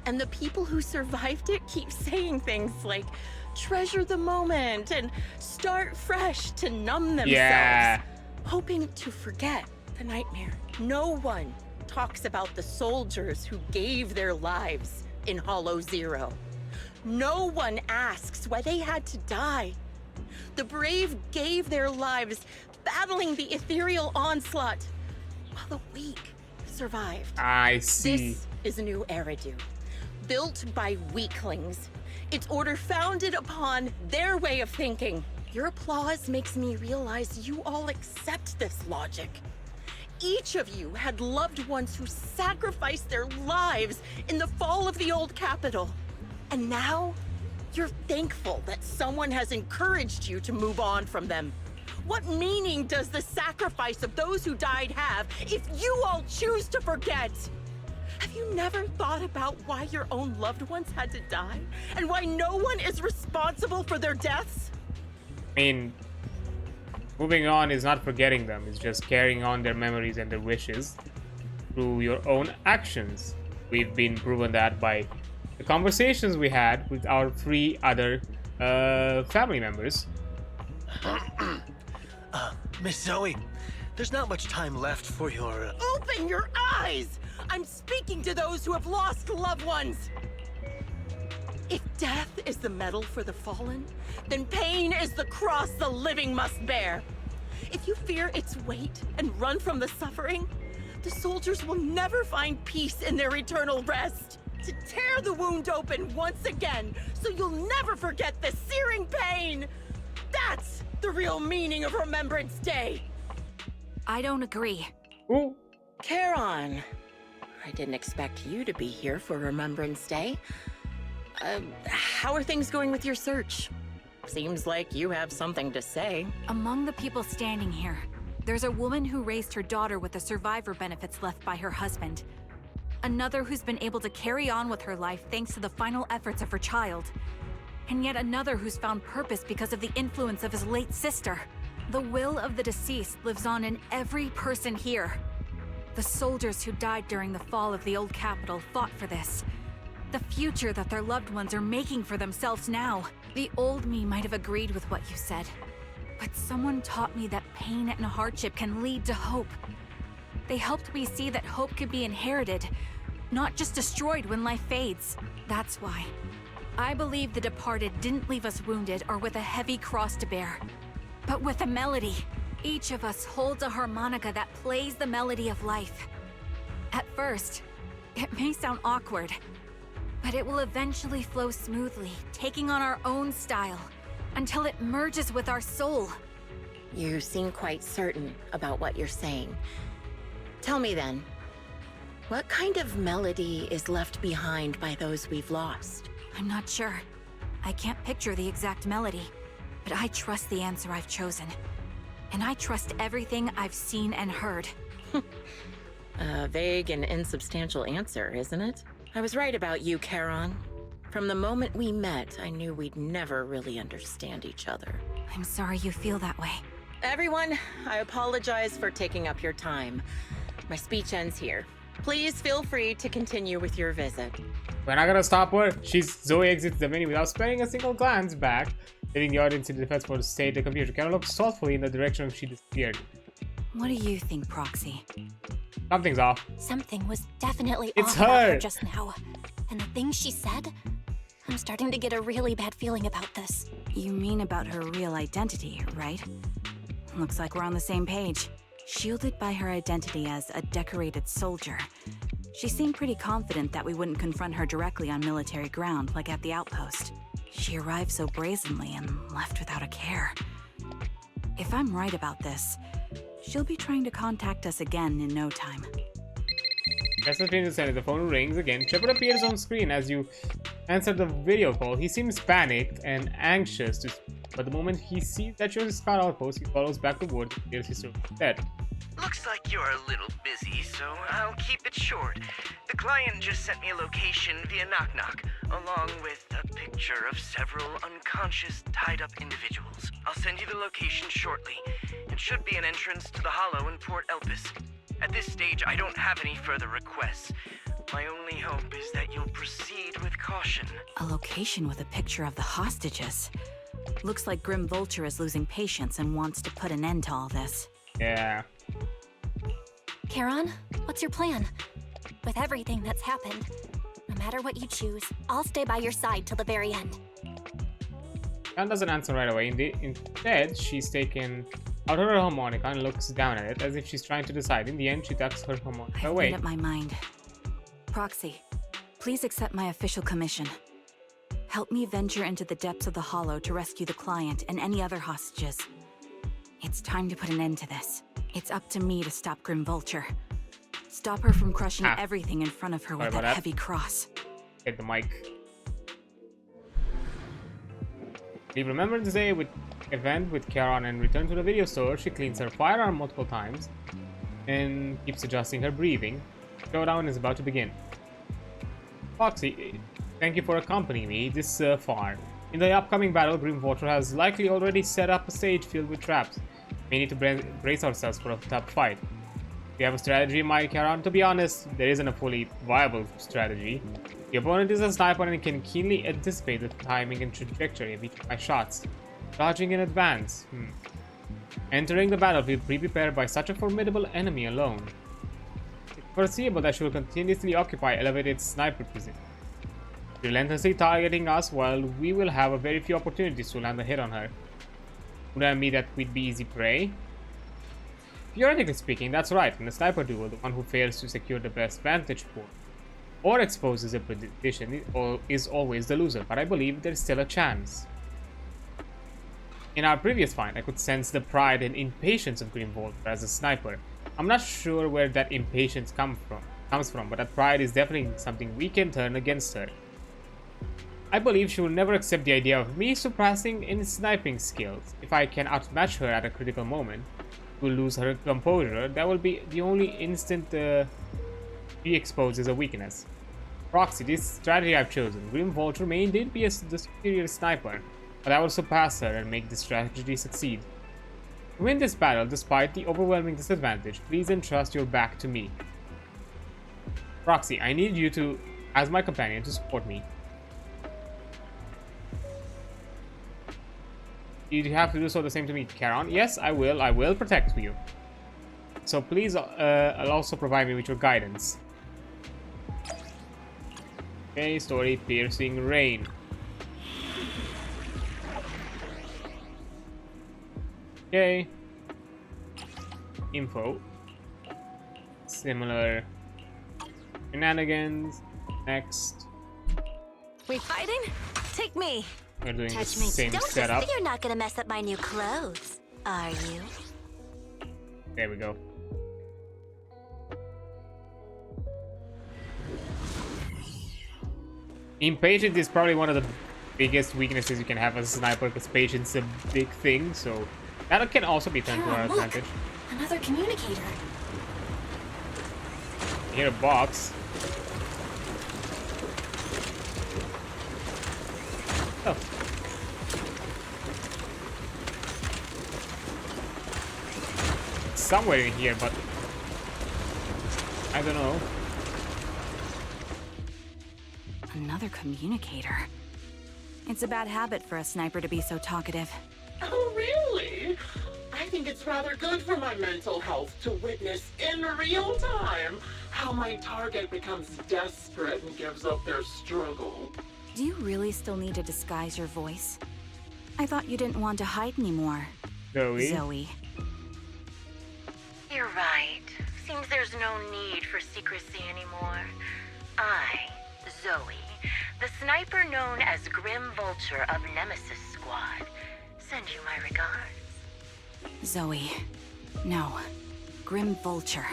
and the people who survived it keep saying things like, treasure the moment and start fresh to numb themselves, hoping to forget the nightmare. No one talks about the soldiers who gave their lives in Hollow Zero. No one asks why they had to die. The brave gave their lives battling the ethereal onslaught, while the weak survived. I see. This is a new Eridu, built by weaklings. Its order founded upon their way of thinking. Your applause makes me realize you all accept this logic. Each of you had loved ones who sacrificed their lives in the fall of the old capital. And now, you're thankful that someone has encouraged you to move on from them. What meaning does the sacrifice of those who died have if you all choose to forget? Have you never thought about why your own loved ones had to die? And why no one is responsible for their deaths? I mean, moving on is not forgetting them. It's just carrying on their memories and their wishes through your own actions. We've been proven that by the conversations we had with our 3 other family members. Miss Zoe, there's not much time left for your... Open your eyes! I'm speaking to those who have lost loved ones! If death is the medal for the fallen, then pain is the cross the living must bear. If you fear its weight and run from the suffering, the soldiers will never find peace in their eternal rest. To tear the wound open once again, so you'll never forget the searing pain! That's the real meaning of Remembrance Day! I don't agree. Ooh. Charon, I didn't expect you to be here for Remembrance Day. How are things going with your search? Seems like you have something to say. Among the people standing here, there's a woman who raised her daughter with the survivor benefits left by her husband. Another who's been able to carry on with her life thanks to the final efforts of her child. And yet another who's found purpose because of the influence of his late sister. The will of the deceased lives on in every person here. The soldiers who died during the fall of the old capital fought for this. The future that their loved ones are making for themselves now. The old me might have agreed with what you said, but someone taught me that pain and hardship can lead to hope. They helped me see that hope could be inherited, not just destroyed when life fades. That's why I believe the departed didn't leave us wounded or with a heavy cross to bear, but with a melody. Each of us holds a harmonica that plays the melody of life. At first, it may sound awkward, but it will eventually flow smoothly, taking on our own style, until it merges with our soul. You seem quite certain about what you're saying. Tell me then, what kind of melody is left behind by those we've lost? I'm not sure. I can't picture the exact melody, but I trust the answer I've chosen. And I trust everything I've seen and heard. A vague and insubstantial answer, isn't it? I was right about you, Charon. From the moment we met, I knew we'd never really understand each other. I'm sorry you feel that way. Everyone, I apologize for taking up your time. My speech ends here. Please feel free to continue with your visit. We're not gonna stop her. Zoe exits the venue without sparing a single glance back, leaving the audience in the defense mode to stay at the computer. Charon looks thoughtfully in the direction she disappeared. What do you think, Proxy? Something's off. Something was definitely It's off about her. her just now. And the things she said, I'm starting to get a really bad feeling about this. You mean about her real identity, right? Looks like we're on the same page. Shielded by her identity as a decorated soldier, she seemed pretty confident that we wouldn't confront her directly on military ground like at the outpost. She arrived so brazenly and left without a care. If I'm right about this, she'll be trying to contact us again in no time. That's the train to send it. The phone rings again. Shepard appears on screen as you answered the video call. He seems panicked and anxious, but the moment he sees that you're the Scout Outpost, he follows back the wood and hears his dead. Looks like you're a little busy, so I'll keep it short. The client just sent me a location via Knock Knock, along with a picture of several unconscious, tied-up individuals. I'll send you the location shortly. It should be an entrance to the Hollow in Port Elpis. At this stage, I don't have any further requests. My only hope is that you'll proceed with caution. A location with a picture of the hostages. Looks like Grim Vulture is losing patience and wants to put an end to all this. Yeah. Charon, what's your plan? With everything that's happened, no matter what you choose, I'll stay by your side till the very end. Charon doesn't answer right away. Instead, she's taken out her harmonica and looks down at it as if she's trying to decide. In the end, she tucks her harmonica away. I've made up my mind. Proxy, please accept my official commission. Help me venture into the depths of the Hollow to rescue the client and any other hostages. It's time to put an end to this. It's up to me to stop Grim Vulture. Stop her from crushing everything in front of her with that heavy cross. Hit the mic. Leave Remembrance Day event with Charon and return to the video store. She cleans her firearm multiple times and keeps adjusting her breathing. Showdown is about to begin. Foxy, thank you for accompanying me this far. In the upcoming battle, Grim Vulture has likely already set up a stage filled with traps. We need to brace ourselves for a tough fight. Do you have a strategy, my Charon? To be honest, there isn't a fully viable strategy. The opponent is a sniper and can keenly anticipate the timing and trajectory of each of my shots. Dodging in advance. Entering the battlefield pre-prepared by such a formidable enemy alone. It's foreseeable that she will continuously occupy elevated sniper positions, relentlessly targeting us while we will have a very few opportunities to land a hit on her. Would that mean that we'd be easy prey? Theoretically speaking, that's right. In a sniper duel, the one who fails to secure the best vantage point or exposes a position is always the loser, but I believe there's still a chance. In our previous fight, I could sense the pride and impatience of Grim Vulture as a sniper. I'm not sure where that impatience comes from, but that pride is definitely something we can turn against her. I believe she will never accept the idea of me surpassing in sniping skills. If I can outmatch her at a critical moment, she will lose her composure. That will be the only instant she exposes a weakness. Proxy, this strategy I've chosen. Grim Vulture may indeed be the superior sniper, but I will surpass her and make this strategy succeed. To win this battle, despite the overwhelming disadvantage, please entrust your back to me. Proxy, I need you to, as my companion, to support me. You have to do so the same to me, Charon. Yes, I will. I will protect you. So please also provide me with your guidance. Okay, story, piercing rain. Okay. Info. Similar shenanigans. Next. We fighting? Take me. We're doing Touch the me. same Don't setup. You're not gonna mess up my new clothes, are you? There we go. Impatience is probably one of the biggest weaknesses you can have as a sniper, because patience is a big thing, so that can also be turned to our advantage. Another communicator. I hear a box. Oh. It's somewhere in here, but I don't know. Another communicator. It's a bad habit for a sniper to be so talkative. Oh, really? I think it's rather good for my mental health to witness in real time how my target becomes desperate and gives up their struggle. Do you really still need to disguise your voice? I thought you didn't want to hide anymore. Zoe. You're right. Seems there's no need for secrecy anymore. I, Zoe, the sniper known as Grim Vulture of Nemesis Squad, send you my regards. Zoe. No. Grim Vulture.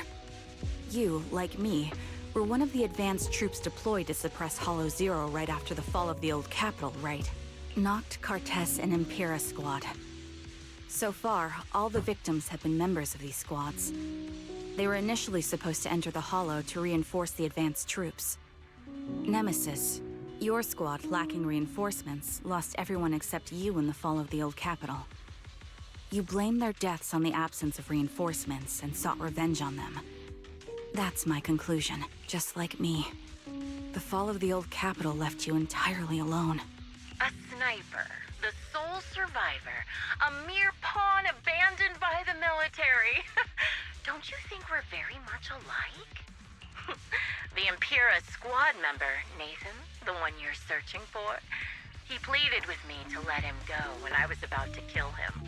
You, like me, We're one of the advanced troops deployed to suppress Hollow Zero right after the fall of the old capital, right? Noct, Cartes, and Impera squad. So far, all the victims have been members of these squads. They were initially supposed to enter the Hollow to reinforce the advanced troops. Nemesis, your squad, lacking reinforcements, lost everyone except you in the fall of the old capital. You blamed their deaths on the absence of reinforcements and sought revenge on them. That's my conclusion, just like me. The fall of the old capital left you entirely alone. A sniper, the sole survivor, a mere pawn abandoned by the military. Don't you think we're very much alike? The Impera squad member, Nathan, the one you're searching for, he pleaded with me to let him go when I was about to kill him,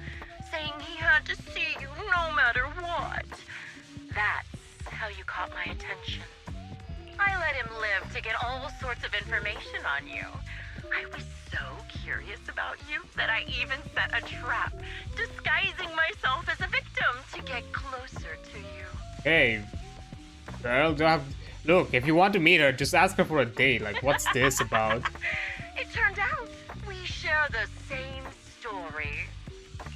saying he had to see you no matter what. That's how you caught my attention. I let him live to get all sorts of information on you. I was so curious about you that I even set a trap, disguising myself as a victim to get closer to you. Hey, girl, look, if you want to meet her, just ask her for a date. Like, what's this about? It turned out we share the same story.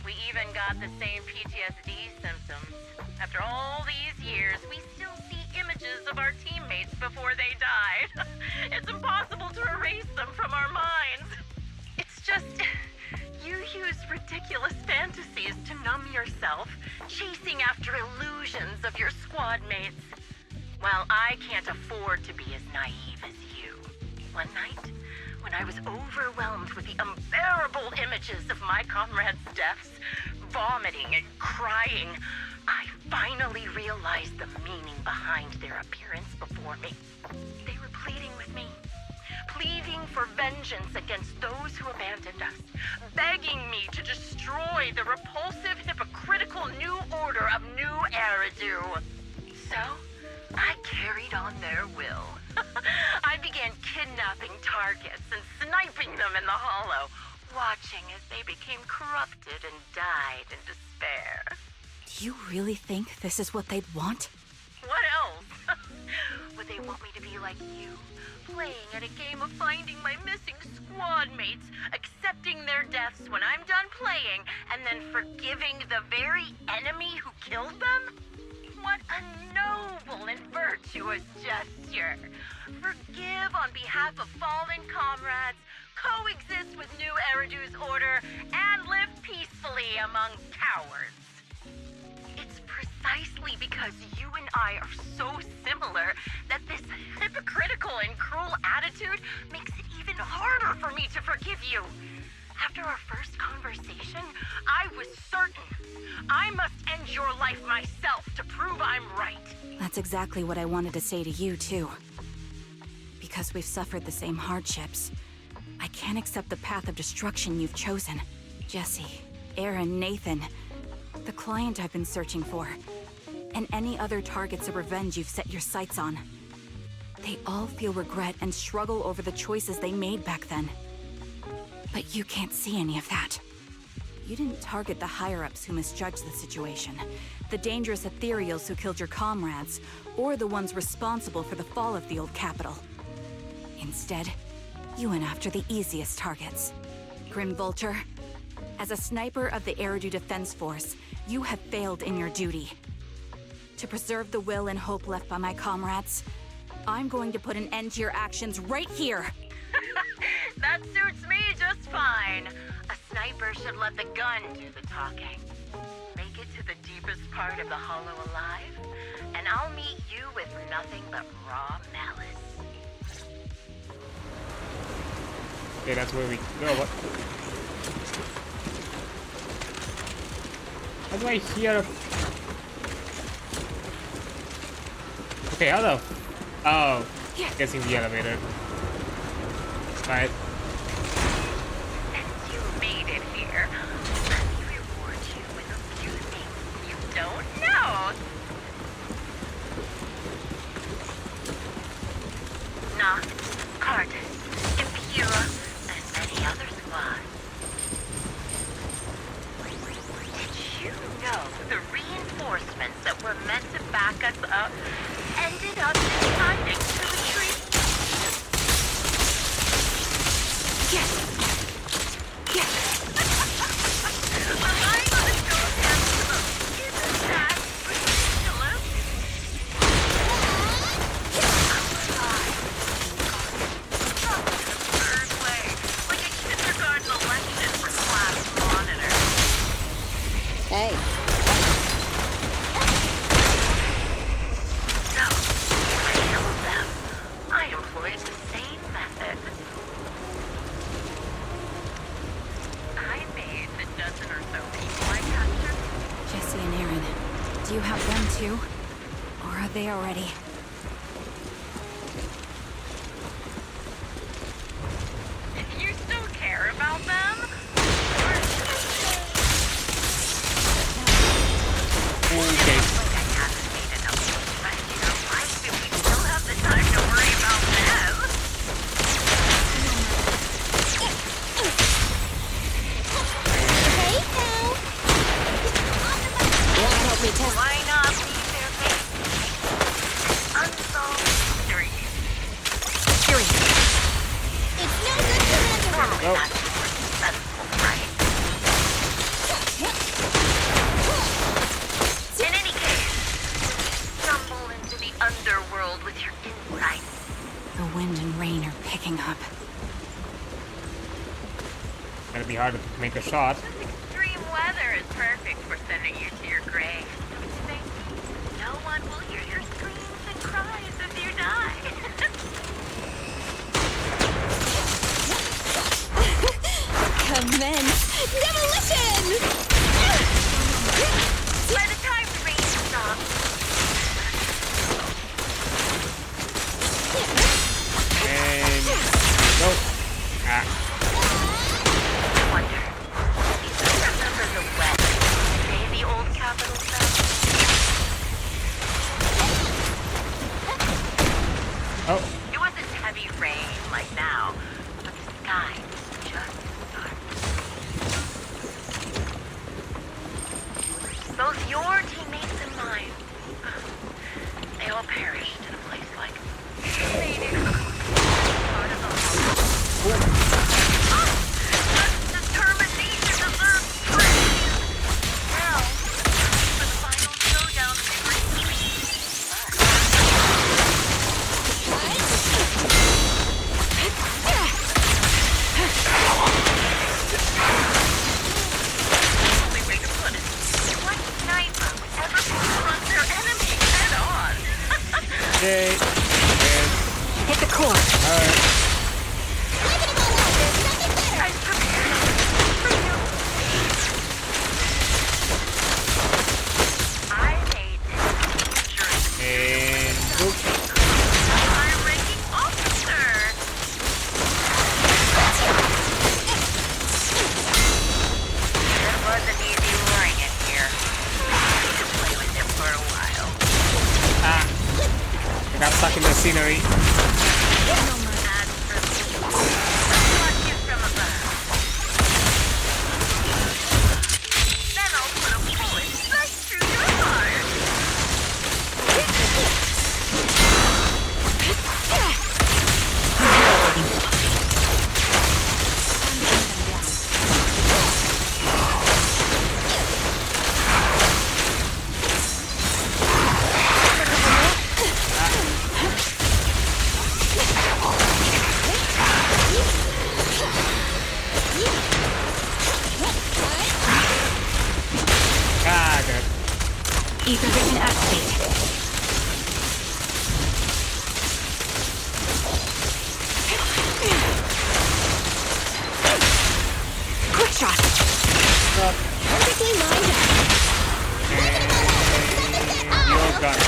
We even got the same PTSD symptoms. After all these years, we still see images of our teammates before they died. It's impossible to erase them from our minds. It's just, you use ridiculous fantasies to numb yourself, chasing after illusions of your squad mates. Well, I can't afford to be as naive as you. One night, when I was overwhelmed with the unbearable images of my comrades' deaths, vomiting and crying, I finally realized the meaning behind their appearance before me. They were pleading with me, pleading for vengeance against those who abandoned us, begging me to destroy the repulsive, hypocritical new order of New Eridu. So, I carried on their will. I began kidnapping targets and sniping them in the Hollow, watching as they became corrupted and died in despair. Do you really think this is what they'd want? What else? Would they want me to be like you, playing at a game of finding my missing squad mates, accepting their deaths when I'm done playing, and then forgiving the very enemy who killed them? What a noble and virtuous gesture. Forgive on behalf of fallen comrades, coexist with New Eridu's order, and live peacefully among cowards. It's precisely because you and I are so similar that this hypocritical and cruel attitude makes it even harder for me to forgive you. After our first conversation, I was certain I must end your life myself to prove I'm right. That's exactly what I wanted to say to you, too. Because we've suffered the same hardships, I can't accept the path of destruction you've chosen. Jesse, Aaron, Nathan, the client I've been searching for, and any other targets of revenge you've set your sights on. They all feel regret and struggle over the choices they made back then. But you can't see any of that. You didn't target the higher-ups who misjudged the situation, the dangerous ethereals who killed your comrades, or the ones responsible for the fall of the old capital. Instead, you went after the easiest targets. Grim Vulture, as a sniper of the Eridu Defense Force, you have failed in your duty. To preserve the will and hope left by my comrades, I'm going to put an end to your actions right here. That suits me just fine. A sniper should let the gun do the talking. Make it to the deepest part of the Hollow alive, and I'll meet you with nothing but raw malice. Okay, that's where we go. What? How do I hear? Okay, how the? Oh, guessing the elevator. Right. Since you made it here, let me reward you with a few things you don't know. Noct, Cartes, Impera, and many other squads. Did you know the reinforcements that were meant to back us up ended up deciding Okay. So, I killed them. I employed the same method. I made the dozen or so people I captured. Jesse and Aaron, do you have them too? Or are they already? You still care about them? Okay. Like I haven't made enough to rescue their life if we still have the time to worry about them. Hey, pal. Wanna help me test? Why not leave their fate? Unsolved mystery. It's no good to render. Normally that's more successful, right? In any case, stumble into the underworld with your insight. The wind and rain are picking up. Gonna be hard to make a shot. Extreme weather is perfect for sending you to your grave. Don't you think? No one will hear your screams and cries if you die. Commence demolition! By the time the rain stops, And go. Ah. I wonder, do you still remember the wet day the old capital fell? Oh. It wasn't heavy rain like now, but the sky was just dark. Both your teammates and mine, they all perished in a place like part of the determination deserves praise. Now, for the final showdown of the only way to put it, what sniper would ever confront their enemy head on? Okay. Hit the core. Alright. I'm prepared for you. I made this And boop. high-ranking officer. It wasn't easy learning it here. I had to play with it for a while. Ah. I got stuck in the scenery. As for me, I watch you from above. Then I'll put a bullet right through your heart. Ah, good. Ether vision activate. Quick shot. Perfectly lined up. You're done.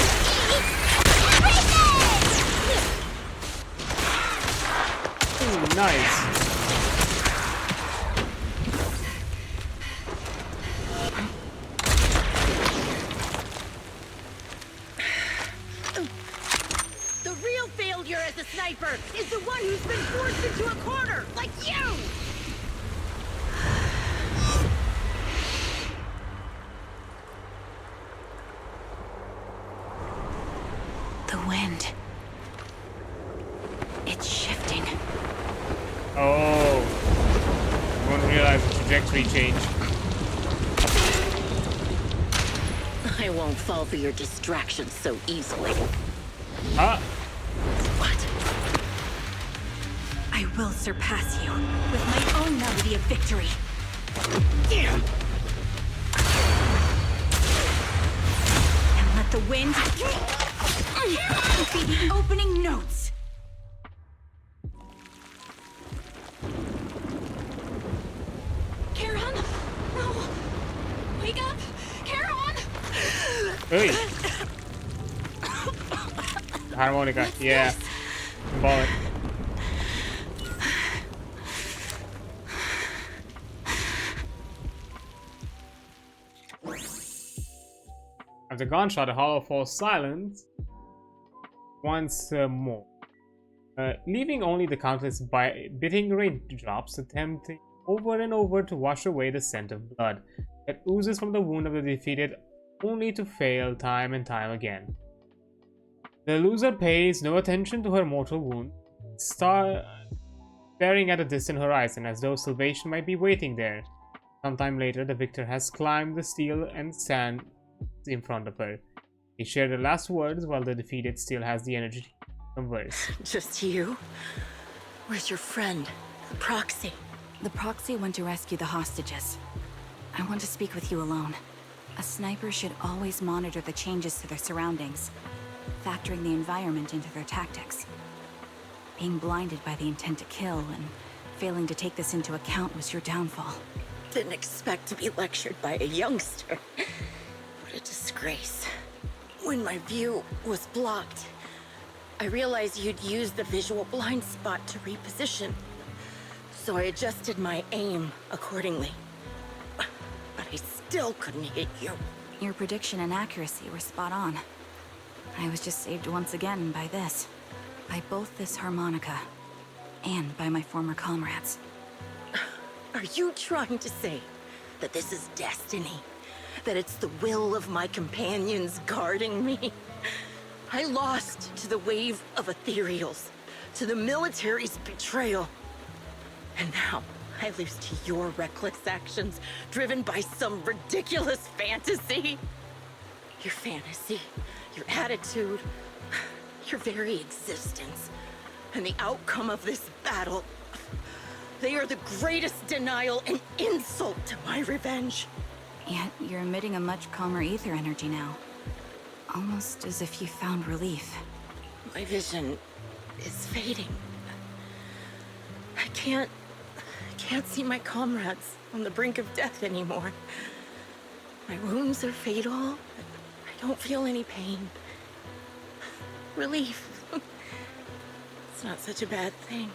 Ooh, nice. The real failure as a sniper is the one who's been forced into a corner, like you! The wind. It's shifting. Oh. I won't realize the trajectory change. I won't fall for your distractions so easily. Huh? What? I will surpass you with my own melody of victory. wind. The opening notes. Charon? No! Wake up! Charon! Hey. Harmonica, yeah. Bullet. After gunshot, the hollow falls silent once more, leaving only the countless biting raindrops attempting over and over to wash away the scent of blood that oozes from the wound of the defeated, only to fail time and time again. The loser pays no attention to her mortal wound, staring at a distant horizon as though salvation might be waiting there. Sometime later, the victor has climbed the steel and sand in front of her. They share the last words while the defeated still has the energy to converse. Just you? Where's your friend, the proxy? The proxy went to rescue the hostages. I want to speak with you alone. A sniper should always monitor the changes to their surroundings, factoring the environment into their tactics. Being blinded by the intent to kill and failing to take this into account was your downfall. Didn't expect to be lectured by a youngster. What a disgrace. When my view was blocked, I realized you'd used the visual blind spot to reposition. So I adjusted my aim accordingly. But I still couldn't hit you. Your prediction and accuracy were spot on. I was just saved once again by this. By both this harmonica and by my former comrades. Are you trying to say that this is destiny? That it's the will of my companions guarding me? I lost to the wave of ethereals, to the military's betrayal. And now I lose to your reckless actions, driven by some ridiculous fantasy. Your fantasy, your attitude, your very existence, and the outcome of this battle. They are the greatest denial and insult to my revenge. Yet you're emitting a much calmer ether energy now. Almost as if you found relief. My vision is fading. I can't see my comrades on the brink of death anymore. My wounds are fatal. I don't feel any pain. Relief. It's not such a bad thing.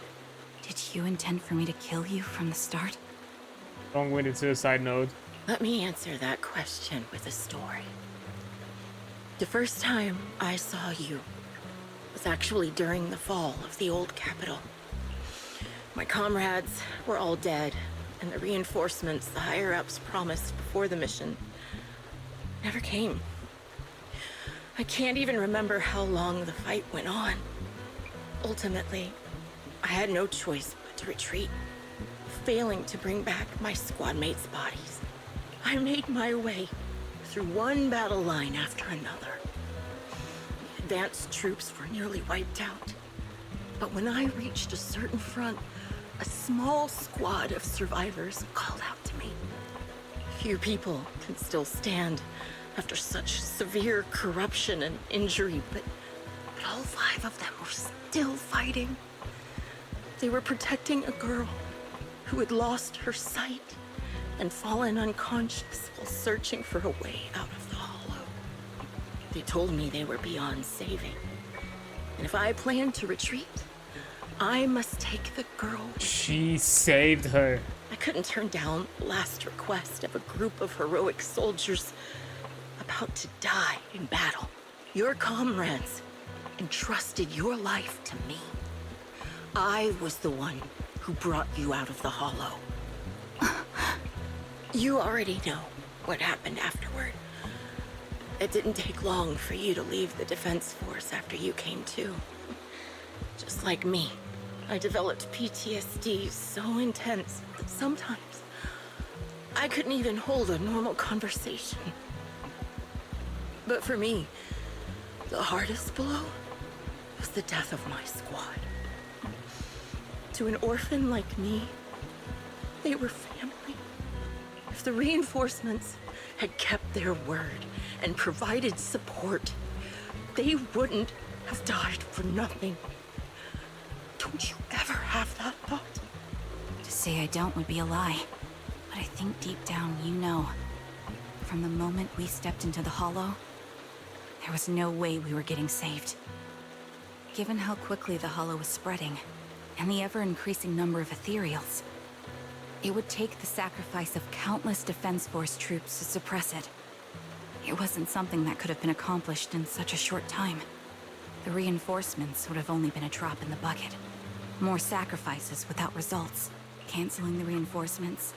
Did you intend for me to kill you from the start? Long-winded suicide note. Let me answer that question with a story. The first time I saw you was actually during the fall of the old capital. My comrades were all dead, and the reinforcements the higher-ups promised before the mission never came. I can't even remember how long the fight went on. Ultimately, I had no choice but to retreat, failing to bring back my squad mates' bodies. I made my way through one battle line after another. The advanced troops were nearly wiped out. But when I reached a certain front, a small squad of survivors called out to me. Few people can still stand after such severe corruption and injury, but all 5 of them were still fighting. They were protecting a girl who had lost her sight and fallen unconscious while searching for a way out of the hollow. They told me they were beyond saving, and if I planned to retreat, I must take the girl. She saved her. I couldn't turn down the last request of a group of heroic soldiers about to die in battle. Your comrades entrusted your life to me. I was the one who brought you out of the hollow. You already know what happened afterward. It didn't take long for you to leave the Defense Force after you came to. Just like me, I developed PTSD so intense that sometimes I couldn't even hold a normal conversation. But for me, the hardest blow was the death of my squad. To an orphan like me, they were family. If the reinforcements had kept their word and provided support, they wouldn't have died for nothing. Don't you ever have that thought? To say I don't would be a lie. But I think deep down you know. From the moment we stepped into the Hollow, there was no way we were getting saved. Given how quickly the Hollow was spreading, and the ever-increasing number of ethereals, it would take the sacrifice of countless Defense Force troops to suppress it. It wasn't something that could have been accomplished in such a short time. The reinforcements would have only been a drop in the bucket. More sacrifices without results. Canceling the reinforcements.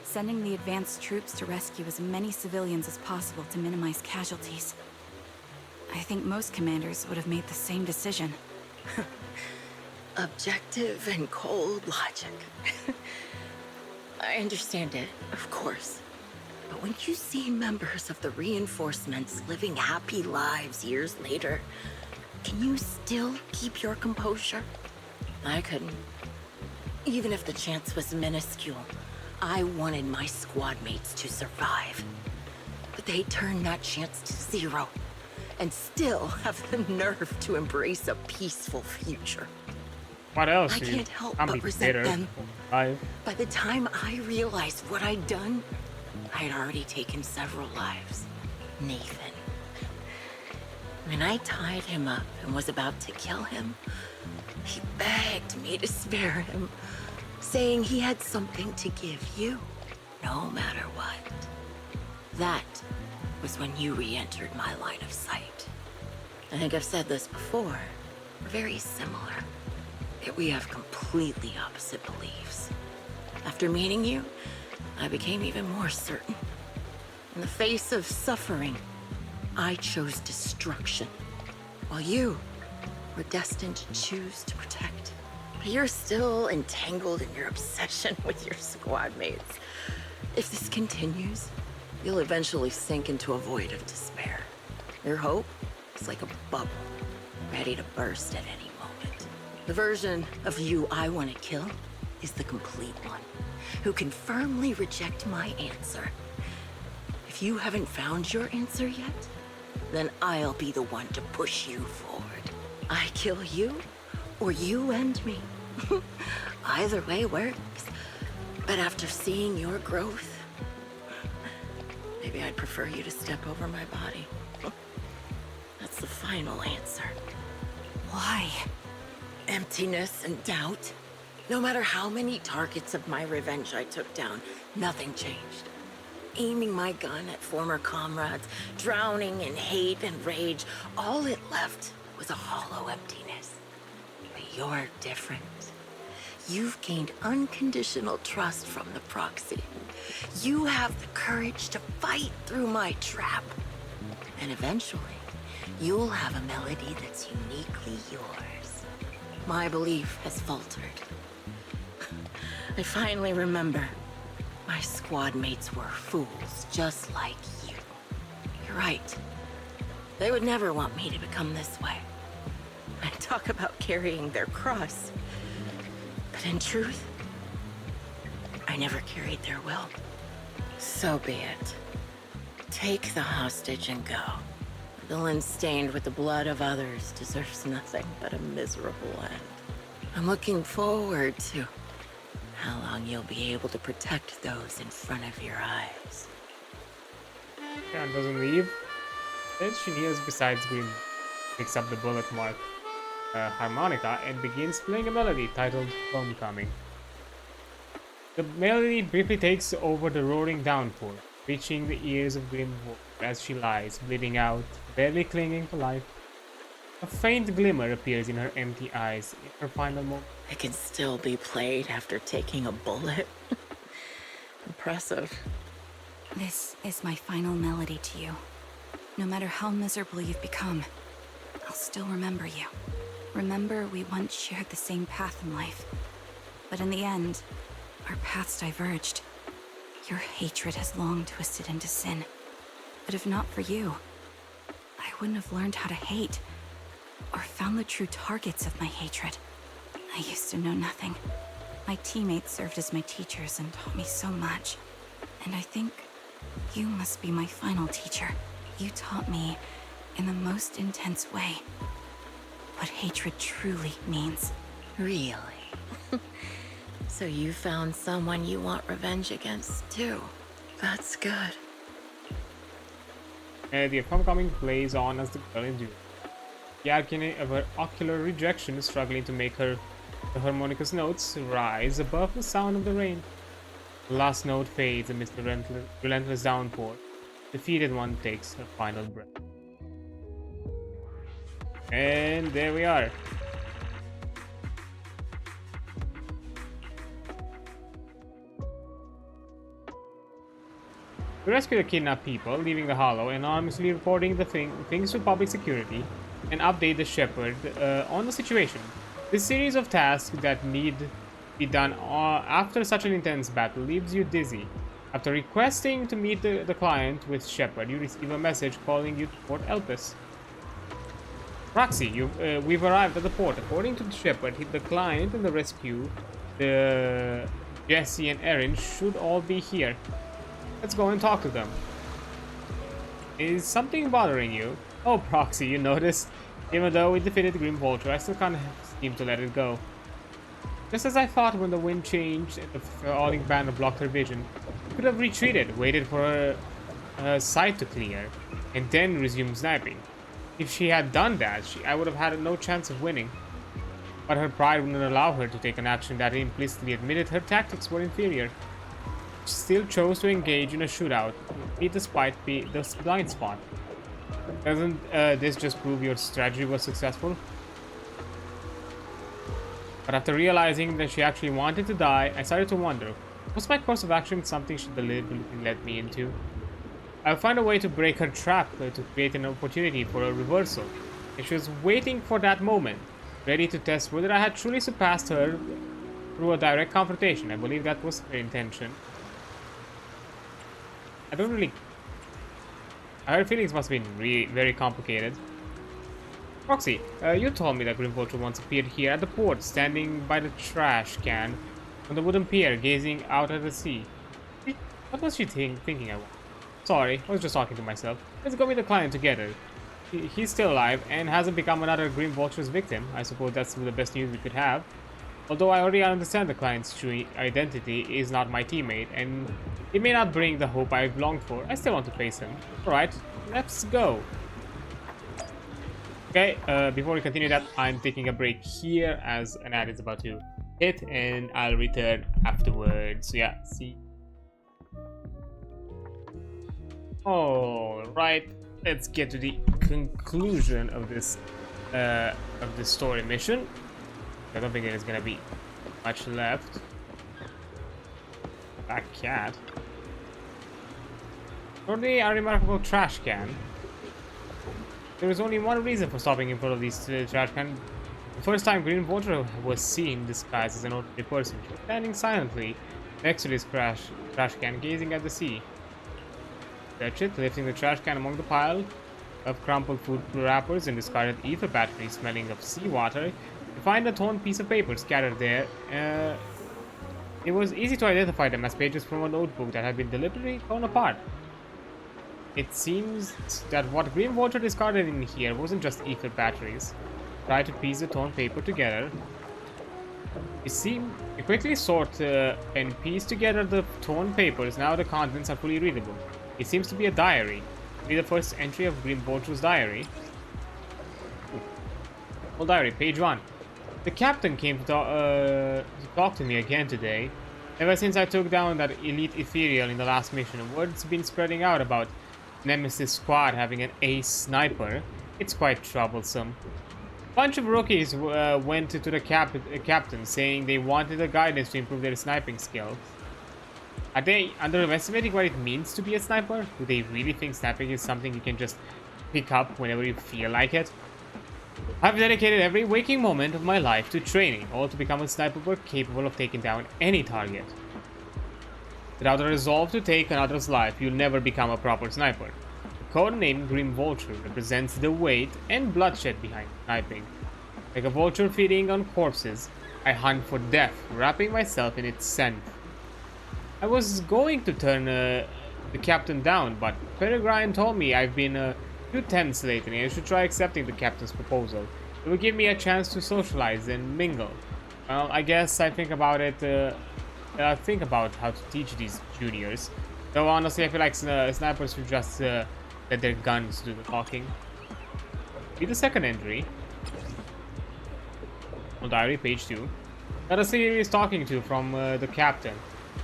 Sending the advanced troops to rescue as many civilians as possible to minimize casualties. I think most commanders would have made the same decision. Objective and cold logic. I understand it, of course. But when you see members of the reinforcements living happy lives years later, can you still keep your composure? I couldn't. Even if the chance was minuscule, I wanted my squad mates to survive. But they turned that chance to zero, and still have the nerve to embrace a peaceful future. What else? I can't help but resent them. By the time I realized what I'd done, I had already taken several lives. Nathan. When I tied him up and was about to kill him, he begged me to spare him, saying he had something to give you, no matter what. That was when you re-entered my line of sight. I think I've said this before. We're very similar, yet we have completely opposite beliefs. After meeting you, I became even more certain. In the face of suffering, I chose destruction, while you were destined to choose to protect. But you're still entangled in your obsession with your squad mates. If this continues, you'll eventually sink into a void of despair. Your hope is like a bubble, ready to burst at any moment. The version of you I want to kill is the complete one, who can firmly reject my answer. If you haven't found your answer yet, then I'll be the one to push you forward. I kill you, or you end me. Either way works. But after seeing your growth, maybe I'd prefer you to step over my body. That's the final answer. Why? Emptiness and doubt. No matter how many targets of my revenge I took down, nothing changed. Aiming my gun at former comrades, drowning in hate and rage, all it left was a hollow emptiness. But you're different. You've gained unconditional trust from the proxy. You have the courage to fight through my trap. And eventually, you'll have a melody that's uniquely yours. My belief has faltered. I finally remember. My squad mates were fools, just like you. You're right. They would never want me to become this way. I talk about carrying their cross. But in truth, I never carried their will. So be it. Take the hostage and go. A villain stained with the blood of others deserves nothing but a miserable end. I'm looking forward to how long you'll be able to protect those in front of your eyes. Karen doesn't leave. Then she kneels beside Green, picks up the bullet mark harmonica and begins playing a melody titled Homecoming. The melody briefly takes over the roaring downpour, reaching the ears of Green as she lies, bleeding out, barely clinging to life. A faint glimmer appears in her empty eyes in her final moment. It can still be played after taking a bullet. Impressive. This is my final melody to you. No matter how miserable you've become, I'll still remember you. Remember we once shared the same path in life. But in the end, our paths diverged. Your hatred has long twisted into sin. But if not for you, I wouldn't have learned how to hate, or found the true targets of my hatred. I used to know nothing. My teammates served as my teachers and taught me so much. And I think you must be my final teacher. You taught me in the most intense way what hatred truly means. Really? So you found someone you want revenge against, too. That's good. The homecoming plays on as the girl endures. The agony of her ocular rejection struggling to make the harmonious notes rise above the sound of the rain. The last note fades amidst the relentless downpour. The defeated one takes her final breath. And there we are. We rescue the kidnapped people, leaving the Hollow, anonymously reporting the things to public security, and update the Shepherd on the situation. This series of tasks that need to be done after such an intense battle leaves you dizzy. After requesting to meet the client with Shepherd, you receive a message calling you to Port Elpis. Proxy, we've arrived at the port. According to the Shepherd, the client and the rescue, Jesse and Erin, should all be here. Let's go and talk to them. Is something bothering you? Oh, Proxy, you noticed? Even though we defeated Grim Vulture, I still can't seem to let it go. Just as I thought when the wind changed and the falling banner blocked her vision, she could have retreated, waited for her sight to clear, and then resumed sniping. If she had done that, I would have had no chance of winning. But her pride wouldn't allow her to take an action that implicitly admitted her tactics were inferior. She still chose to engage in a shootout, despite the blind spot. Doesn't this just prove your strategy was successful? But after realizing that she actually wanted to die, I started to wonder, was my course of action something she deliberately led me into? I'll find a way to break her trap to create an opportunity for a reversal. And she was waiting for that moment, ready to test whether I had truly surpassed her through a direct confrontation. I believe that was her intention. Her feelings must have been very complicated. Proxy, you told me that Grim Vulture once appeared here at the port, standing by the trash can on the wooden pier, gazing out at the sea. What was she thinking I was? Sorry, I was just talking to myself. Let's go meet the client together. He's still alive and hasn't become another Grim Vulture's victim. I suppose that's the best news we could have. Although I already understand the client's true identity is not my teammate, and it may not bring the hope I've longed for, I still want to face him. Alright, let's go. Okay, before we continue that, I'm taking a break here as an ad is about to hit, and I'll return afterwards. So yeah, see. Alright, let's get to the conclusion of this story mission. I don't think there's gonna be much left. Black cat. Only a remarkable trash can. There is only one reason for stopping in front of these trash cans. The first time Green Vulture was seen disguised as an ordinary person, she was standing silently next to this trash can, gazing at the sea. Touch it, lifting the trash can among the pile of crumpled food wrappers and discarded ether batteries smelling of seawater. You find a torn piece of paper scattered there. It was easy to identify them as pages from a notebook that had been deliberately torn apart. It seems that what Green Vulture discarded in here wasn't just ether batteries. Try to piece the torn paper together. You quickly sort and piece together the torn papers. Now the contents are fully readable. It seems to be a diary. Read the first entry of Green Vulture's diary. Well, diary, page 1. The captain came to talk to me again today. Ever since I took down that elite ethereal in the last mission, word's been spreading out about Nemesis Squad having an ace sniper. It's quite troublesome. A bunch of rookies went to the captain saying they wanted a guidance to improve their sniping skills. Are they underestimating what it means to be a sniper? Do they really think sniping is something you can just pick up whenever you feel like it? I've dedicated every waking moment of my life to training, all to become a sniper capable of taking down any target. Without a resolve to take another's life, you'll never become a proper sniper. The code name Grim Vulture represents the weight and bloodshed behind sniping. Like a vulture feeding on corpses, I hunt for death, wrapping myself in its scent. I was going to turn the captain down, but Peregrine told me I've been too tense lately. I should try accepting the captain's proposal. It will give me a chance to socialize and mingle. Well, I guess I think about it. I think about how to teach these juniors. Though honestly, I feel like snipers should just let their guns do the talking. Read the second entry. On diary, page 2. Got a serious talking to from the captain.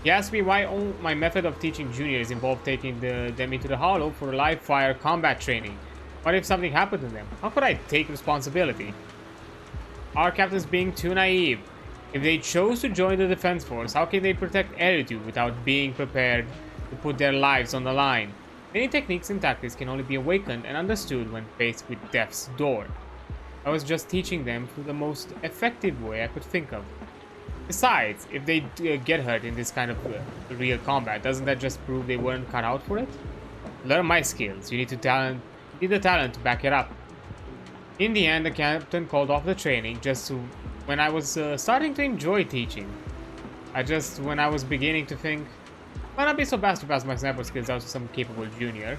He asked me why my method of teaching juniors involved taking them into the hollow for live fire combat training. What if something happened to them? How could I take responsibility? Our captain's being too naive. If they chose to join the defense force, how can they protect Eridu without being prepared to put their lives on the line? Many techniques and tactics can only be awakened and understood when faced with death's door. I was just teaching them through the most effective way I could think of. Besides, if they get hurt in this kind of real combat, doesn't that just prove they weren't cut out for it? Learn my skills. You need the talent to back it up. In the end, the captain called off the training when I was starting to enjoy teaching. When I was beginning to think, why not be so bad to pass my sniper skills out to some capable junior?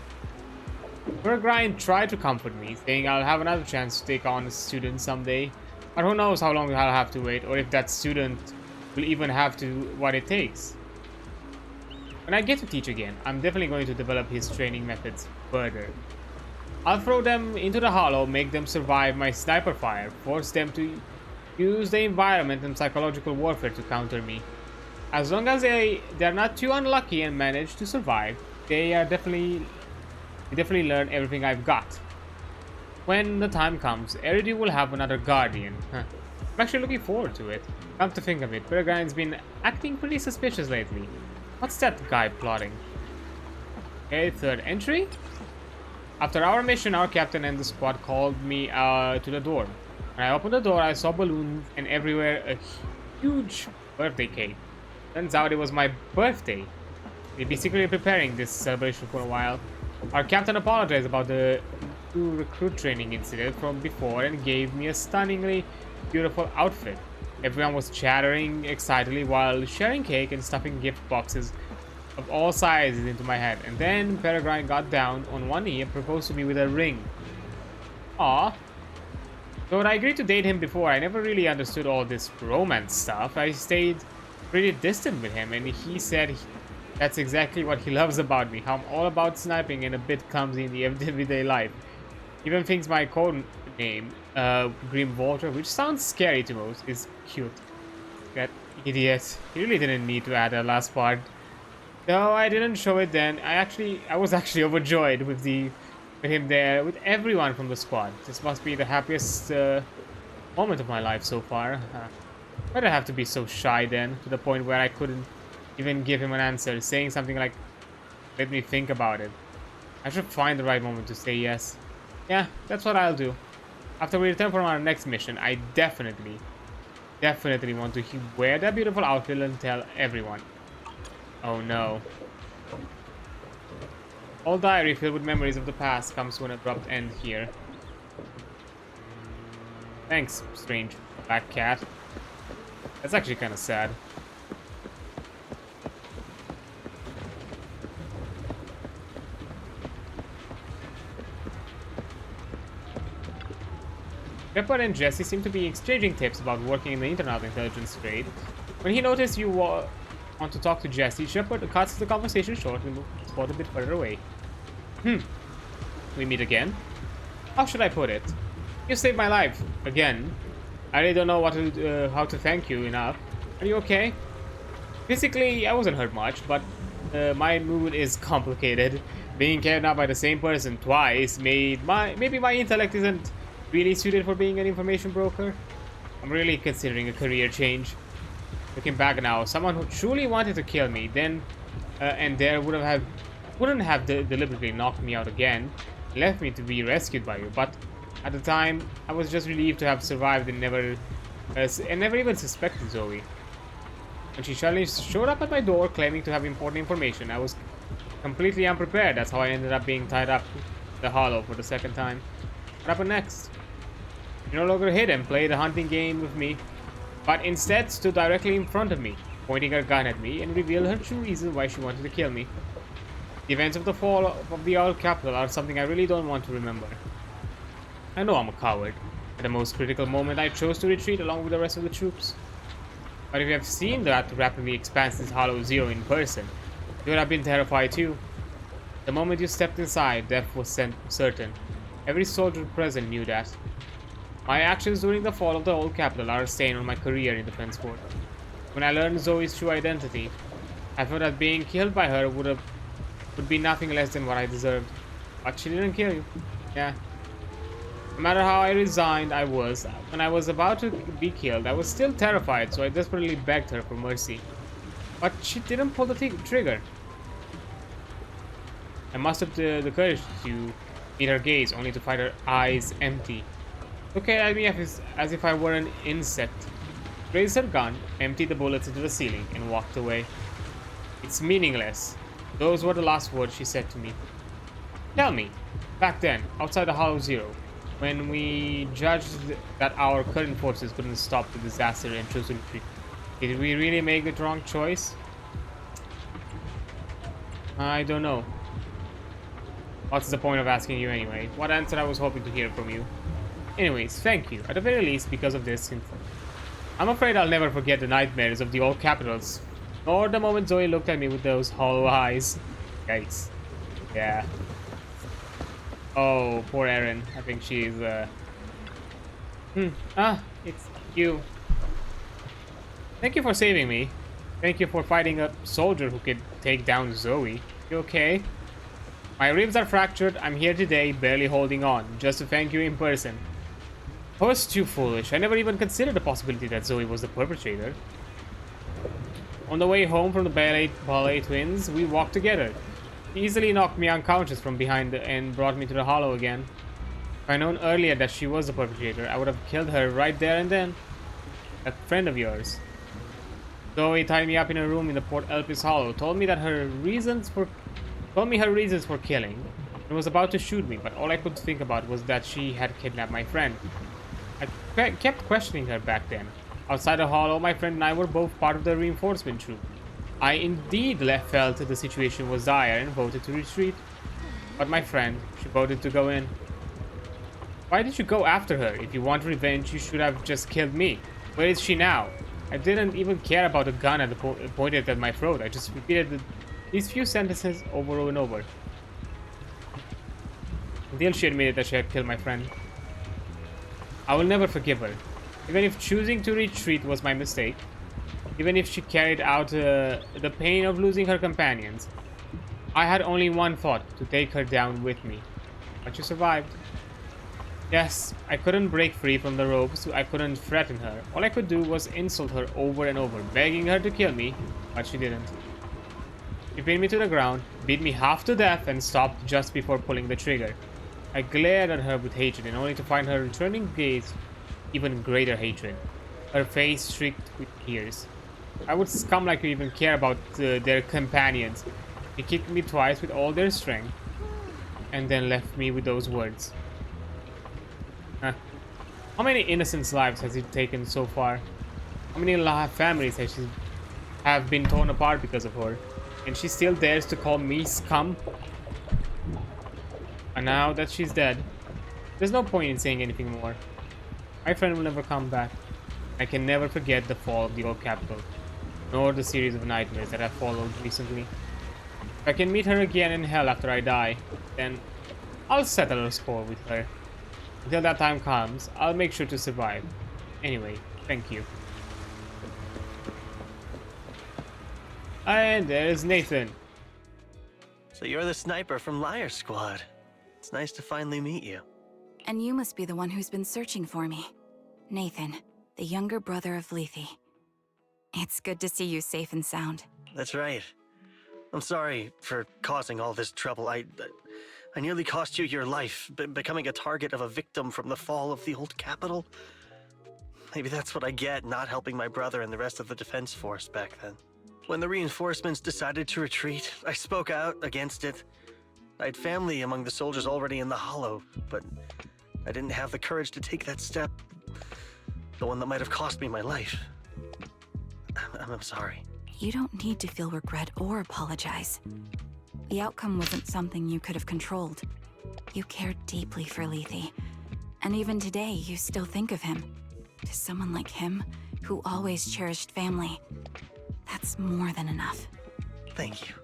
Peregrine tried to comfort me, saying I'll have another chance to take on a student someday. But who knows how long I'll have to wait, or if that student will even have to do what it takes. When I get to teach again, I'm definitely going to develop his training methods further. I'll throw them into the hollow, make them survive my sniper fire, force them to use the environment and psychological warfare to counter me. As long as they're not too unlucky and manage to survive, they definitely learn everything I've got. When the time comes, Eridu will have another guardian. I'm actually looking forward to it. Come to think of it, Peregrine's been acting pretty suspicious lately. What's that guy plotting? Okay, third entry. After our mission, our captain and the squad called me to the door. When I opened the door, I saw balloons and everywhere a huge birthday cake. Turns out it was my birthday. We'd be secretly preparing this celebration for a while. Our captain apologized about the recruit training incident from before and gave me a stunningly beautiful outfit. Everyone was chattering excitedly while sharing cake and stuffing gift boxes of all sizes into my head. And then Peregrine got down on one knee and proposed to me with a ring. Aww. Though I agreed to date him before, I never really understood all this romance stuff. I stayed pretty distant with him, and he said that's exactly what he loves about me. How I'm all about sniping and a bit clumsy in the everyday life. Even thinks my code name, Grim Volter, which sounds scary to most, is cute. That idiot. He really didn't need to add that last part. No, I didn't show it then. I was actually overjoyed with him there, with everyone from the squad. This must be the happiest moment of my life so far. Why did I have to be so shy then, to the point where I couldn't even give him an answer, saying something like, let me think about it. I should find the right moment to say yes. Yeah, that's what I'll do. After we return from our next mission, I definitely want to wear that beautiful outfit and tell everyone. Oh no. All diary filled with memories of the past comes to an abrupt end here. Thanks, strange black cat. That's actually kind of sad. Shepard and Jesse seem to be exchanging tips about working in the internal intelligence trade. When he noticed you want to talk to Jesse, Shepard cuts the conversation short and moves the spot a bit further away. We meet again? How should I put it? You saved my life. Again. I really don't know how to thank you enough. Are you okay? Physically, I wasn't hurt much, but my mood is complicated. Being kidnapped by the same person twice maybe my intellect isn't really suited for being an information broker. I'm really considering a career change. Looking back now, someone who truly wanted to kill me wouldn't have deliberately knocked me out again, left me to be rescued by you. But at the time, I was just relieved to have survived and never even suspected Zoe. When she suddenly showed up at my door claiming to have important information, I was completely unprepared. That's how I ended up being tied up in the hollow for the second time. What happened next? She no longer hid and played a hunting game with me, but instead stood directly in front of me, pointing her gun at me, and revealed her true reason why she wanted to kill me. The events of the fall of the old capital are something I really don't want to remember. I know I'm a coward. At the most critical moment, I chose to retreat along with the rest of the troops. But if you have seen that rapidly expansive Hollow Zero in person, you would have been terrified too. The moment you stepped inside, death was certain. Every soldier present knew that. My actions during the fall of the old capital are a stain on my career in defense force. When I learned Zoe's true identity, I thought that being killed by her would be nothing less than what I deserved. But she didn't kill you. Yeah. No matter how I resigned, when I was about to be killed, I was still terrified, so I desperately begged her for mercy. But she didn't pull the trigger. I mustered the courage to meet her gaze, only to find her eyes empty. Looking at me as if I were an insect. Raised her gun, emptied the bullets into the ceiling, and walked away. It's meaningless. Those were the last words she said to me. Tell me, back then, outside the Hollow Zero, when we judged that our current forces couldn't stop the disaster and chose to retreat, did we really make the wrong choice? I don't know. What's the point of asking you anyway? What answer I was hoping to hear from you? Anyways, thank you, at the very least because of this info. I'm afraid I'll never forget the nightmares of the old capitals, nor the moment Zoe looked at me with those hollow eyes. Yikes. Yeah. Oh, poor Erin. I think she's, it's you. Thank you for saving me. Thank you for fighting a soldier who could take down Zoe. You okay? My ribs are fractured. I'm here today, barely holding on, just to thank you in person. I was too foolish. I never even considered the possibility that Zoe was the perpetrator. On the way home from the ballet twins, we walked together. He easily knocked me unconscious from behind and brought me to the hollow again. If I'd known earlier that she was the perpetrator, I would have killed her right there and then. A friend of yours. Zoe tied me up in a room in the Port Elpis Hollow, told me her reasons for killing, and was about to shoot me, but all I could think about was that she had kidnapped my friend. I kept questioning her back then. Outside the hollow, my friend and I were both part of the reinforcement troop. I indeed felt the situation was dire and voted to retreat. But my friend, she voted to go in. Why did you go after her? If you want revenge, you should have just killed me. Where is she now? I didn't even care about the gun pointed at my throat. I just repeated these few sentences over and over. Until she admitted that she had killed my friend. I will never forgive her. Even if choosing to retreat was my mistake. Even if she carried out the pain of losing her companions. I had only one thought, to take her down with me. But she survived. Yes, I couldn't break free from the ropes, I couldn't threaten her. All I could do was insult her over and over, begging her to kill me, but she didn't. She pinned me to the ground, beat me half to death, and stopped just before pulling the trigger. I glared at her with hatred, and only to find her returning gaze even greater hatred. Her face streaked with tears. I would scum like you even care about their companions. They kicked me twice with all their strength, and then left me with those words. Huh. How many innocent lives has it taken so far? How many families have been torn apart because of her? And she still dares to call me scum? And now that she's dead, there's no point in saying anything more. My friend will never come back. I can never forget the fall of the old capital, nor the series of nightmares that have followed recently. If I can meet her again in hell after I die, then I'll settle a score with her. Until that time comes, I'll make sure to survive. Anyway, thank you. And there's Nathan. So you're the sniper from Liar Squad. It's nice to finally meet you. And you must be the one who's been searching for me. Nathan, the younger brother of Lethe. It's good to see you safe and sound. That's right. I'm sorry for causing all this trouble. I nearly cost you your life, becoming a target of a victim from the fall of the old capital. Maybe that's what I get not helping my brother and the rest of the defense force back then. When the reinforcements decided to retreat, I spoke out against it. I had family among the soldiers already in the hollow, but I didn't have the courage to take that step. The one that might have cost me my life. I'm sorry. You don't need to feel regret or apologize. The outcome wasn't something you could have controlled. You cared deeply for Lethe. And even today, you still think of him. To someone like him, who always cherished family, that's more than enough. Thank you.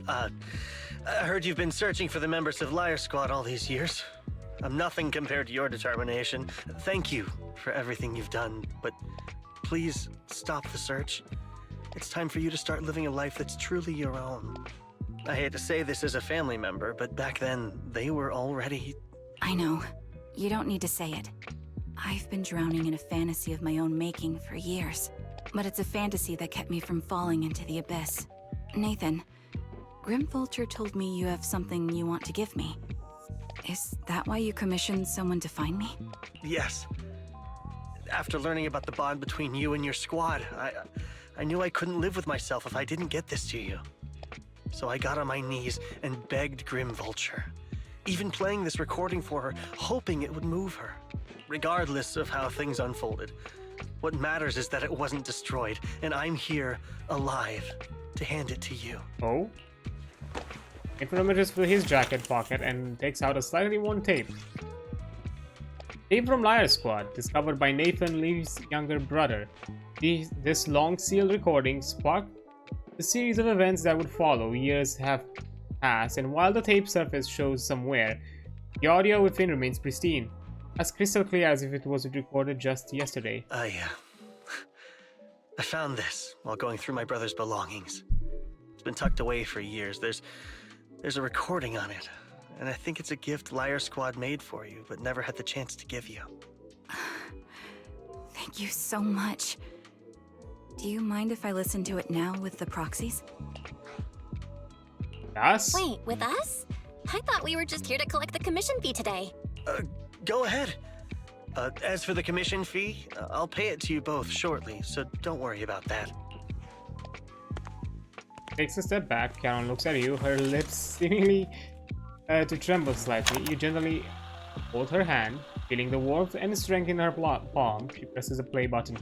I heard you've been searching for the members of Liar Squad all these years. I'm nothing compared to your determination. Thank you for everything you've done, but please stop the search. It's time for you to start living a life that's truly your own. I hate to say this as a family member, but back then, they were already... I know. You don't need to say it. I've been drowning in a fantasy of my own making for years, but it's a fantasy that kept me from falling into the abyss. Nathan, Grim Vulture told me you have something you want to give me. Is that why you commissioned someone to find me? Yes. After learning about the bond between you and your squad, I knew I couldn't live with myself if I didn't get this to you. So I got on my knees and begged Grim Vulture, even playing this recording for her, hoping it would move her. Regardless of how things unfolded, what matters is that it wasn't destroyed, and I'm here, alive, to hand it to you. Oh? Nathan rummages through his jacket pocket and takes out a slightly worn tape. Tape from Liar Squad, discovered by Nathan Lee's younger brother. This long sealed recording sparked the series of events that would follow. Years have passed, and while the tape surface shows some wear, the audio within remains pristine, as crystal clear as if it was recorded just yesterday. I found this while going through my brother's belongings. It's been tucked away for years. There's a recording on it, and I think it's a gift Liar Squad made for you, but never had the chance to give you. Thank you so much. Do you mind if I listen to it now with the proxies? Yes? Wait, with us? I thought we were just here to collect the commission fee today. Go ahead. As for the commission fee, I'll pay it to you both shortly, so don't worry about that. Takes a step back. Karen looks at you, her lips seemingly to tremble slightly. You gently hold her hand, feeling the warmth and strength in her palm. She presses the play button.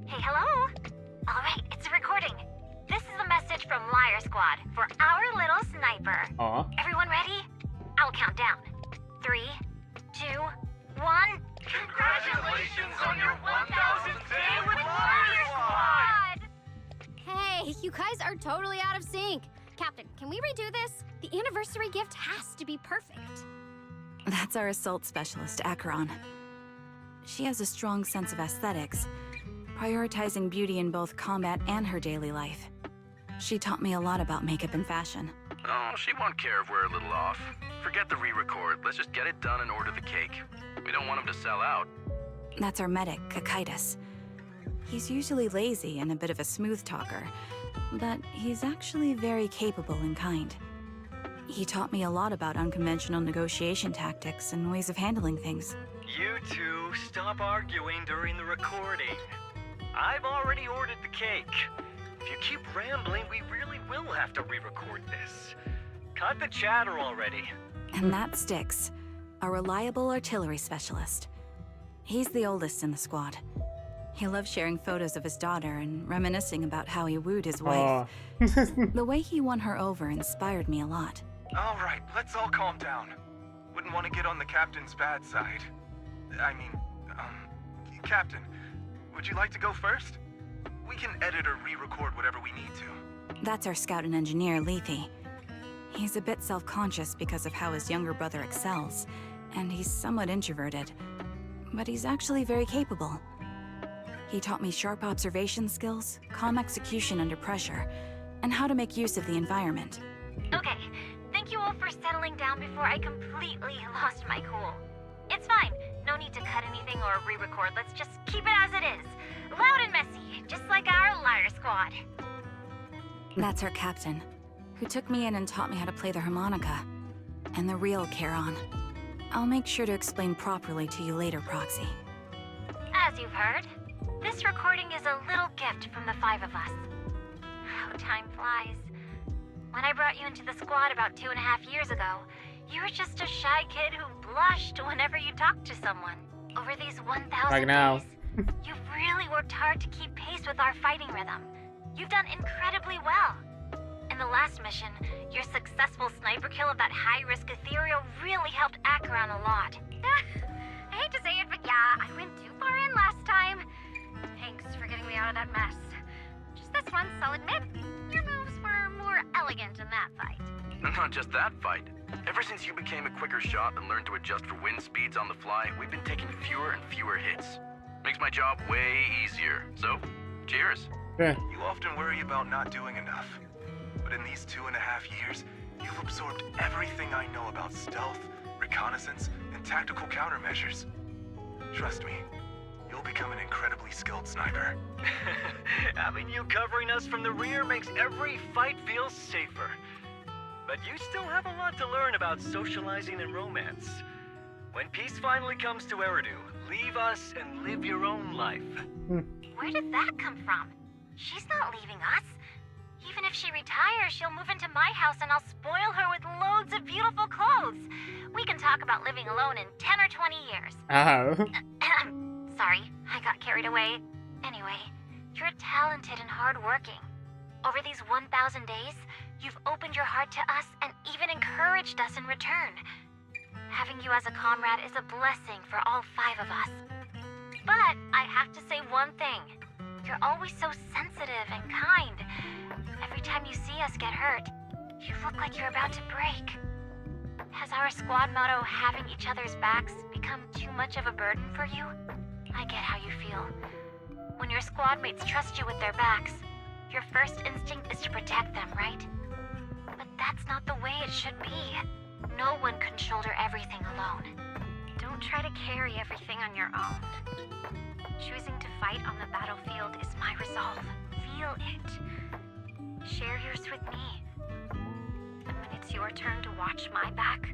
Hey, hello? Alright, it's a recording. This is a message from Liar Squad for our little sniper. Aw. Everyone ready? I'll count down. 3, 2, 1. Congratulations on your 1000th day with Liar Squad! Hey, you guys are totally out of sync. Captain, can we redo this? The anniversary gift has to be perfect. That's our assault specialist, Acheron. She has a strong sense of aesthetics, prioritizing beauty in both combat and her daily life. She taught me a lot about makeup and fashion. Oh, she won't care if we're a little off. Forget the re-record. Let's just get it done and order the cake. We don't want him to sell out. That's our medic, Kakaitis. He's usually lazy and a bit of a smooth talker, but he's actually very capable and kind. He taught me a lot about unconventional negotiation tactics and ways of handling things. You two, stop arguing during the recording. I've already ordered the cake. If you keep rambling, we really will have to re-record this. Cut the chatter already. And that sticks. A reliable artillery specialist. He's the oldest in the squad. He loves sharing photos of his daughter and reminiscing about how he wooed his wife. The way he won her over inspired me a lot. All right, let's all calm down. Wouldn't want to get on the captain's bad side. I mean, Captain, would you like to go first? We can edit or re-record whatever we need to. That's our scout and engineer, Lethe. He's a bit self-conscious because of how his younger brother excels, and he's somewhat introverted. But he's actually very capable. He taught me sharp observation skills, calm execution under pressure, and how to make use of the environment. Okay, thank you all for settling down before I completely lost my cool. It's fine, no need to cut anything or re-record. Let's just keep it as it is. Loud and messy, just like our Liar Squad. That's our captain, who took me in and taught me how to play the harmonica. And the real Charon. I'll make sure to explain properly to you later, Proxy. As you've heard, this recording is a little gift from the 5 of us. How time flies. When I brought you into the squad about 2.5 years ago, you were just a shy kid who blushed whenever you talked to someone. Over these 1,000 days, you've really worked hard to keep pace with our fighting rhythm. You've done incredibly well. In the last mission, your successful sniper kill of that high-risk ethereal really helped Acheron a lot. I hate to say it, but yeah, I went too far in last time. Thanks for getting me out of that mess. Just this once, I'll admit, your moves were more elegant in that fight. Not just that fight. Ever since you became a quicker shot and learned to adjust for wind speeds on the fly, we've been taking fewer and fewer hits. Makes my job way easier. So, cheers. You often worry about not doing enough. But in these 2.5 years, you've absorbed everything I know about stealth, reconnaissance, and tactical countermeasures. Trust me, you'll become an incredibly skilled sniper. Having you covering us from the rear makes every fight feel safer. But you still have a lot to learn about socializing and romance. When peace finally comes to Eridu, leave us and live your own life. Where did that come from? She's not leaving us. Even if she retires, she'll move into my house and I'll spoil her with loads of beautiful clothes. We can talk about living alone in 10 or 20 years. Oh. Sorry, I got carried away. Anyway, you're talented and hardworking. Over these 1,000 days, you've opened your heart to us and even encouraged us in return. Having you as a comrade is a blessing for all 5 of us. But I have to say one thing. You're always so sensitive and kind. Every time you see us get hurt, you look like you're about to break. Has our squad motto, having each other's backs, become too much of a burden for you? I get how you feel. When your squad mates trust you with their backs, your first instinct is to protect them, right? But that's not the way it should be. No one can shoulder everything alone. Don't try to carry everything on your own. Choosing to fight on the battlefield is my resolve. Feel it. Share yours with me. And when it's your turn to watch my back,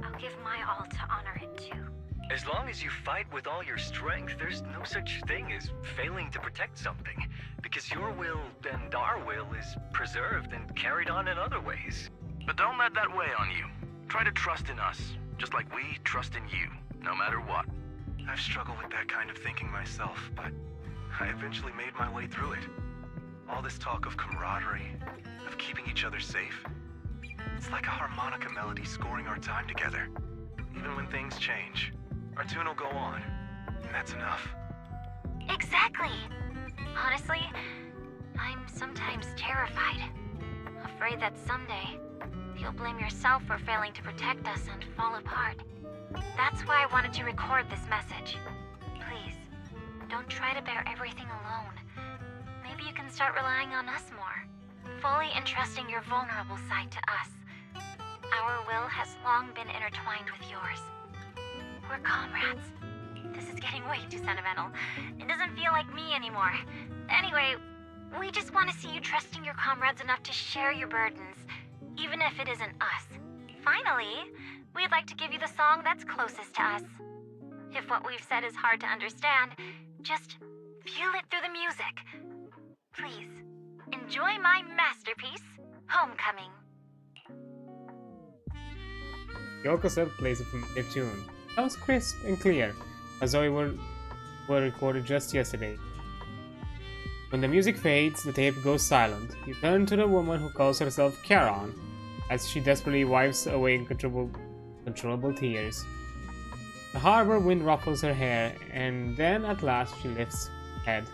I'll give my all to honor it too. As long as you fight with all your strength, there's no such thing as failing to protect something, because your will and our will is preserved and carried on in other ways. But don't let that weigh on you. Try to trust in us, just like we trust in you, no matter what. I've struggled with that kind of thinking myself, but I eventually made my way through it. All this talk of camaraderie, of keeping each other safe, it's like a harmonica melody scoring our time together. Even when things change, our tune will go on, and that's enough. Exactly. Honestly, I'm sometimes terrified. Afraid that someday, you'll blame yourself for failing to protect us and fall apart. That's why I wanted to record this message. Please, don't try to bear everything alone. Maybe you can start relying on us more, fully entrusting your vulnerable side to us. Our will has long been intertwined with yours. We're comrades. This is getting way too sentimental. It doesn't feel like me anymore. Anyway, we just want to see you trusting your comrades enough to share your burdens, even if it isn't us. Finally, we'd like to give you the song that's closest to us. If what we've said is hard to understand, just feel it through the music. Please, enjoy my masterpiece, Homecoming. Yoko Sub plays it from their tune. That was crisp and clear, as though it were recorded just yesterday. When the music fades, the tape goes silent. You turn to the woman who calls herself Charon, as she desperately wipes away uncontrollable tears. The harbor wind ruffles her hair, and then at last she lifts her head.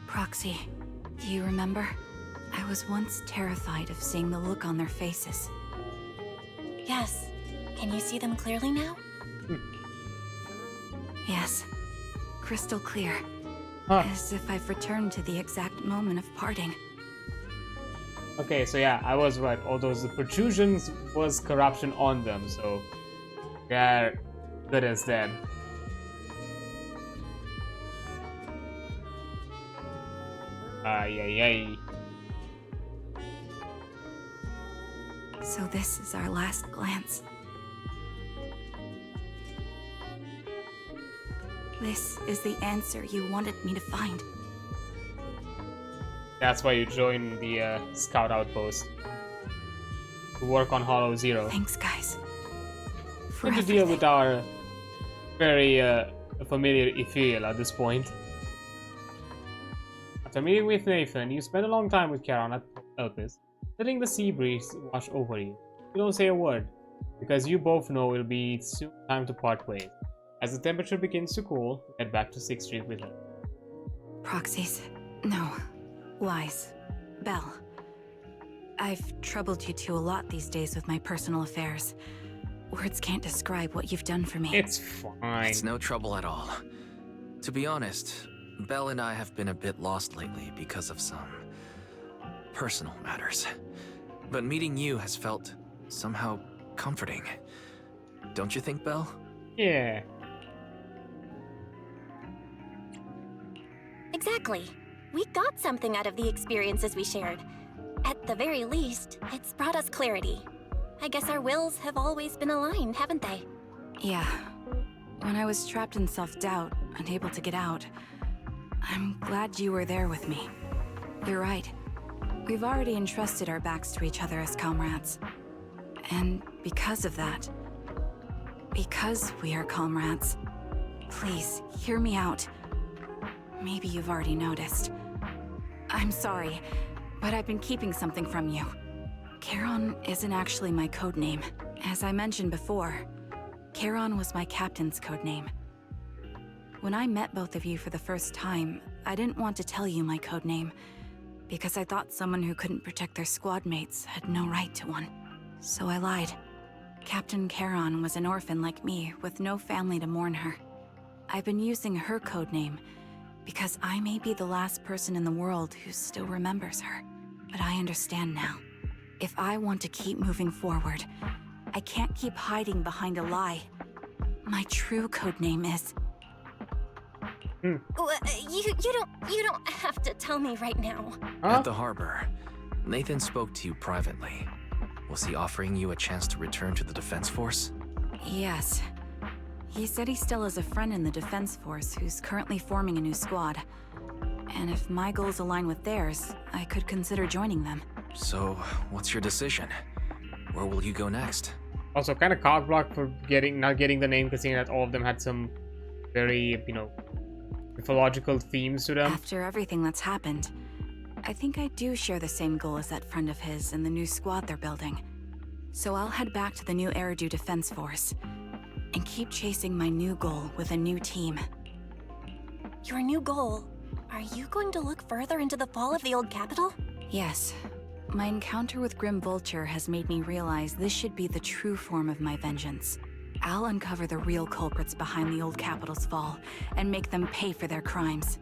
Proxy, do you remember? I was once terrified of seeing the look on their faces. Yes. Can you see them clearly now? Yes. Crystal clear. Huh. As if I've returned to the exact moment of parting. Okay, so yeah, I was right. All those protrusions was corruption on them, so they're good as dead. Ay, ay, ay. So this is our last glance. This is the answer you wanted me to find. That's why you joined the scout outpost to work on Hollow Zero. Thanks, guys. And to deal with our very familiar Ethereal at this point. After meeting with Nathan, you spent a long time with Charon at Elpis, letting the sea breeze wash over you. You don't say a word, because you both know it'll be soon time to part ways. As the temperature begins to cool, head back to 6th Street with her. Proxies. No. Lies. Belle. I've troubled you two a lot these days with my personal affairs. Words can't describe what you've done for me. It's fine. It's no trouble at all. To be honest, Belle and I have been a bit lost lately because of some personal matters. But meeting you has felt somehow comforting. Don't you think, Belle? Yeah. Exactly. We got something out of the experiences we shared. At the very least, it's brought us clarity. I guess our wills have always been aligned, haven't they? Yeah. When I was trapped in self-doubt, unable to get out, I'm glad you were there with me. You're right. We've already entrusted our backs to each other as comrades. And because of that, because we are comrades, please, hear me out. Maybe you've already noticed. I'm sorry, but I've been keeping something from you. Charon isn't actually my codename. As I mentioned before, Charon was my captain's codename. When I met both of you for the first time, I didn't want to tell you my codename, because I thought someone who couldn't protect their squad mates had no right to one. So I lied. Captain Charon was an orphan like me, with no family to mourn her. I've been using her codename because I may be the last person in the world who still remembers her. But I understand now. If I want to keep moving forward, I can't keep hiding behind a lie. My true codename is... You don't have to tell me right now. At the harbor, Nathan spoke to you privately. Was he offering you a chance to return to the Defense Force? Yes. He said he still has a friend in the Defense Force who's currently forming a new squad. And if my goals align with theirs, I could consider joining them. So, what's your decision? Where will you go next? Also, kind of cock-blocked for not getting the name, considering that all of them had some very, mythological themes to them. After everything that's happened, I think I do share the same goal as that friend of his and the new squad they're building. So I'll head back to the new Eridu Defense Force and keep chasing my new goal with a new team. Your new goal? Are you going to look further into the fall of the old capital? Yes. My encounter with Grim Vulture has made me realize this should be the true form of my vengeance. I'll uncover the real culprits behind the old capital's fall and make them pay for their crimes.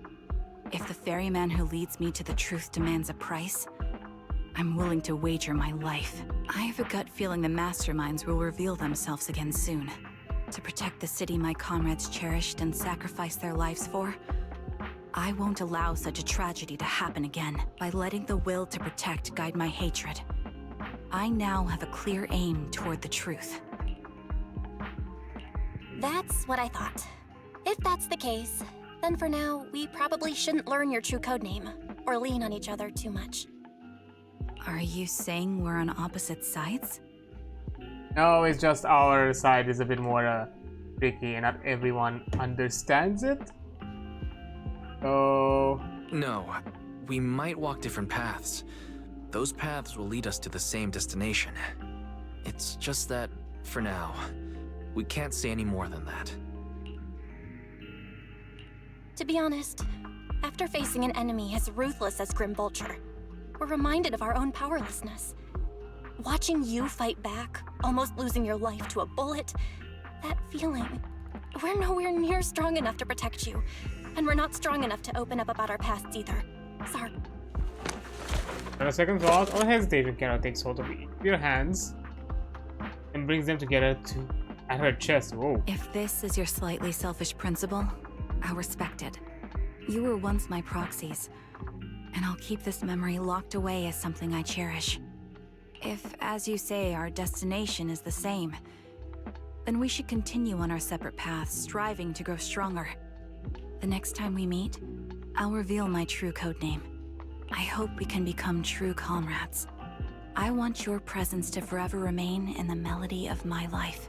If the ferryman who leads me to the truth demands a price, I'm willing to wager my life. I have a gut feeling the masterminds will reveal themselves again soon. To protect the city my comrades cherished and sacrificed their lives for, I won't allow such a tragedy to happen again by letting the will to protect guide my hatred. I now have a clear aim toward the truth. That's what I thought. If that's the case, then for now, we probably shouldn't learn your true codename, or lean on each other too much. Are you saying we're on opposite sides? No, it's just our side is a bit more tricky and not everyone understands it. So... No, we might walk different paths. Those paths will lead us to the same destination. It's just that, for now, we can't say any more than that. To be honest, after facing an enemy as ruthless as Grim Vulture, we're reminded of our own powerlessness. Watching you fight back, almost losing your life to a bullet, that feeling, we're nowhere near strong enough to protect you, and we're not strong enough to open up about our pasts either. Sorry. On a second thought or hesitation, Kara takes hold of your hands and brings them together at her chest. Whoa. If this is your slightly selfish principle, I'll respect it. You were once my proxies, and I'll keep this memory locked away as something I cherish. If, as you say, our destination is the same, then we should continue on our separate paths, striving to grow stronger. The next time we meet, I'll reveal my true codename. I hope we can become true comrades. I want your presence to forever remain in the melody of my life.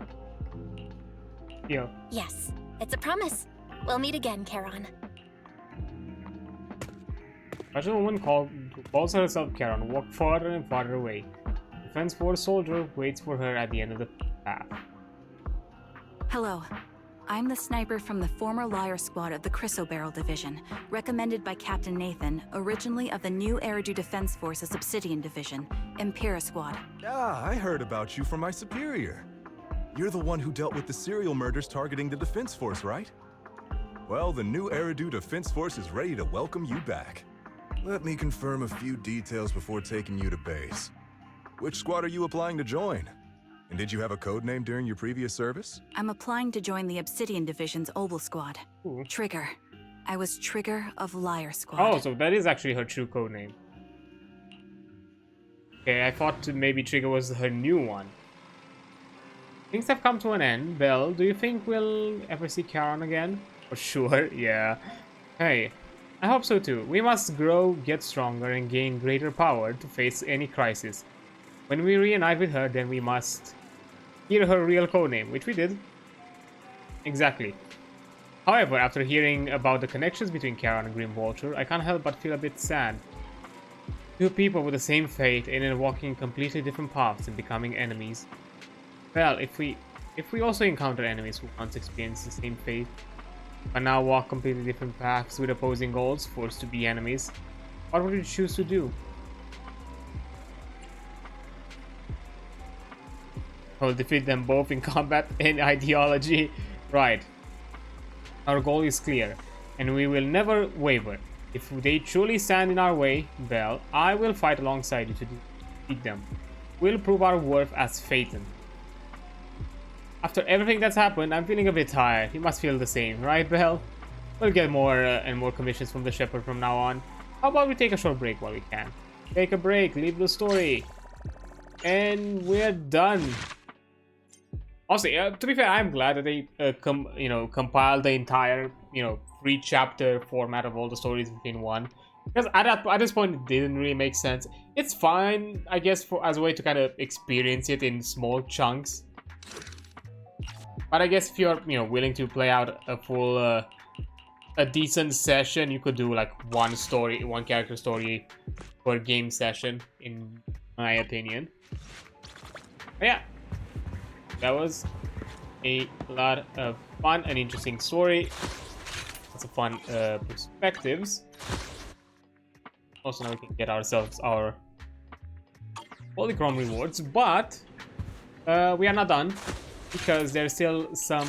Yeah. Yes, it's a promise. We'll meet again, Charon. Imagine a woman called who calls herself Charon, walks farther and farther away. Defense Force soldier waits for her at the end of the path. Hello. I'm the sniper from the former Liar Squad of the Chrysoberyl Division, recommended by Captain Nathan, originally of the new Eridu Defense Force's Obsidian Division, Impera Squad. Ah, I heard about you from my superior. You're the one who dealt with the serial murders targeting the Defense Force, right? Well, the new Eridu Defense Force is ready to welcome you back. Let me confirm a few details before taking you to base. Which squad are you applying to join? And did you have a code name during your previous service? I'm applying to join the Obsidian Division's Obel Squad. Ooh. Trigger. I was Trigger of Liar Squad. Oh, so that is actually her true code name. Okay, I thought maybe Trigger was her new one. Things have come to an end. Belle, do you think we'll ever see Charon again? For sure, yeah. Hey, I hope so too. We must grow, get stronger, and gain greater power to face any crisis. When we reunite with her, then we must hear her real codename, which we did. Exactly. However, after hearing about the connections between Charon and Grim Vulture, I can't help but feel a bit sad. Two people with the same fate and then walking completely different paths and becoming enemies. Well, if we also encounter enemies who once experienced the same fate, but now walk completely different paths with opposing goals, forced to be enemies, what would you choose to do? I'll defeat them both in combat and ideology. Right. Our goal is clear, and we will never waver. If they truly stand in our way, Belle, I will fight alongside you to defeat them. We'll prove our worth as Phaeton. After everything that's happened, I'm feeling a bit tired. You must feel the same, right, Belle? We'll get more and more commissions from the Shepherd from now on. How about we take a short break while we can? Take a break, leave the story. And we're done. Also, to be fair, I'm glad that they compiled the entire 3-chapter format of all the stories within one. Because at this point, it didn't really make sense. It's fine, I guess, as a way to kind of experience it in small chunks. But I guess if you're willing to play out a full, a decent session, you could do like one character story per game session, in my opinion. But yeah. That was a lot of fun and interesting story. Lots of fun perspectives. Also, now we can get ourselves our Polychrome rewards, but we are not done because there's still some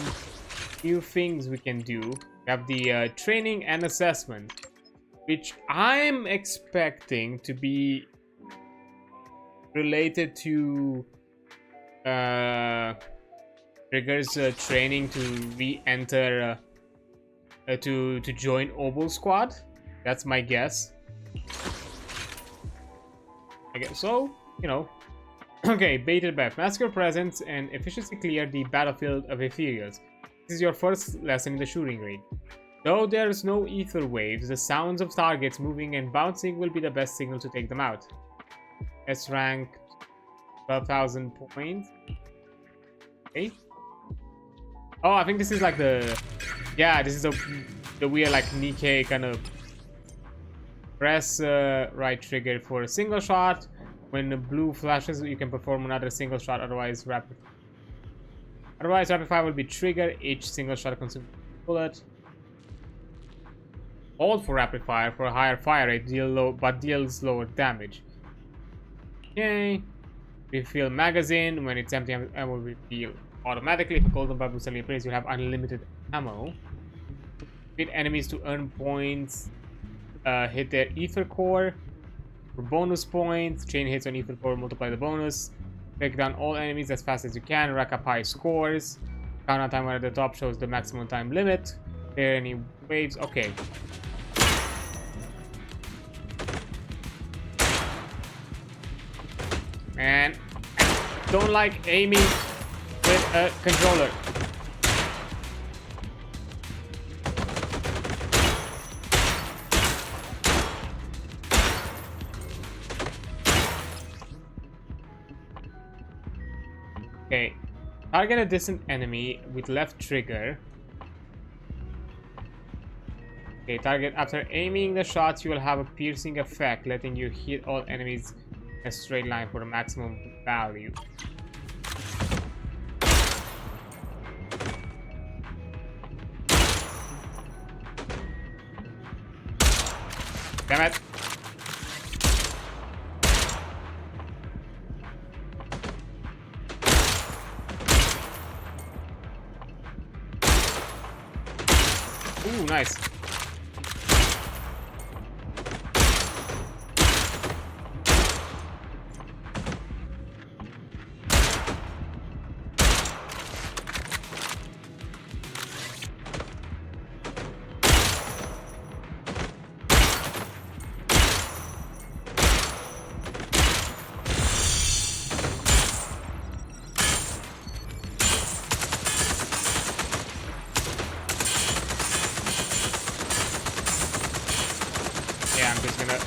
new things we can do. We have the training and assessment, which I'm expecting to be related to Trigger's training to re-enter to join Obel Squad. That's my guess. I guess so, Okay, baited Beth. Mask your presence and efficiently clear the battlefield of Ethereals. This is your first lesson in the shooting range. Though there's no ether waves, the sounds of targets moving and bouncing will be the best signal to take them out. S rank 12,000 points. Okay. Oh, I think this is like the... Yeah, this is the weird like Nikkei kind of... Press right trigger for a single shot. When the blue flashes, you can perform another single shot, otherwise rapid fire will be triggered. Each single shot consumes a bullet. Hold for rapid fire for a higher fire rate, deals lower damage. Okay. Refill magazine. When it's empty, ammo will refill automatically. If a golden bubble suddenly appears, you have unlimited ammo. Hit enemies to earn points. Hit their ether core for bonus points. Chain hits on ether core multiply the bonus. Take down all enemies as fast as you can. Rack up high scores. Countdown timer at the top shows the maximum time limit. Clear any waves. Okay. And I don't like aiming with a controller. Okay, target a distant enemy with left trigger. Okay, target. After aiming the shots, you will have a piercing effect, letting you hit all enemies in a straight line for the maximum value. Damn it. Ooh, nice. Yeah, I'm just gonna...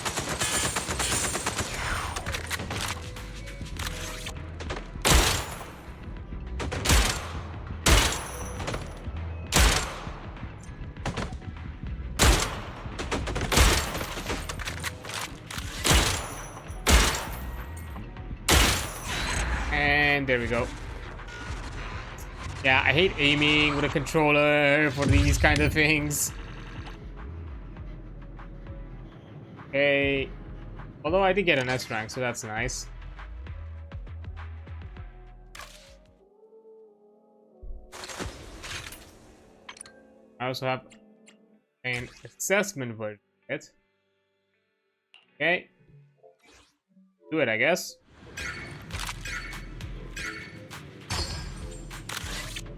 And there we go. Yeah, I hate aiming with a controller for these kind of things. Okay. Although I did get an S rank, so that's nice. I also have an assessment version of it. Okay. Do it, I guess.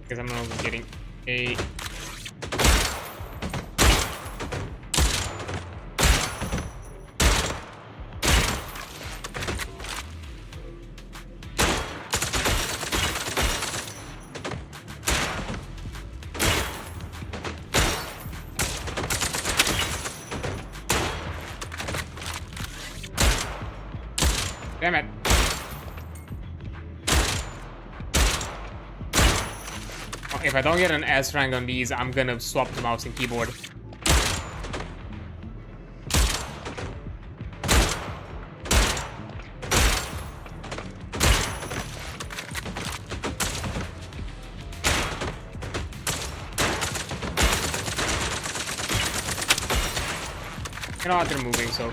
Because I'm not getting a... Damn it. Oh, if I don't get an S rank on these, I'm gonna swap to mouse and keyboard. You know what, they're moving, so...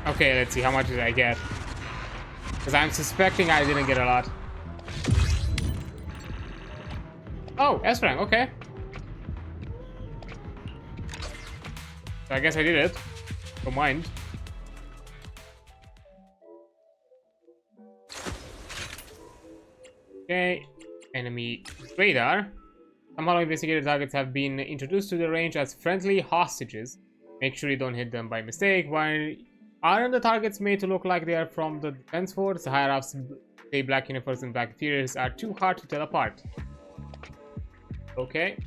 Okay, let's see, how much did I get? Because I'm suspecting I didn't get a lot. Oh, S rank, okay. So I guess I did it. Don't mind. Okay, enemy radar. Somehow investigated targets have been introduced to the range as friendly hostages. Make sure you don't hit them by mistake. Why aren't the targets made to look like they are from the defense force? The higher-ups say black uniforms and black interiors are too hard to tell apart. Okay.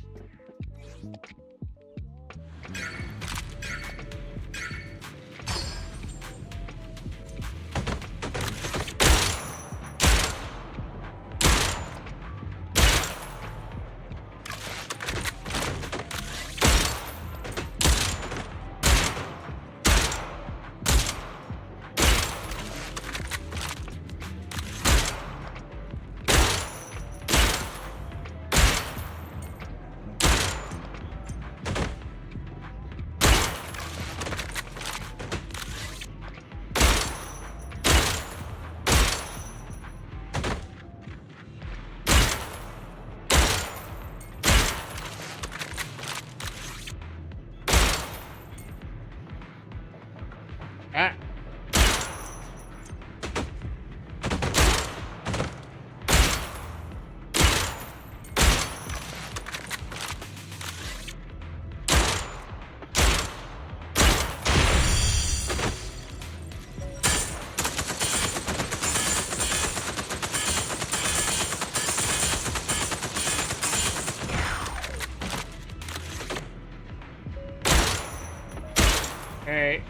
Hey.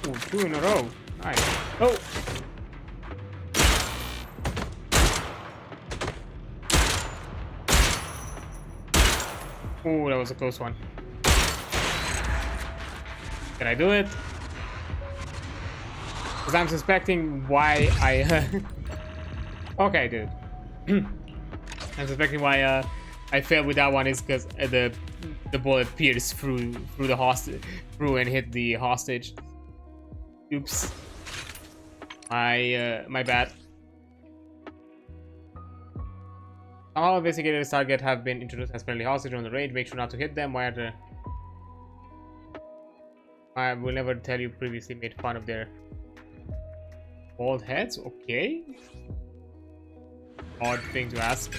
Ooh, 2 in a row. Nice. Oh! Ooh, that was a close one. Can I do it? Because I'm suspecting why I... Okay, I did it. I'm suspecting why I failed with that one is because the bullet pierced through the hostage, and hit the hostage. Oops. My bad. All investigators target have been introduced as friendly hostages on the range. Make sure not to hit them. Why are the... I will never tell you previously made fun of their bald heads. Okay. Odd thing to ask.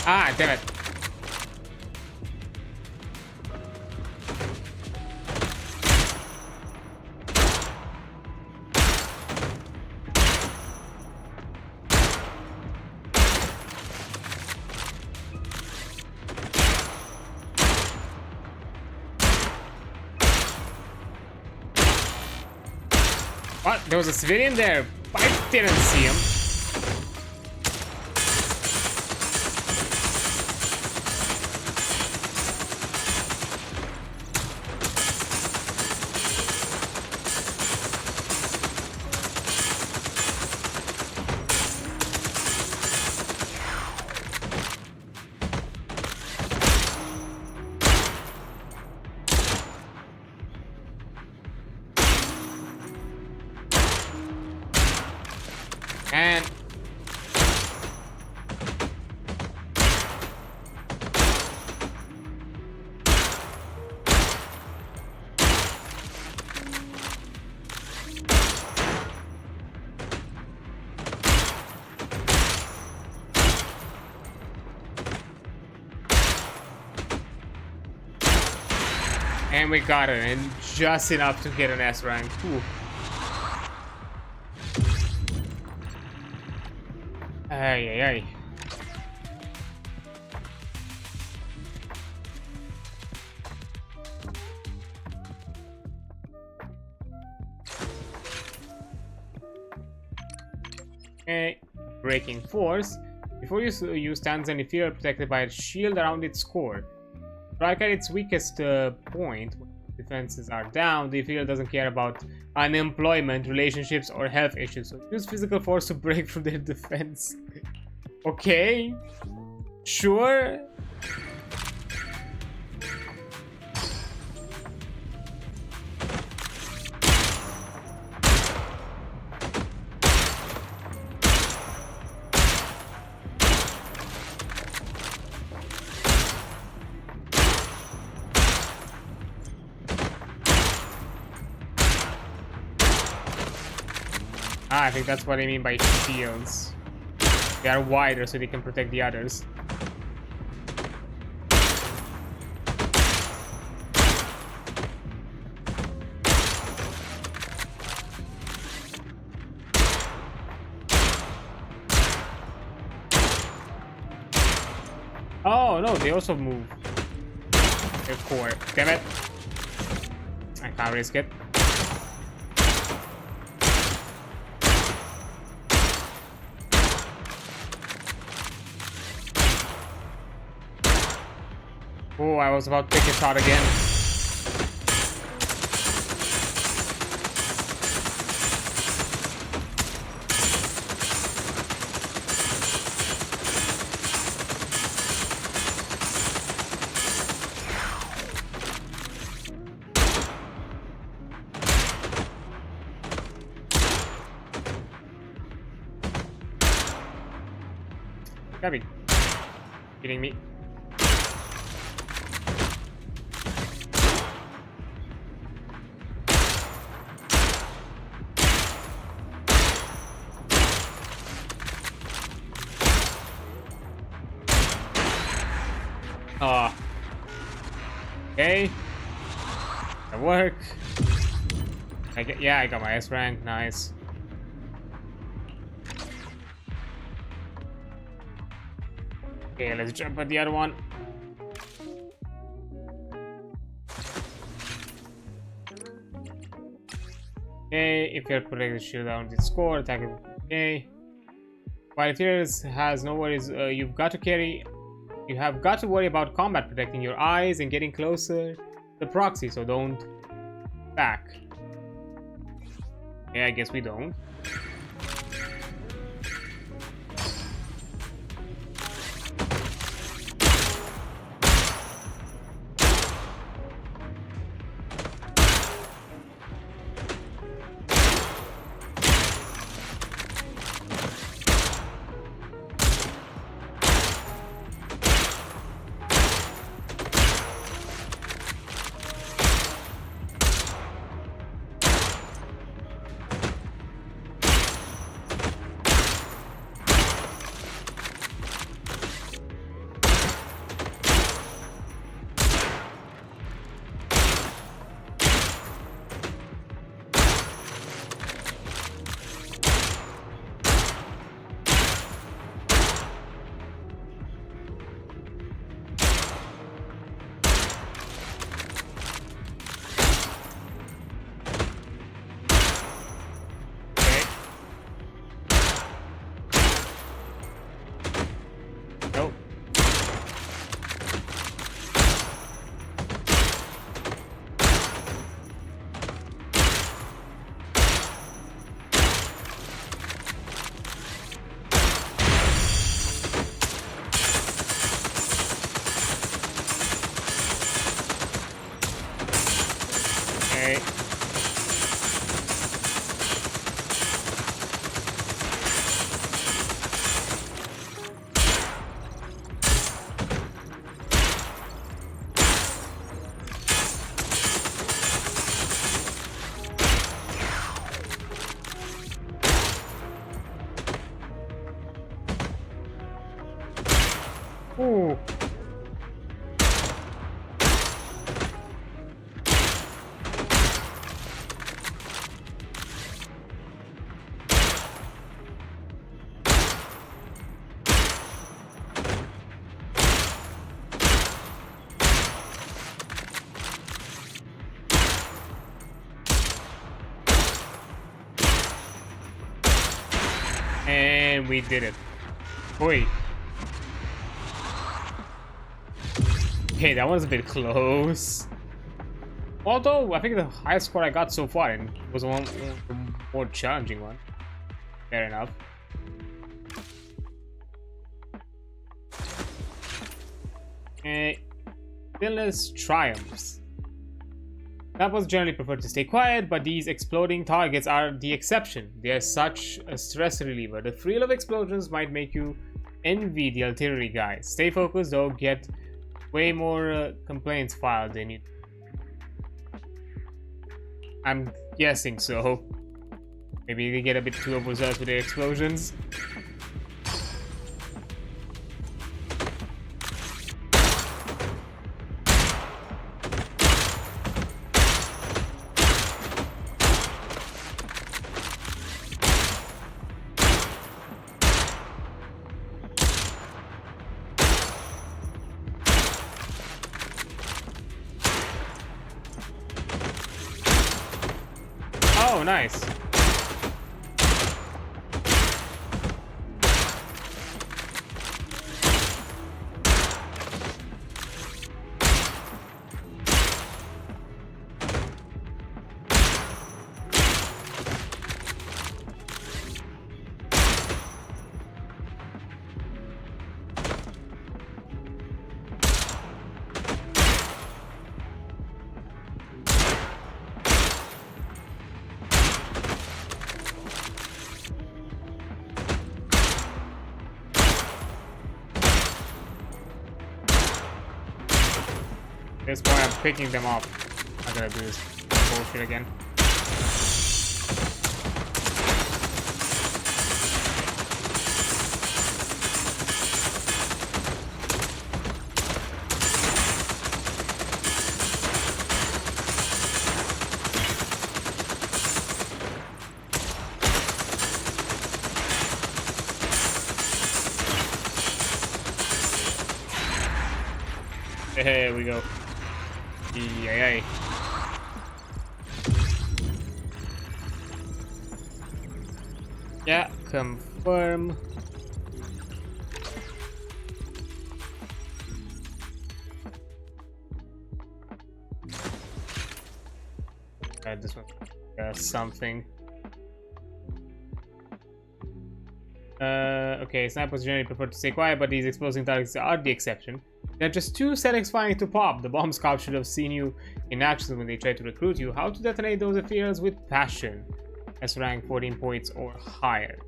Ah, damn it. What? There was a civilian there. I didn't see him. And we got it, and just enough to get an S rank. Ooh. Ay, ay, ay. Okay, breaking force. Before you use stands and if you are protected by a shield around its core. Strike at its weakest point. When defenses are down, the field doesn't care about unemployment, relationships, or health issues. So use physical force to break from their defense. Okay. Sure. Ah, I think that's what I mean by shields. They are wider so they can protect the others. Oh no, they also move their core. Damn it. I can't risk it. Oh, I was about to take a shot again. Gotta be kidding me. Oh. Okay. That worked. Yeah, I got my S rank. Nice. Okay, let's jump at the other one. Okay, if you're protected, shield down the score, attack it. Okay. While if yours has no worries, you have got to worry about combat protecting your eyes and getting closer to the proxy, so don't back. Yeah, I guess we don't. Ooh. And we did it. Oi. Okay, that one's a bit close. Although, I think the highest score I got so far and was one of the more challenging one. Fair enough. Okay. Zenless triumphs. Samples generally prefer to stay quiet, but these exploding targets are the exception. They are such a stress reliever. The thrill of explosions might make you envy the artillery guys. Stay focused though, get way more complaints filed than you. I'm guessing so. Maybe they get a bit too overzealous with their explosions. Oh, nice. At this point, I'm picking them up. I'm gonna do this bullshit again. Here we go. Yeah. Yeah, confirm. This one something. Okay, snipers generally prefer to stay quiet, but these exploding targets are the exception. There are just 2 settings firing to pop. The bomb scout should have seen you in action when they tried to recruit you. How to detonate those affairs with passion. S rank 14 points or higher.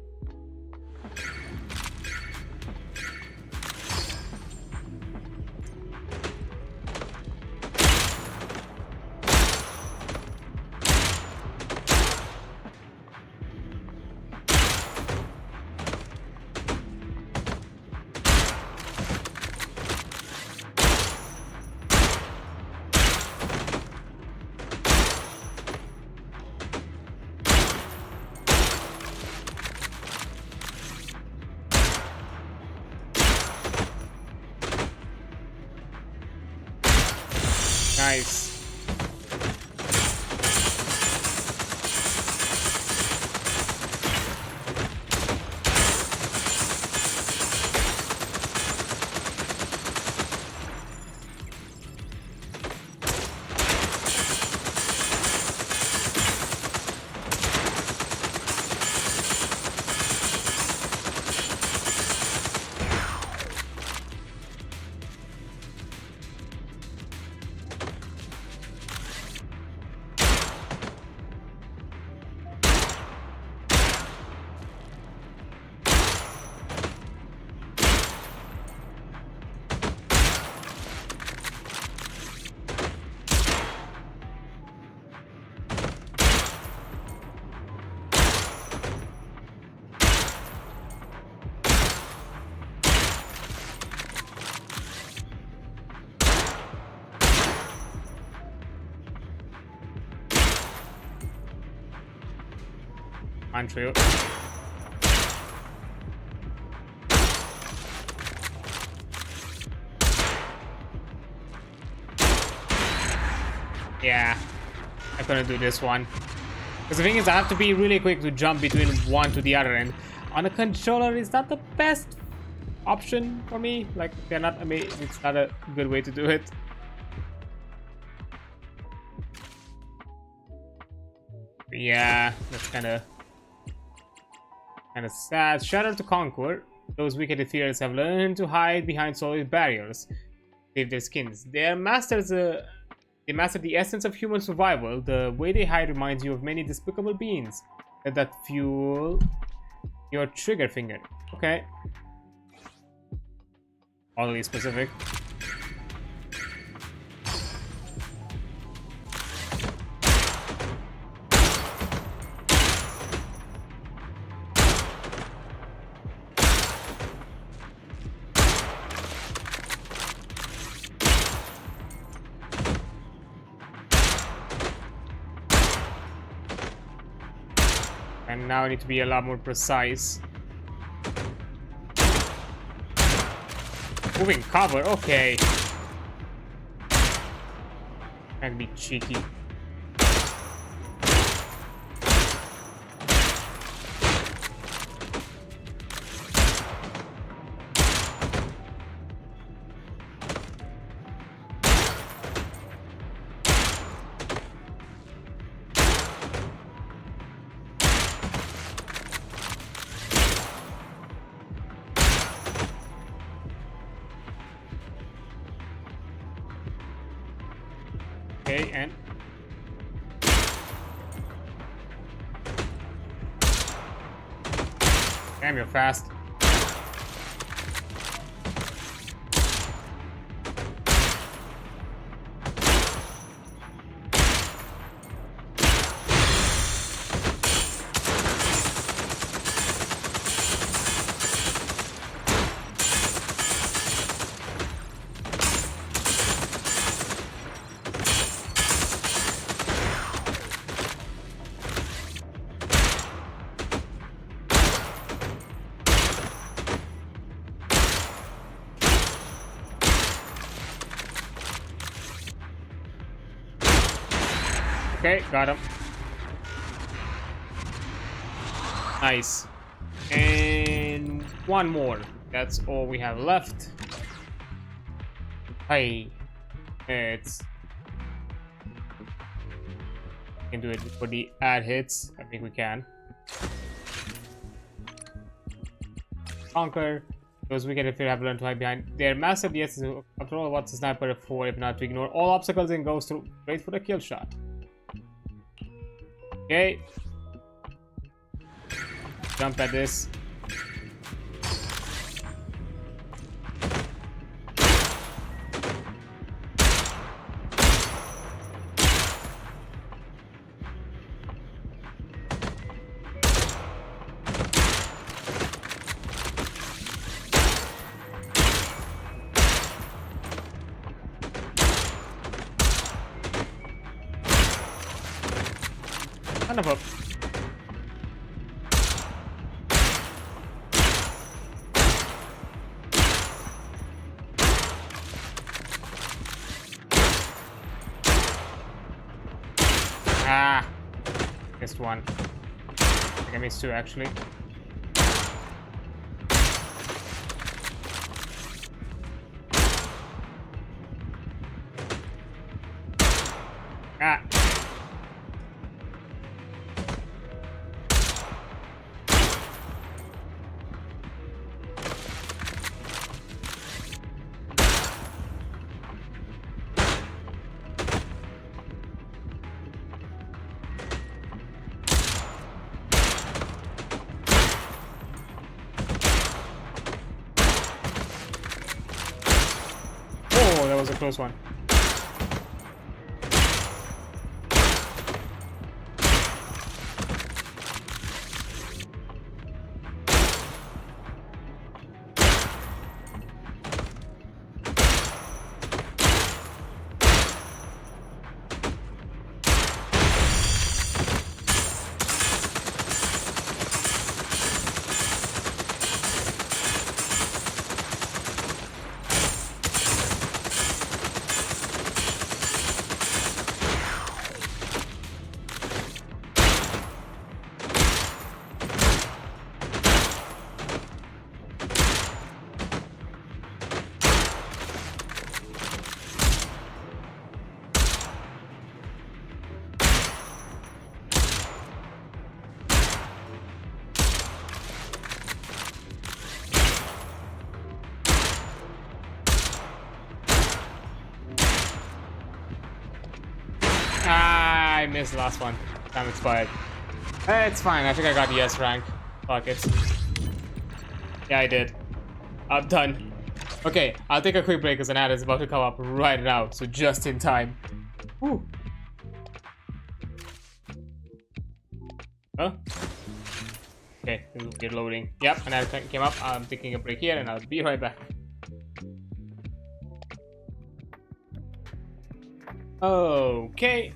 Nice. Untrue. Yeah, I couldn't do this one. Because the thing is, I have to be really quick to jump between one to the other, and on a controller, it's not the best option for me. Like, they're not amazing. It's not a good way to do it. But yeah, that's kind of sad. Shatter to conquer. Those wicked ethereals have learned to hide behind solid barriers, save their skins. They master the essence of human survival. The way they hide reminds you of many despicable beings that fuel your trigger finger. Okay. Oddly specific. And now I need to be a lot more precise. Moving cover, okay. Can be cheeky. Okay, and damn, you're fast. Okay, got him. Nice. And one more. That's all we have left. Hey, it's. We can do it for the ad hits. I think we can. Conquer. Those we get if you have learned to hide behind. They're massive, yes. After all, what's a sniper for if not to ignore all obstacles and goes straight for the kill shot? Okay. Jump at this. Son of a... Ah! Missed one. I think I missed two actually. Ah! Oh, that was a close one. I missed the last one. Time expired. It's fine. I think I got the S rank. Fuck it. Yeah, I did. I'm done. Okay, I'll take a quick break because an ad is about to come up right now. So just in time. Whew. Huh? Okay, we're loading. Yep, an ad came up. I'm taking a break here and I'll be right back. Okay.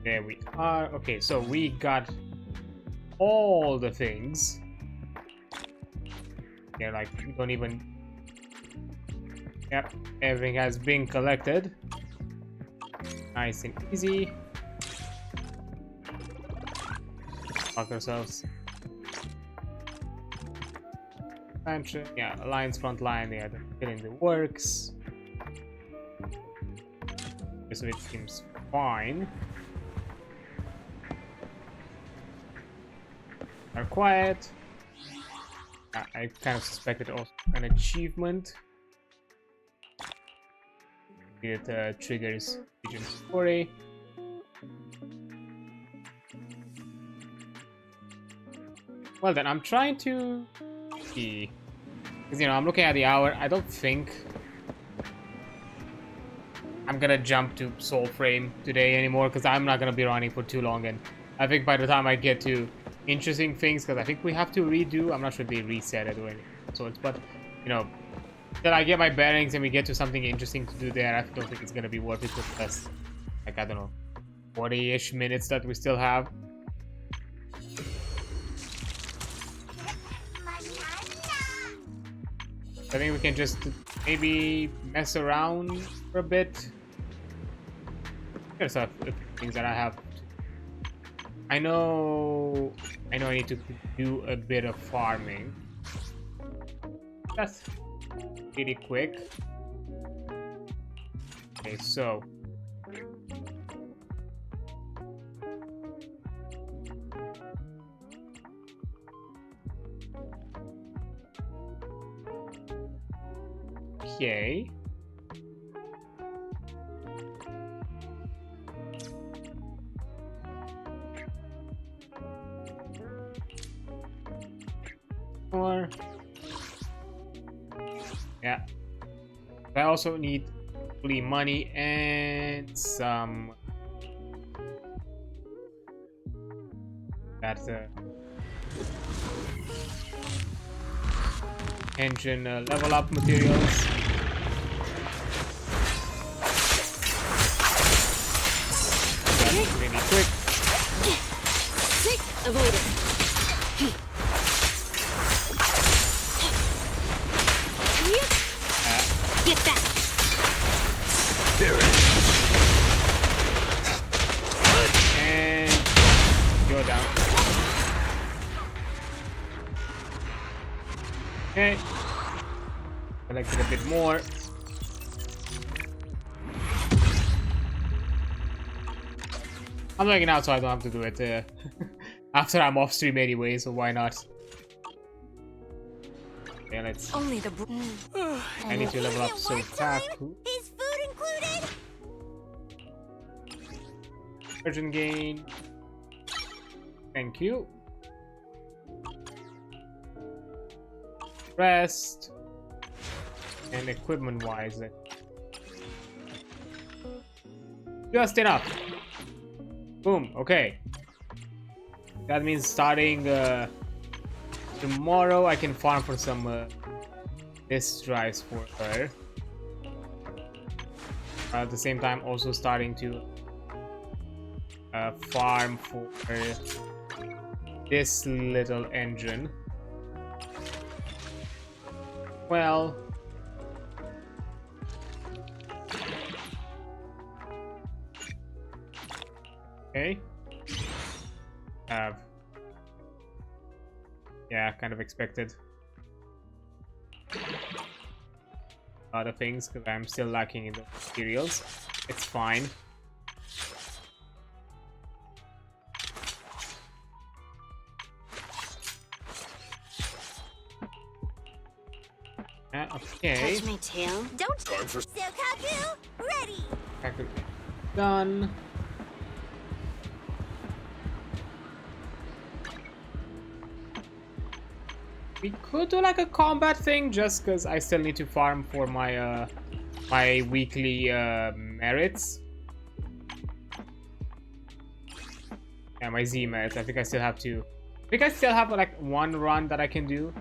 There we are. Okay, so we got all the things. Yeah, like, we don't even... Yep, everything has been collected. Nice and easy. Lock ourselves. Expansion. Yeah, alliance front line. Yeah, they're in the works. So it seems fine. Are quiet. I kind of suspected also an achievement. It triggers region story. Well then, I'm trying to see, because you know I'm looking at the hour. I don't think I'm gonna jump to Soul Frame today anymore because I'm not gonna be running for too long, and I think by the time I get to interesting things, because I think we have to redo. I'm not sure if they reset it or anything sorts, but you know, that I get my bearings and we get to something interesting to do there. I don't think it's gonna be worth it with less, like, I don't know, 40-ish minutes that we still have. I think we can just maybe mess around for a bit. There's a few things that I have. I know I need to do a bit of farming. That's pretty quick. Okay, so okay. Or yeah. I also need money and some that's engine level up materials. That's really quick. Avoided. Get back. There it is. And go down. Okay. Collected a bit more. I'm doing it now so I don't have to do it after I'm off stream anyway, so why not? Okay, let's... Only the I need to level up Sotaku. Is food included? Urgent gain. Thank you. Rest. And equipment wise. Just enough. Boom. Okay. That means starting tomorrow I can farm for some this rice for her. At the same time also starting to farm for this little engine. Well, okay. Yeah, kind of expected other things because I'm still lacking in the materials. It's fine. Okay. Touch my tail. Don't time for Sokaku. Ready. Done. We could do like a combat thing just because I still need to farm for my my weekly merits. Yeah, my Z merits. I think I still have to. I think I still have like one run that I can do.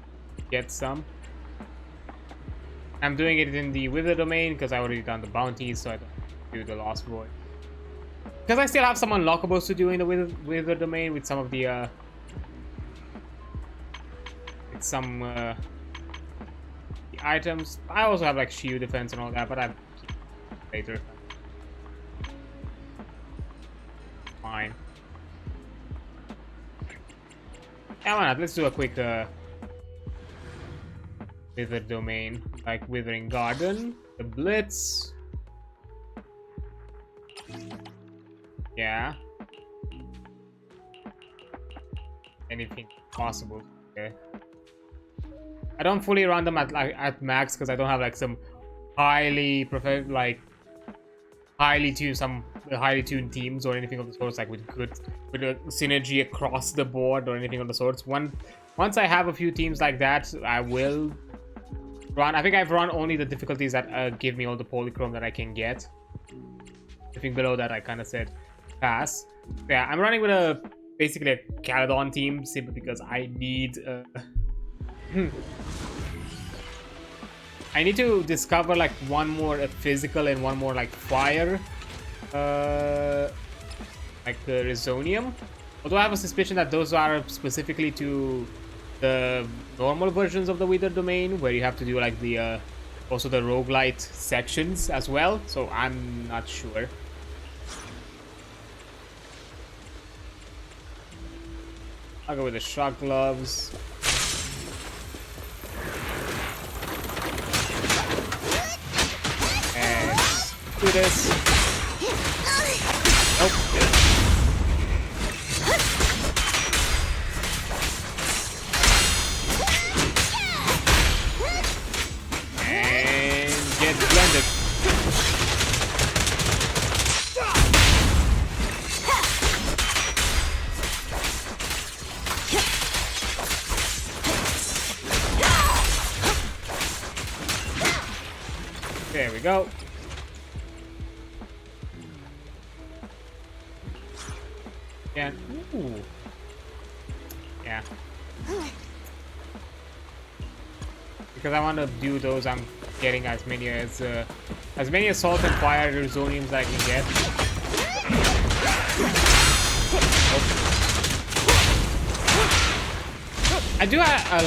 Get some. I'm doing it in the Wither domain because I already done the bounties, so I don't do the Lost Void. Because I still have some unlockables to do in the Wither domain with some of the some the items. I also have like shield defense and all that, but I'm later. Fine. Yeah, why not? Let's do a quick Wither domain, like Withering Garden, the Blitz. Yeah. Anything possible. Okay. I don't fully run them at max because I don't have like some highly highly tuned teams or anything of the sorts, like with a synergy across the board or anything of the sorts. Once I have a few teams like that, I will run. I think I've run only the difficulties that give me all the polychrome that I can get. Anything below that I kind of said pass. Yeah, I'm running with basically a Caledon team simply because I need I need to discover like one more physical and one more like fire like the Resonium. Although I have a suspicion that those are specifically to the normal versions of the Wither domain, where you have to do like the also the roguelite sections as well, so I'm not sure. I'll go with the shock gloves. And let's do this. Nope. And get blended. There we go. Yeah. Ooh. Yeah. Because I want to do those, I'm getting as many assault and fire resoniums I can get. I do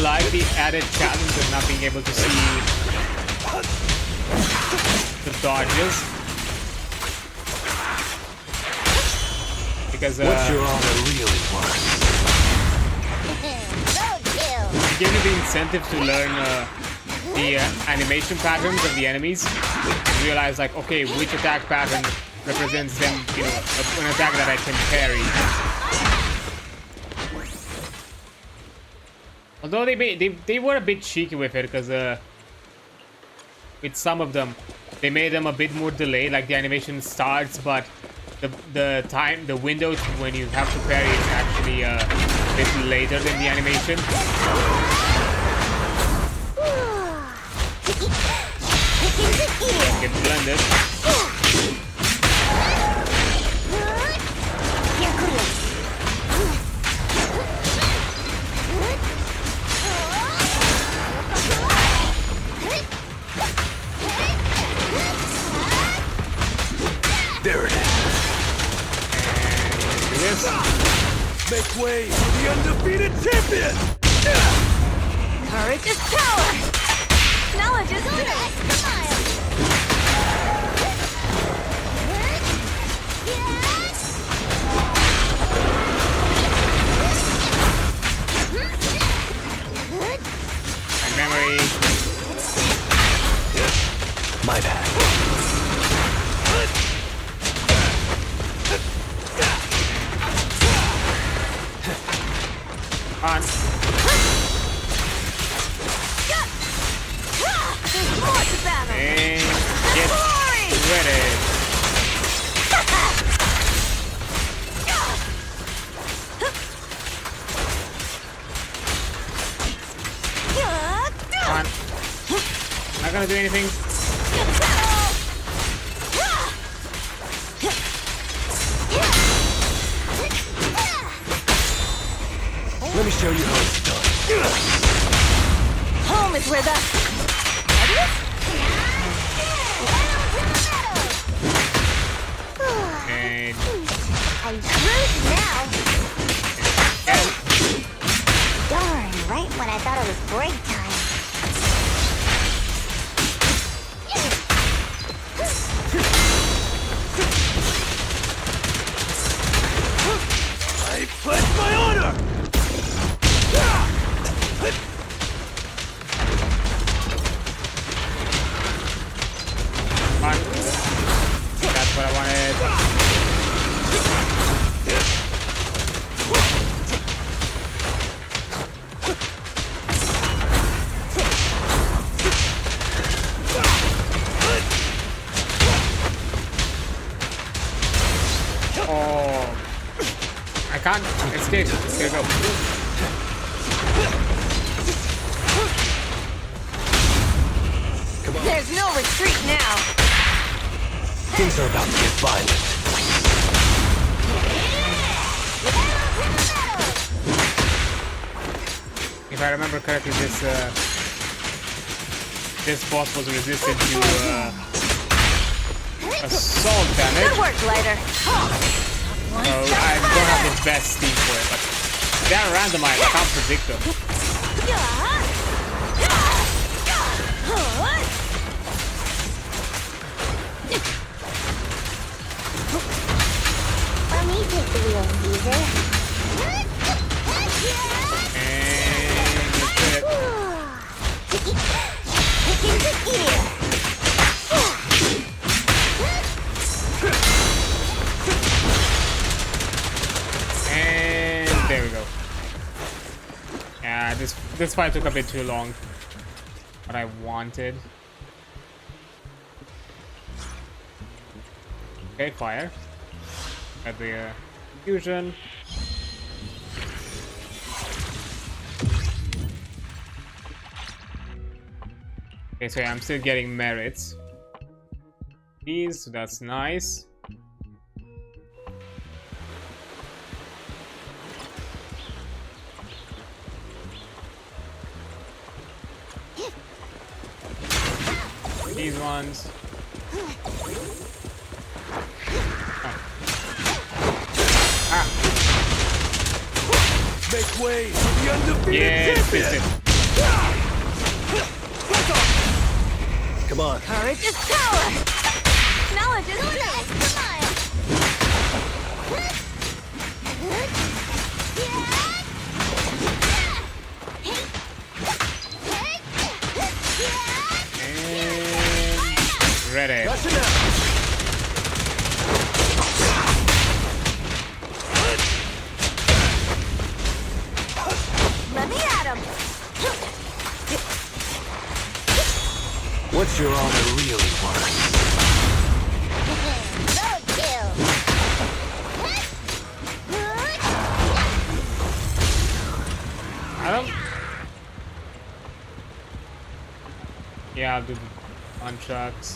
like the added challenge of not being able to see the dodges. Because what your honor really wants. It gives you the incentive to learn the animation patterns of the enemies. And realize like, okay, which attack pattern represents them, you know, an attack that I can parry. Although they were a bit cheeky with it, because with some of them, they made them a bit more delayed. Like the animation starts, but the window when you have to parry is actually a bit later than the animation. Get blended. There it is. And this. Make way for the undefeated champion! Courage is power! Knowledge is good! My memory. My bad. On. There's more to battle! And get ready. Come on. Not gonna do anything. Let me show you how it's done. Home is where the... And... I'm cruising now. And... Darn, right when I thought it was break time. I pledge my honor! Come on. That's what I wanted. Oh, I can't escape. Here we go. There's no retreat now! Things are about to get violent. If I remember correctly, this boss was resistant to assault damage. Good work, Lighter! So I don't have the best team for it, but they're randomized. I can't predict them. Let me take the wheel, Caesar. This fight took a bit too long. What I wanted. Okay, fire. Got the fusion. Okay, so yeah, I'm still getting merits. These, so that's nice. These ones. Ah. Make way for the undefeated champion! Come on. Courage is power! Knowledge is truth! And ready. Let me at him! What's your honor really worth? I don't... Yeah, I'll do the nunchucks.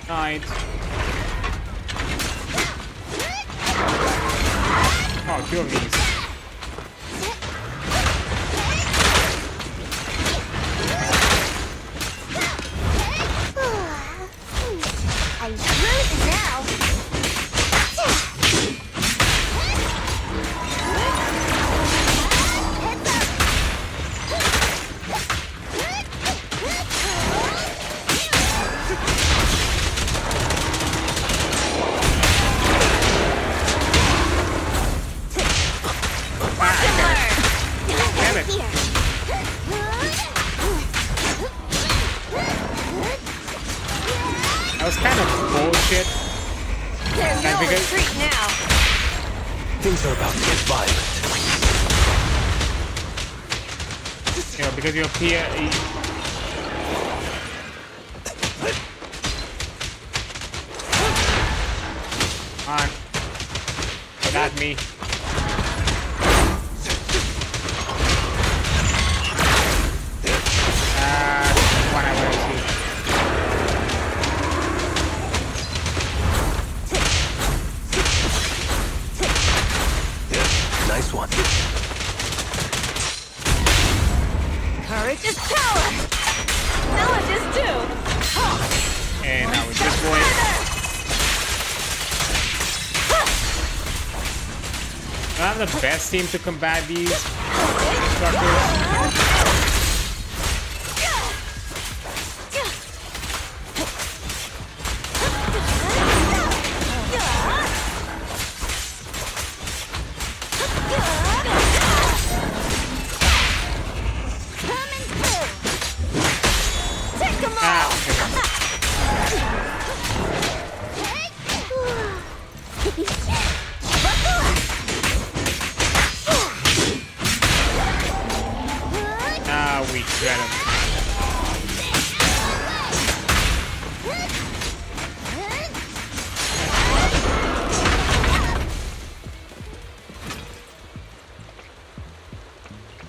Knight. Oh, two of these. I'm screwed now. Damn it. That was kind of bullshit. There's no retreat now. Things are about to get violent. You know, because you appear... Come on. Get at me. One I want to see. Nice one. Courage is power! Knowledge is too! And now with this boy. I'm the best team to combat these suckers. We shred him.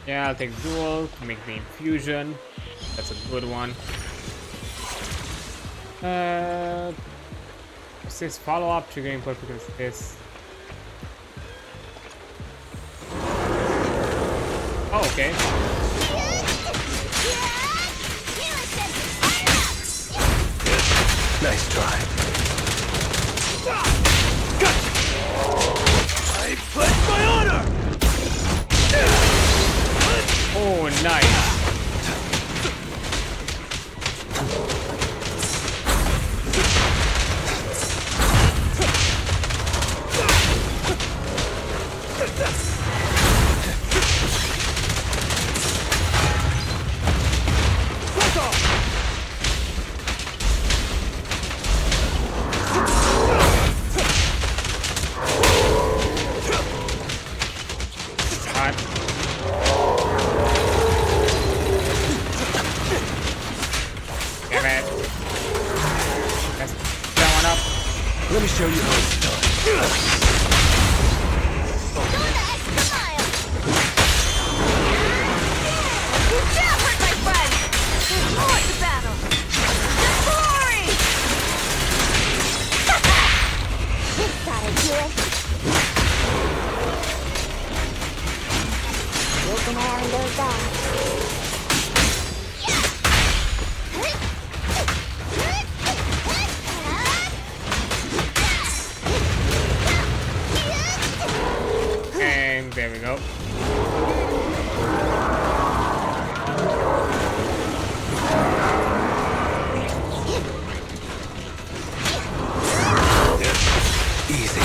Yeah, I'll take dual to make the infusion. That's a good one. What's this? Follow up, triggering perfect assist. Oh, okay. Nice try. I pledge my honor! Oh, nice. on up. Let me show you how it's done. You can't hurt my friend! There's more to battle! The glory! This gotta do it! Looking around those eyes. And there we go. Easy.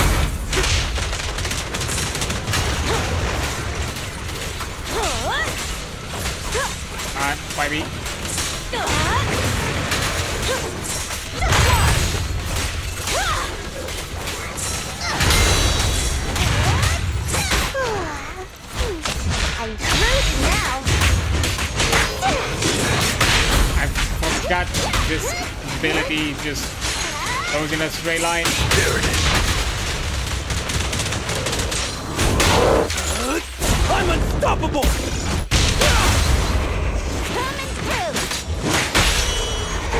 Alright, bye me. I'm screwed now. I forgot this ability just goes in a straight line. There it is. I'm unstoppable! Coming through.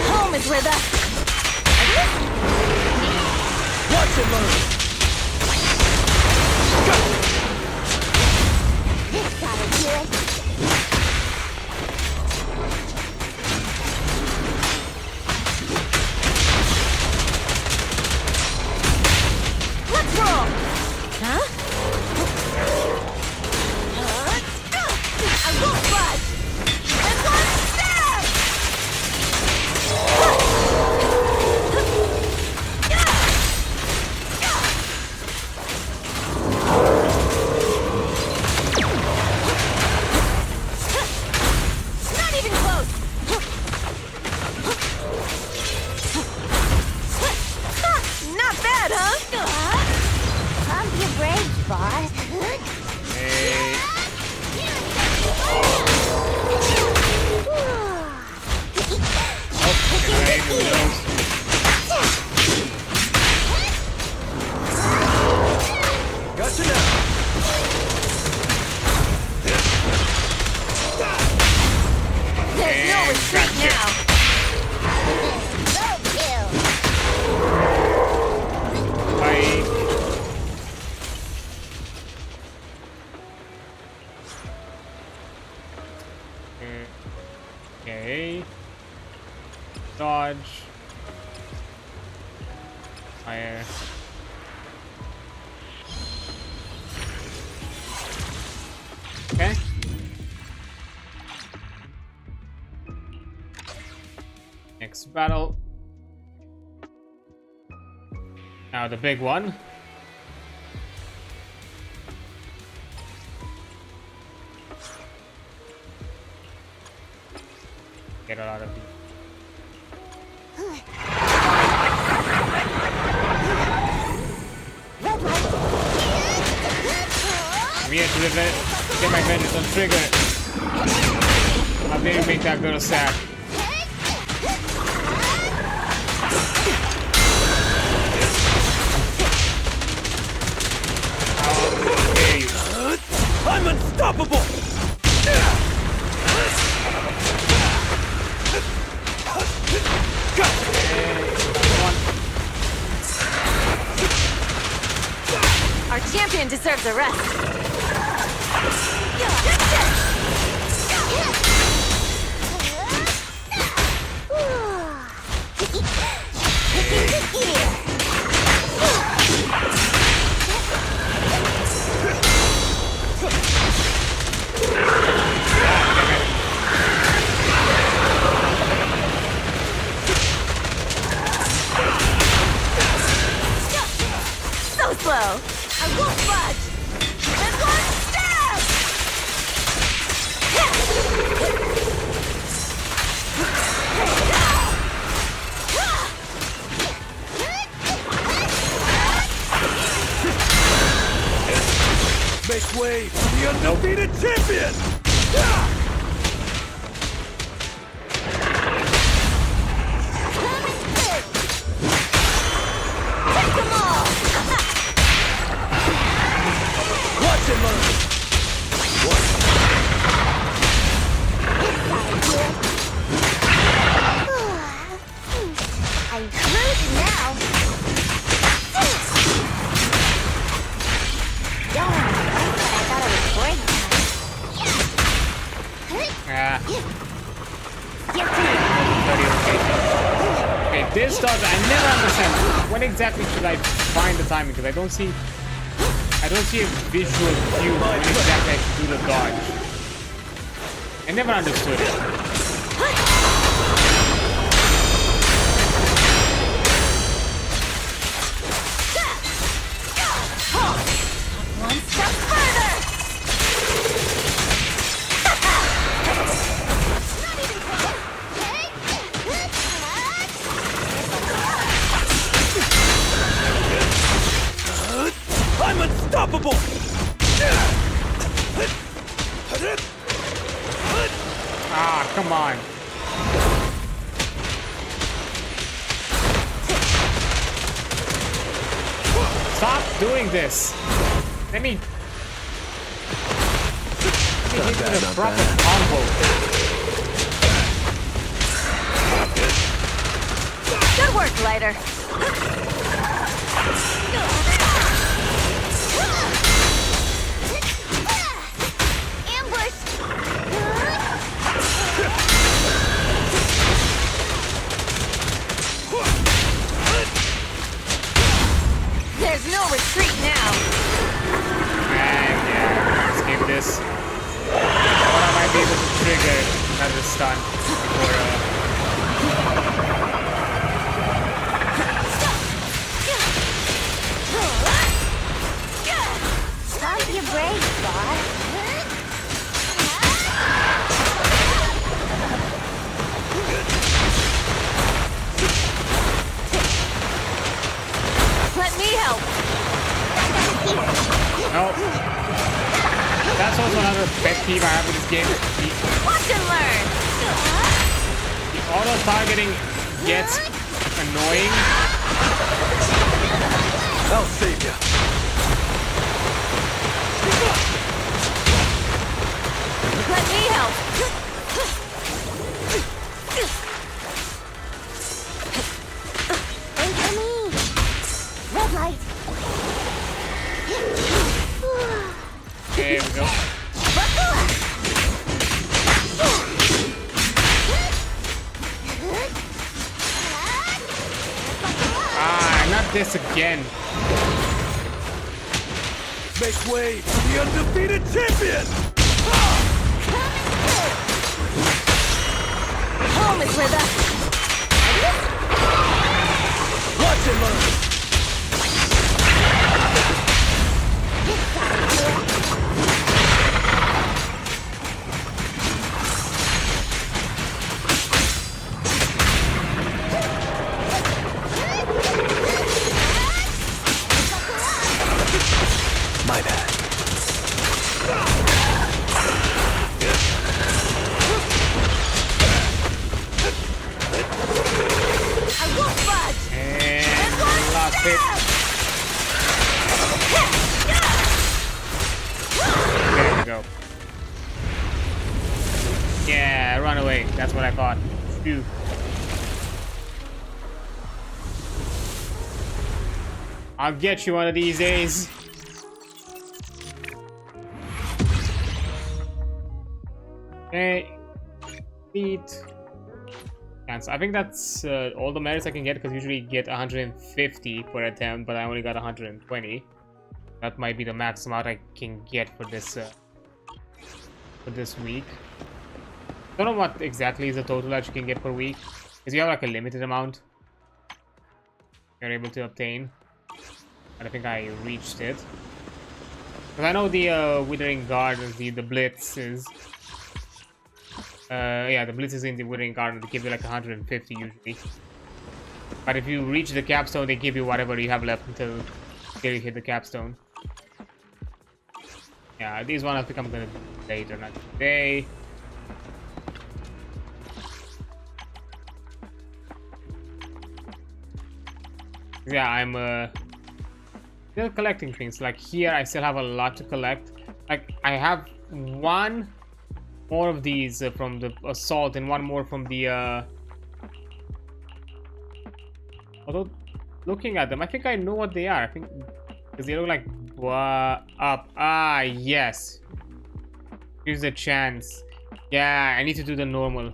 Home is with us. Watch and learn! This gotta do it. Let's roll! Huh? I won't budge! And one stab! Not even close! Not bad, huh? Pump your brakes, boss. Hey. Gotcha now! There's no retreat now. Bye. Okay. Dodge. Fire. Okay. Next battle. Now the big one. Get a lot of these. I'm here to get my vengeance on trigger. How dare you make that girl sad? How dare you? I'm unstoppable! Our champion deserves a rest. So slow. I won't budge. And one stab. Make way for the undefeated champion! exactly should I find the timing? Because I don't see a visual cue when exactly I should do the dodge. I never understood it. One step further! I'm unstoppable! Ah, come on. Stop doing this. Let me hit you with a proper combo. Good work, Lighter. Ambush! There's no retreat now. And yeah, skip this. But I might be able to trigger another stun before Start your brave, boss. Let me help. no. That's also another pet peeve I have with this game. Watch and learn. The auto-targeting gets annoying. I'll save you. Let me help. Wait for me. Red light. There we go. Ah, not this again. Make way for the undefeated champion! Home is with us. Watch and learn! My bad. I won't budge. And lost it. There we go. Yeah, run away. That's what I thought. Phew. I'll get you one of these days. Okay. Beat. Cancel. I think that's all the merits I can get, because usually you get 150 per attempt, but I only got 120. That might be the max amount I can get for this week. Don't know what exactly is the total that you can get per week. Because you have like a limited amount you're able to obtain. And I think I reached it. Because I know the Withering Gardens, the blitzes. Yeah, the blitzes in the Withering Garden, they give you like 150 usually. But if you reach the capstone, they give you whatever you have left until you hit the capstone. Yeah, this one I think I'm gonna do later, not today. Yeah, I'm still collecting things. Like here, I still have a lot to collect. Like I have one more of these from the assault and one more from the although looking at them, I think I know what they are. I think because they look like up. Ah, yes. Here's a chance. Yeah, I need to do the normal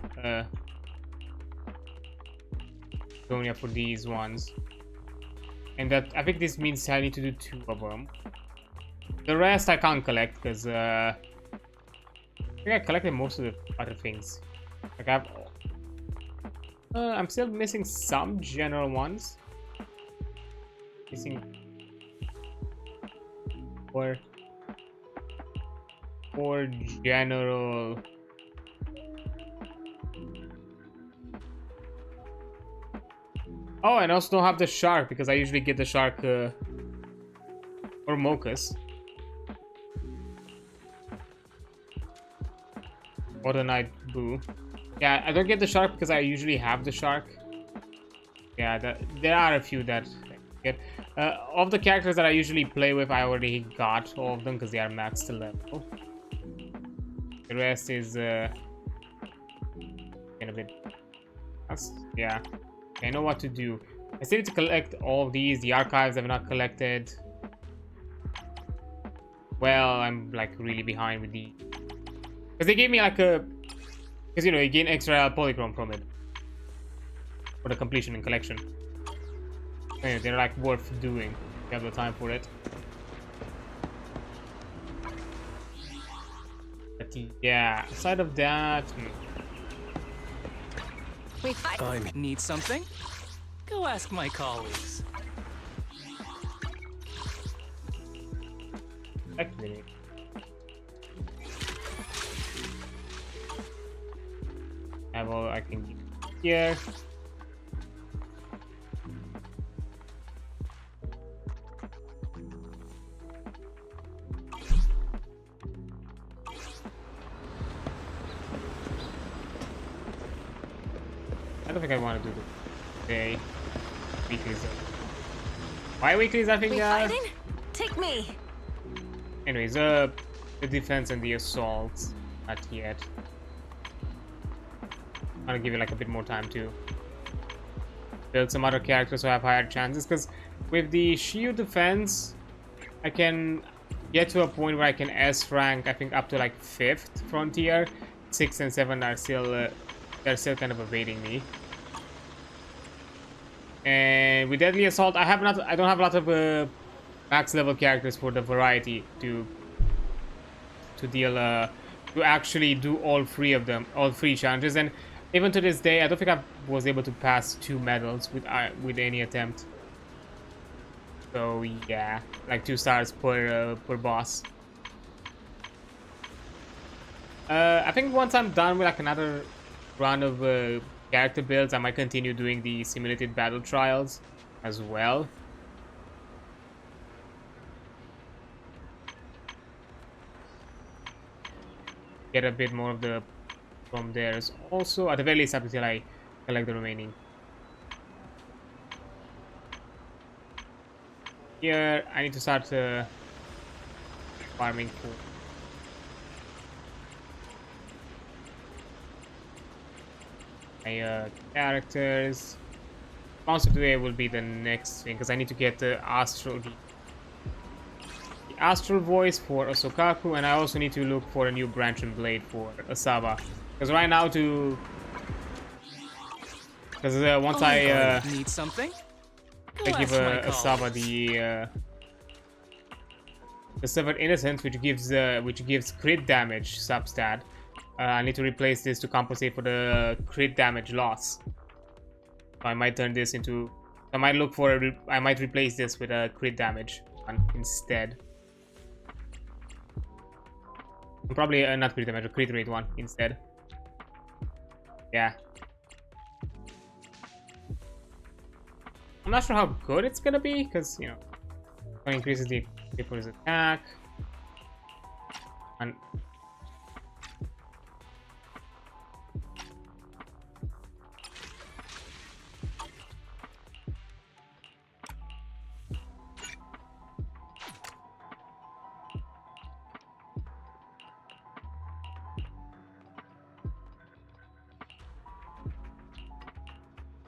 Sonia for these ones. And that I think this means I need to do 2 of them. The rest I can't collect because I think I collected most of the other things. Like I'm still missing some general ones. Missing 4 general. Oh, and I also don't have the shark because I usually get the shark or Mochas. Or the night boo. Yeah, I don't get the shark because I usually have the shark. Yeah, there are a few that I get. Of the characters that I usually play with, I already got all of them because they are maxed to level. The rest is in a bit. Yeah. I know what to do. I still need to collect all of these. The archives I've not collected. Well, I'm like really behind with the... Because they gave me like a... Because, you know, you gain extra polychrome from it. For the completion and collection. Anyway, they're like worth doing. If you have the time for it. But yeah, aside of that... I need something? Go ask my colleagues. Actually, have all I can get here. I don't think I want to do the day weeklies. Bi-weeklies, I think. Fighting? Take me. Anyways, the defense and the assault, not yet. I'm gonna give it like a bit more time to build some other characters so I have higher chances. Because with the shield defense, I can get to a point where I can S rank. I think up to like 5th frontier. 6 and 7 are still they're still kind of evading me. And with deadly assault, I don't have a lot of max level characters for the variety to deal to actually do all 3 of them, all 3 challenges. And even to this day, I don't think I was able to pass 2 medals with any attempt. So yeah, like 2 stars per boss. I think once I'm done with like another round of character builds, I might continue doing the simulated battle trials as well. Get a bit more of the from there also, at the very least up until I collect the remaining. Here I need to start farming food. My characters. Monster today will be the next thing because I need to get the astral voice for Osokaku, and I also need to look for a new branch and blade for Asaba. Because right now once I need something, I give Asaba the severed innocence, which gives crit damage substat. I need to replace this to compensate for the crit damage loss. So I might turn this into... I might look for I might replace this with a crit damage one instead. Probably not crit damage, a crit rate one instead. Yeah. I'm not sure how good it's gonna be, because, you know, it increases the people's attack. And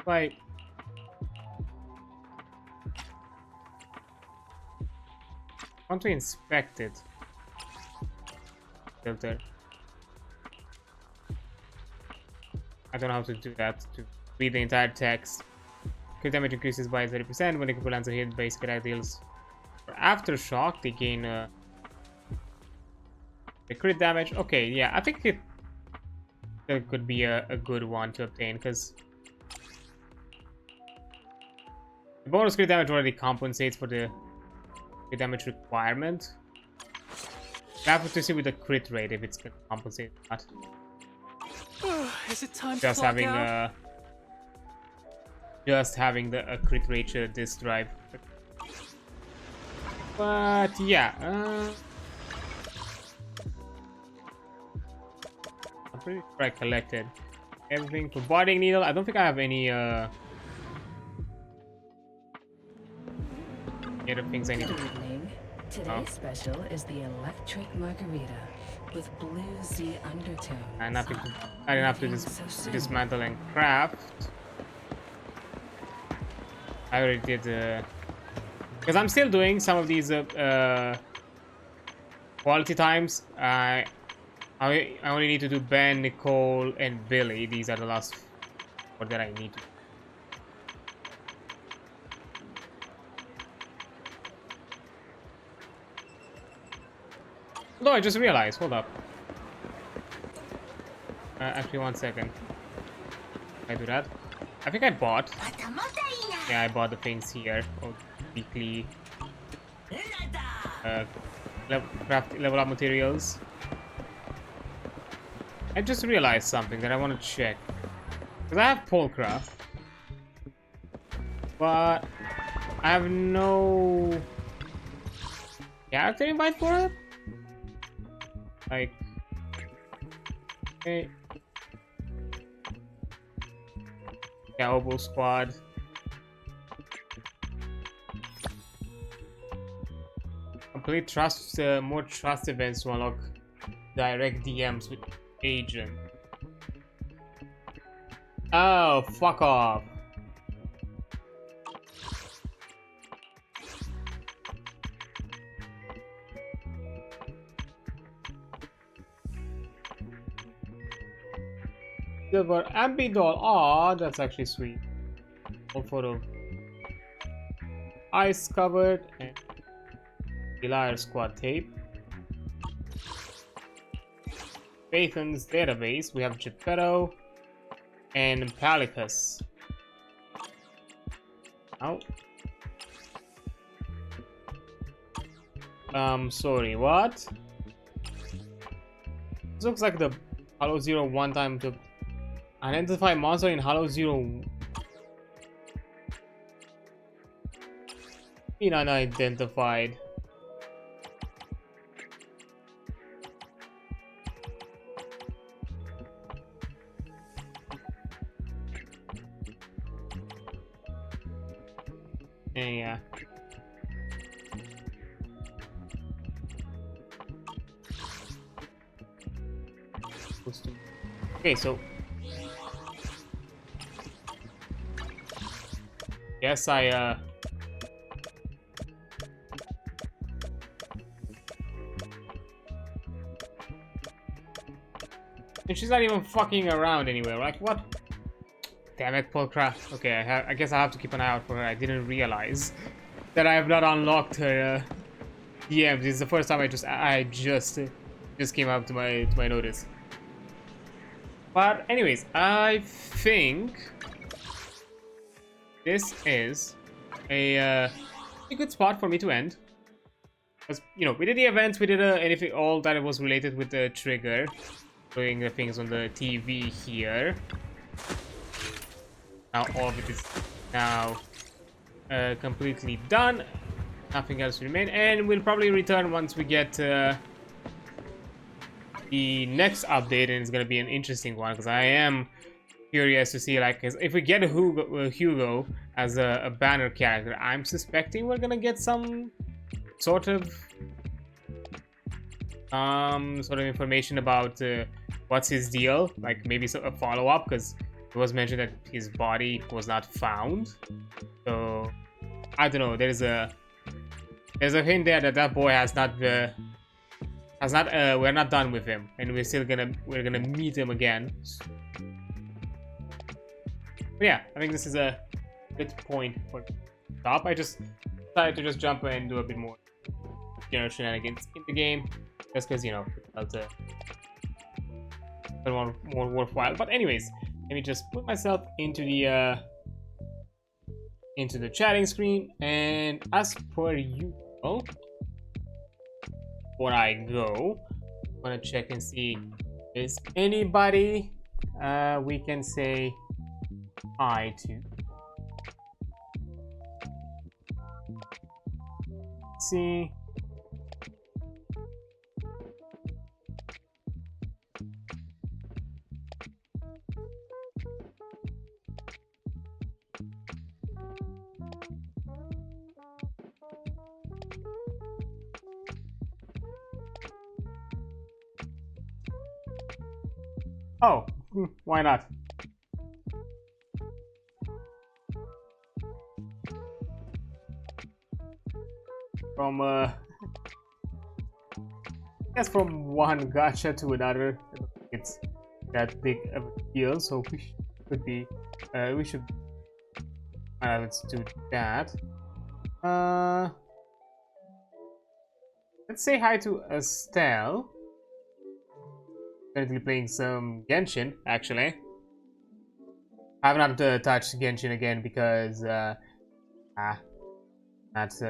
right. I want to inspect it. Filter. I don't know how to do that, to read the entire text. crit damage increases by 30% when equivalents are hit. Base attack deals for aftershock. They gain the crit damage. Okay, yeah, I think it could be a good one to obtain because the bonus crit damage already compensates for the crit damage requirement. I have to see with the crit rate if it's gonna compensate or not. Is it time Just to having out? Just having the crit rate disk drive. But yeah, I'm pretty sure I collected everything for bonding needle. I don't think I have any other things I need to do. Today's special is the electric margarita with blue Z undertone. I didn't have to dismantle and craft. I already did because I'm still doing some of these quality times. I only need to do Ben, Nicole, and Billy. These are the last four that I need to. No, I just realized. Hold up. Actually, 1 second. Can I do that? I think I bought. Yeah, I bought the things here. Oh, weekly. Level up materials. I just realized something that I want to check. Because I have Polcraft. But I have no character invite for it? Like, okay. Yeah, Oboe Squad. Complete trust, more trust events to unlock direct DMs with agent. Oh, fuck off. Silver Ambi doll. Aw, that's actually sweet. Full photo. Ice covered and Eliar squad tape. Phaethon's database. We have Geppetto and Palicus. Oh. Sorry, what? This looks like the Hollow Zero one time to identify monster in Hollow Zero. Been unidentified. Yeah. Okay, so guess I and she's not even fucking around anywhere. Like, what? Damn it, Polcraft. Okay, I guess I have to keep an eye out for her. I didn't realize that I have not unlocked her DMs. This is the first time I just came up to my notice. But anyways, I think this is a good spot for me to end. Because, you know, we did the events, we did anything, all that was related with the trigger. Doing the things on the TV here. Now all of it is now completely done. Nothing else remains, and we'll probably return once we get the next update, and it's gonna be an interesting one because I am curious to see, like, if we get Hugo as a banner character. I'm suspecting we're gonna get some sort of information about what's his deal, like maybe a follow-up, because it was mentioned that his body was not found. So I don't know, there's a hint there that that boy we're not done with him, and we're gonna meet him again. But yeah, I think this is a good point for stop. I just decided to just jump and do a bit more shenanigans in the game, just because, you know, it's more worthwhile. But anyways, let me just put myself into the chatting screen, and as per usual, before I go, I'm gonna check and see is anybody we can say hi to. Let's see. Oh, why not? From I guess from one gacha to another, I don't think it's that big of a deal. So we should be, let's do that. Let's say hi to Estelle. Currently playing some Genshin, actually. I have not touched Genshin again because that's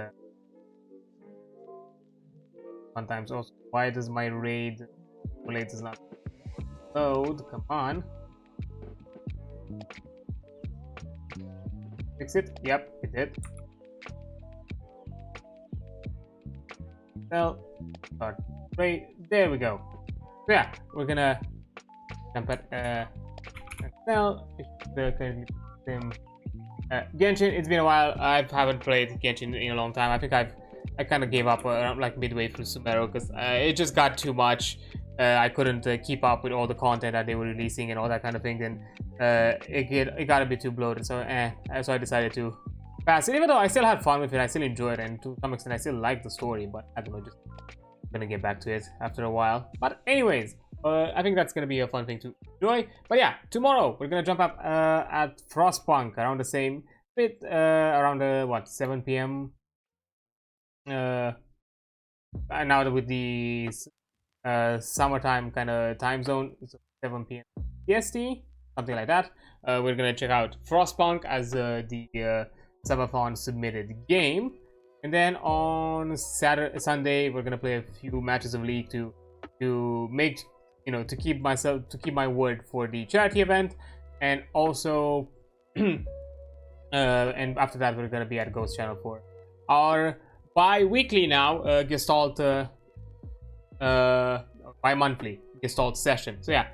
sometimes also. Why does my raid does not load? Come on. Fix it? Yep, it did. Well, start raid. There we go. So yeah, we're gonna jump at now. Genshin. It's been a while. I haven't played Genshin in a long time. I think I kind of gave up like midway through Zzzero because it just got too much. I couldn't keep up with all the content that they were releasing and all that kind of thing. And it got a bit too bloated. So so I decided to pass it. Even though I still had fun with it, I still enjoyed it, and to some extent I still like the story. But I don't know, just gonna get back to it after a while. But anyways, I think that's gonna be a fun thing to enjoy. But yeah, tomorrow we're gonna jump up at Frostpunk around the same bit, around what, 7 p.m. Now that with the summertime kind of time zone, so 7 p.m. PST, something like that. We're gonna check out Frostpunk as the subathon submitted game. And then on Sunday, we're gonna play a few matches of League to make, you know, to keep my word for the charity event, and also, and after that, we're gonna be at Ghost Channel for our bi-weekly now Gestalt, bi-monthly Gestalt session. So yeah,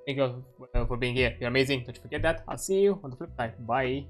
thank you for being here. You're amazing. Don't forget that. I'll see you on the flip side. Bye.